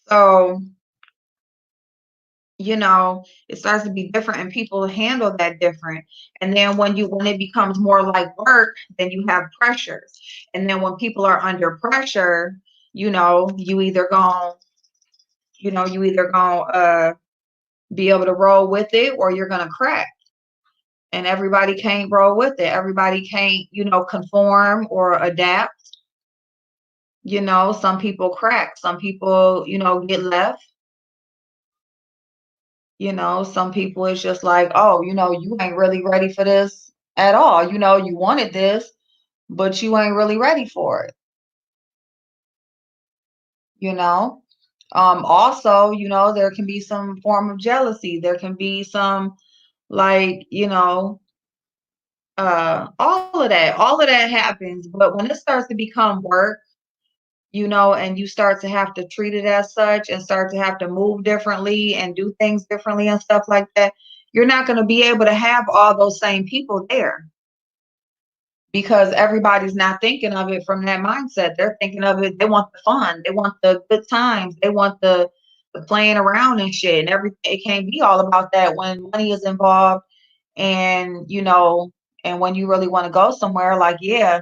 So it starts to be different, and people handle that different. And then when it becomes more like work, then you have pressures. And then when people are under pressure, you either going be able to roll with it, or you're gonna crack. And everybody can't roll with it. Everybody can't, conform or adapt. Some people crack, some people, get left. Some people, it's just like, oh, you ain't really ready for this at all. You wanted this, but you ain't really ready for it. you know Also, there can be some form of jealousy. There can be some, like, all of that happens. But when it starts to become work, and you start to have to treat it as such, and start to have to move differently and do things differently and stuff like that, you're not going to be able to have all those same people there because everybody's not thinking of it from that mindset. They're thinking of it, they want the fun, they want the good times, they want the playing around and shit and everything. It can't be all about that when money is involved and and when you really want to go somewhere, like, yeah,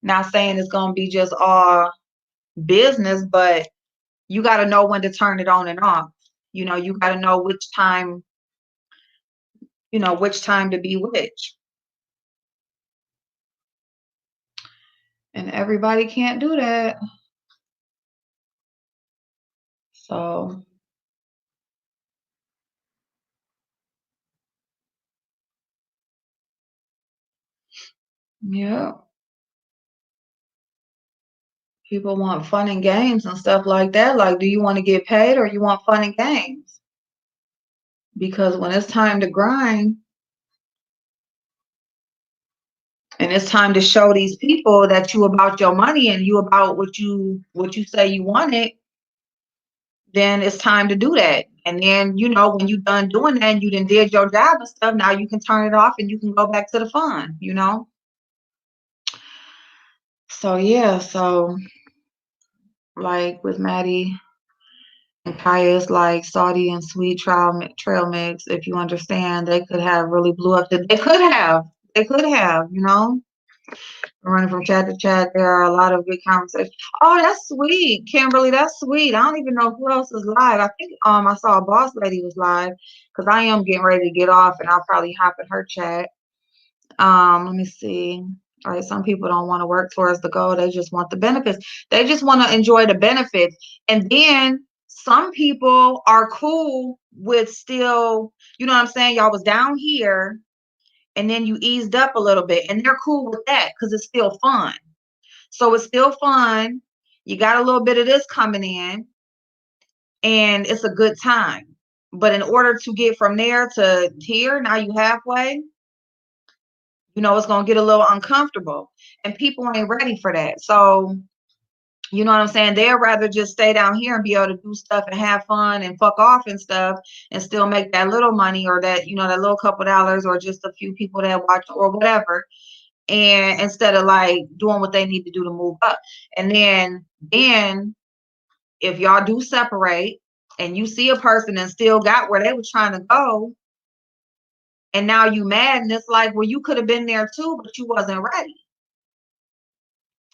not saying it's going to be just all business, but you got to know when to turn it on and off. You got to know which time to be which. And everybody can't do that. So, yeah, people want fun and games and stuff like that. Like, do you want to get paid or you want fun and games? Because when it's time to grind and it's time to show these people that you about your money and you about what you say you wanted, then it's time to do that. And then, when you done doing that and you done did your job and stuff, now you can turn it off and you can go back to the fun. So yeah, so like with Maddie and Kaya's like salty and sweet trail mix, if you understand, they could have really blew up they could have. Running from chat to chat, there are a lot of good conversations. Oh, that's sweet, Kimberly. That's sweet. I don't even know who else is live. I think I saw a boss lady was live because I am getting ready to get off and I'll probably hop in her chat. Let me see. All right, some people don't want to work towards the goal. They just want the benefits. They just want to enjoy the benefits. And then some people are cool with still, you know what I'm saying? Y'all was down here and then you eased up a little bit and they're cool with that because it's still fun. So it's still fun. You got a little bit of this coming in and it's a good time. But in order to get from there to here, now you halfway, it's going to get a little uncomfortable and people ain't ready for that. So, you know what I'm saying? They'd rather just stay down here and be able to do stuff and have fun and fuck off and stuff and still make that little money or that, that little couple dollars or just a few people that watch or whatever. And instead of like doing what they need to do to move up. And then if y'all do separate and you see a person and still got where they were trying to go, and now you mad and it's like, well, you could have been there too, but you wasn't ready.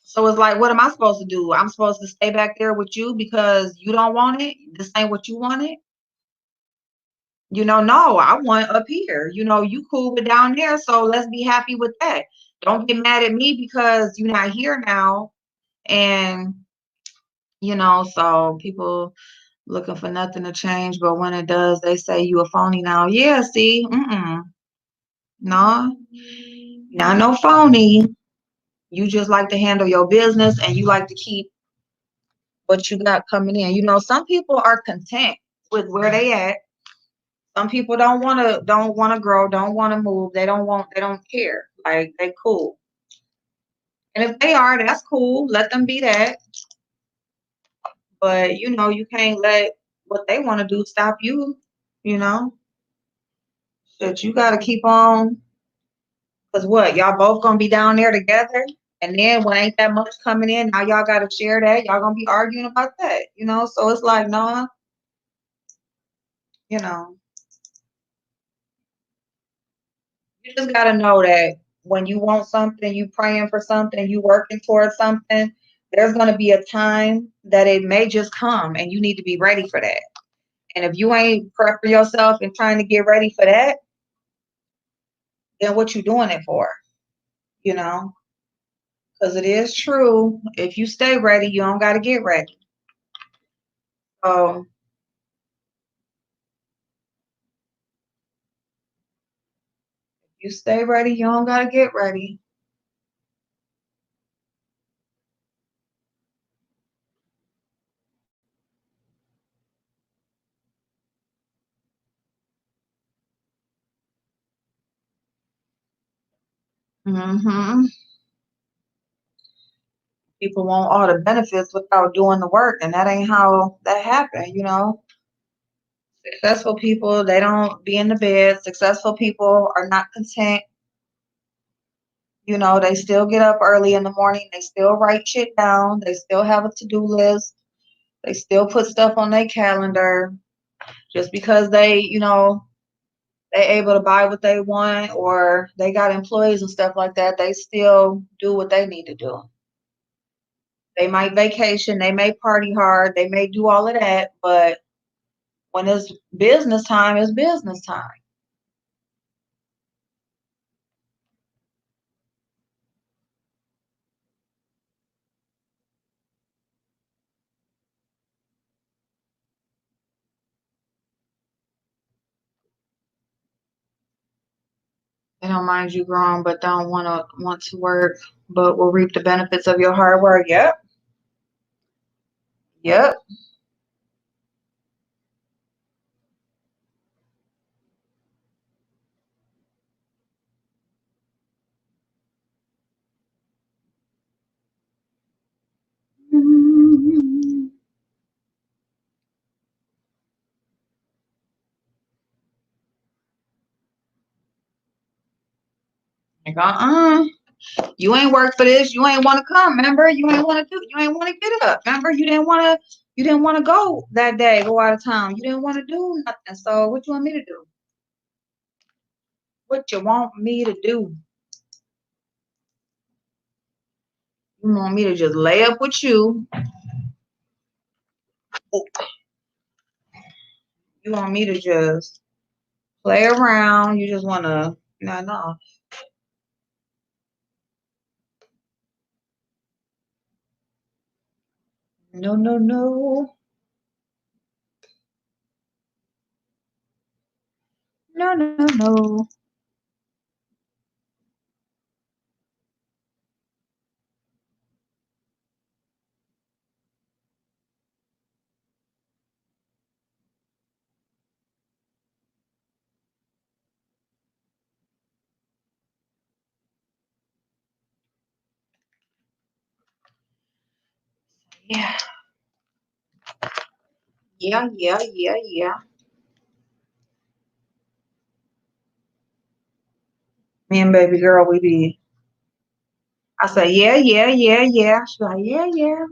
So it's like, what am I supposed to do? I'm supposed to stay back there with you because you don't want it? This ain't what you wanted? No, I want up here. You cool with down there, so let's be happy with that. Don't get mad at me because you're not here now. And, so people looking for nothing to change, but when it does, they say you a phony now. Yeah, see, no, not no phony. You just like to handle your business and you like to keep what you got coming in. Some people are content with where they at. Some people don't want to grow, don't want to move. They don't care. Like they cool. And if they are, that's cool. Let them be that. But you can't let what they want to do stop you, you know. That you gotta keep on. Cause what, y'all both gonna be down there together? And then when ain't that much coming in, now y'all gotta share that. Y'all gonna be arguing about that. So it's like, no, you know, you just gotta know that when you want something, you praying for something, you working towards something, there's gonna be a time that it may just come and you need to be ready for that. And if you ain't prepping yourself and trying to get ready for that, then what you doing it for? You know? Because it is true. If you stay ready, you don't gotta get ready. So you stay ready, you don't gotta get ready. hmm People want all the benefits without doing the work, and that ain't how that happened. Successful people, they don't be in the bed. Successful people are not content. You know, they still get up early in the morning. They still write shit down. They still have a to-do list. They still put stuff on their calendar. Just because they able to buy what they want or they got employees and stuff like that, they still do what they need to do. They might vacation, they may party hard, they may do all of that, but when it's business time, it's business time. They don't mind you growing, but don't want to work, but will reap the benefits of your hard work. Yep, yep. Like, you ain't work for this. You ain't want to come. Remember, you ain't want to do. You ain't want to get up. Remember, you didn't want to. You didn't want to go that day. Go out of town. You didn't want to do nothing. So what you want me to do? What you want me to do? You want me to just lay up with you? You want me to just play around? You just want to? No, no, no, no, no, no, no, no. Yeah, yeah, yeah, yeah, yeah. Me and baby girl, we be. I say, yeah, yeah, yeah, yeah. She's like, yeah, yeah.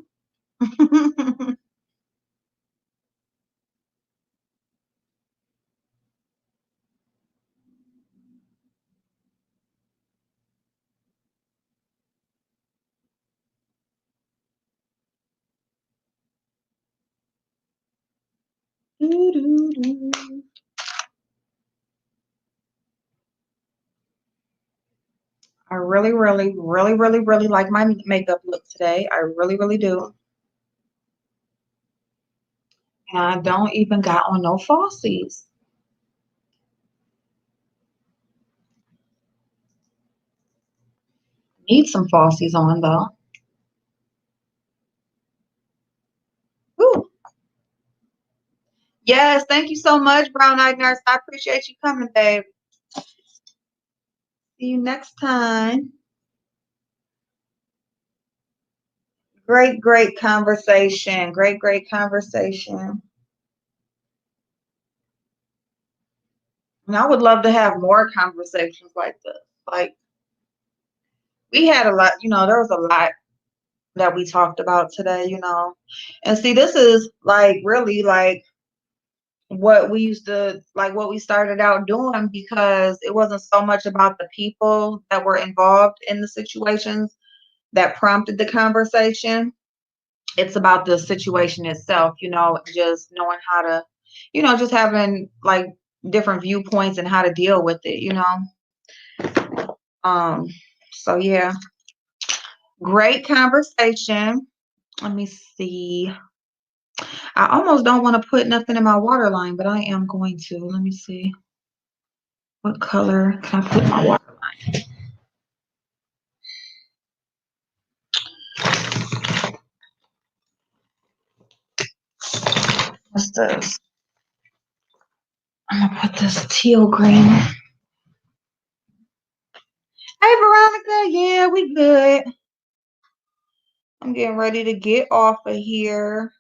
I really, really, really, really, really like my makeup look today. I really, really do. And I don't even got on no falsies. Need some falsies on though. Ooh. Yes, thank you so much, Brown Eyed Nurse. I appreciate you coming, babe. See you next time. Great, great conversation. Great, great conversation. And I would love to have more conversations like this. Like we had a lot, there was a lot that we talked about today. And see, this is like really like what we used to like what we started out doing because it wasn't so much about the people that were involved in the situations that prompted the conversation. It's about the situation itself, just knowing how to, just having like different viewpoints and how to deal with it. Um, so yeah, great conversation. Let me see. I almost don't want to put nothing in my water line, but I am going to. Let me see. What color can I put in my water line? What's this? I'm gonna put this teal green. Hey Veronica, yeah, we good. I'm getting ready to get off of here.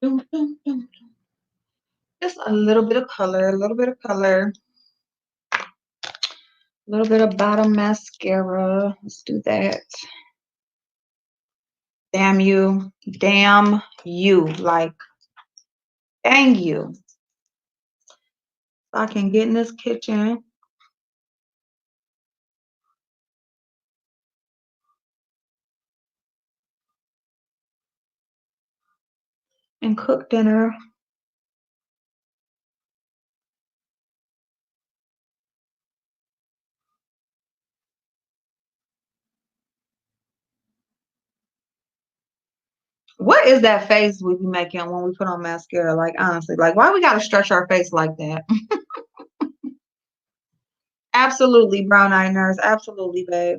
Dum, dum, dum. Just a little bit of color, a little bit of color, a little bit of bottom mascara. Let's do that. Damn you. Damn you. Like, dang you. So I can get in this kitchen and cook dinner. What is that face we be making when we put on mascara? Like, honestly, like, why we gotta stretch our face like that? Absolutely, brown eye nurse. Absolutely, babe.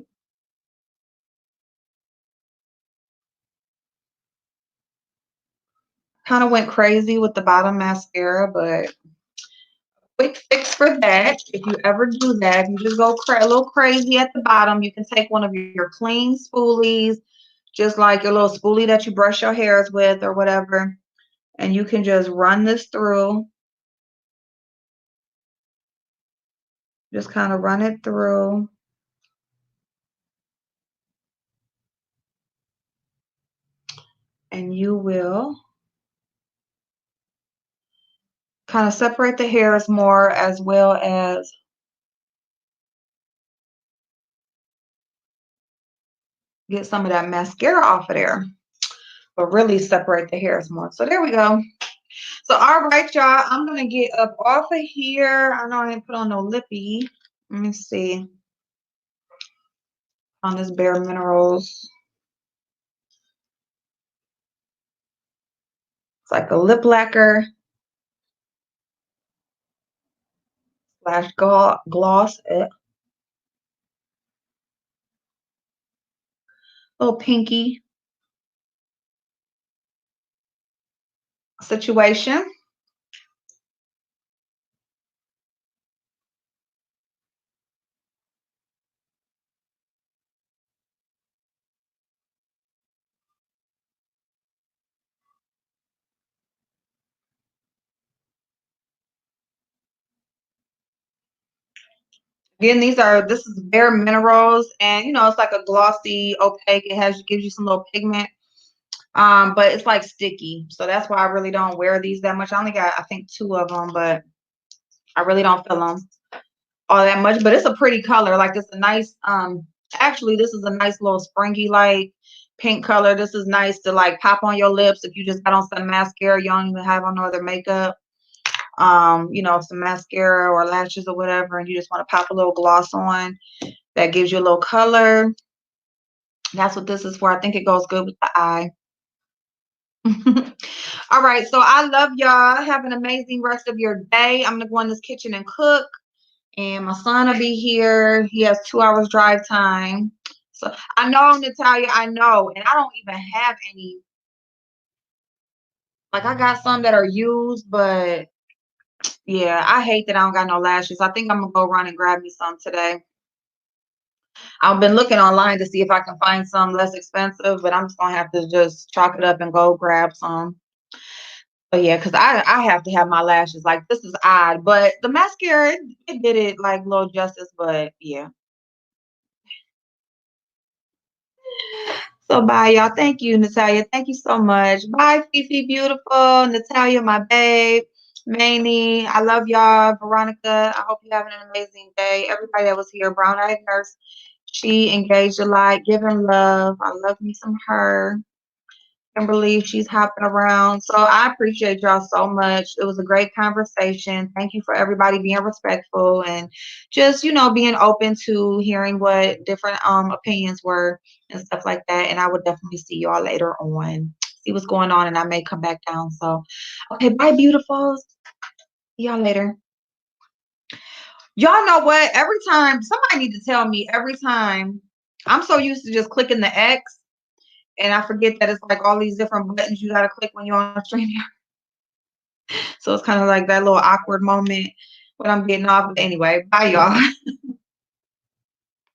Kind of went crazy with the bottom mascara, but quick fix for that. If you ever do that, you just go a little crazy at the bottom. You can take one of your clean spoolies, just like your little spoolie that you brush your hairs with or whatever, and you can just run this through. Just kind of run it through. And you will kind of separate the hairs more, as well as get some of that mascara off of there, but really separate the hairs more. So there we go. So all right, y'all, I'm gonna get up off of here. I know I didn't put on no lippy. Let me see on this Bare Minerals. It's like a lip lacquer slash gloss. Little pinky situation. Again, this is Bare Minerals, and it's like a glossy, opaque. Gives you some little pigment. But it's like sticky, so that's why I really don't wear these that much. I only got, I think, 2 of them, but I really don't feel them all that much. But it's a pretty color. Like, it's a nice, actually, this is a nice little springy, like, pink color. This is nice to, like, pop on your lips if you just got on some mascara, you don't even have on no other makeup, some mascara or lashes or whatever, and you just want to pop a little gloss on that gives you a little color. That's what this is for. I think it goes good with the eye. All right, so I love y'all. Have an amazing rest of your day. I'm gonna go in this kitchen and cook, and my son will be here. He has 2 hours drive time. So I know, Natalia, I know, and I don't even have any. Like, I got some that are used, but yeah, I hate that I don't got no lashes. I think I'm gonna go run and grab me some today. I've been looking online to see if I can find some less expensive, but I'm just gonna have to just chalk it up and go grab some. But yeah, because I have to have my lashes. Like, this is odd, but the mascara, it did it like little justice. But yeah. So bye, y'all. Thank you, Natalia. Thank you so much. Bye, Fifi, beautiful. Natalia, my babe. Manny, I love y'all. Veronica, I hope you're having an amazing day. Everybody that was here, Brown Eyed Nurse, she engaged a lot. Give him love. I love me some her. Kimberly, she's hopping around. So I appreciate y'all so much. It was a great conversation. Thank you for everybody being respectful and just, being open to hearing what different opinions were and stuff like that. And I would definitely see y'all later on. See what's going on, and I may come back down. So okay, bye, beautifuls. See y'all later. Y'all know what? Every time somebody need to tell me, every time I'm so used to just clicking the X, and I forget that it's like all these different buttons you gotta click when you're on stream. So it's kind of like that little awkward moment when I'm getting off. But anyway, bye y'all.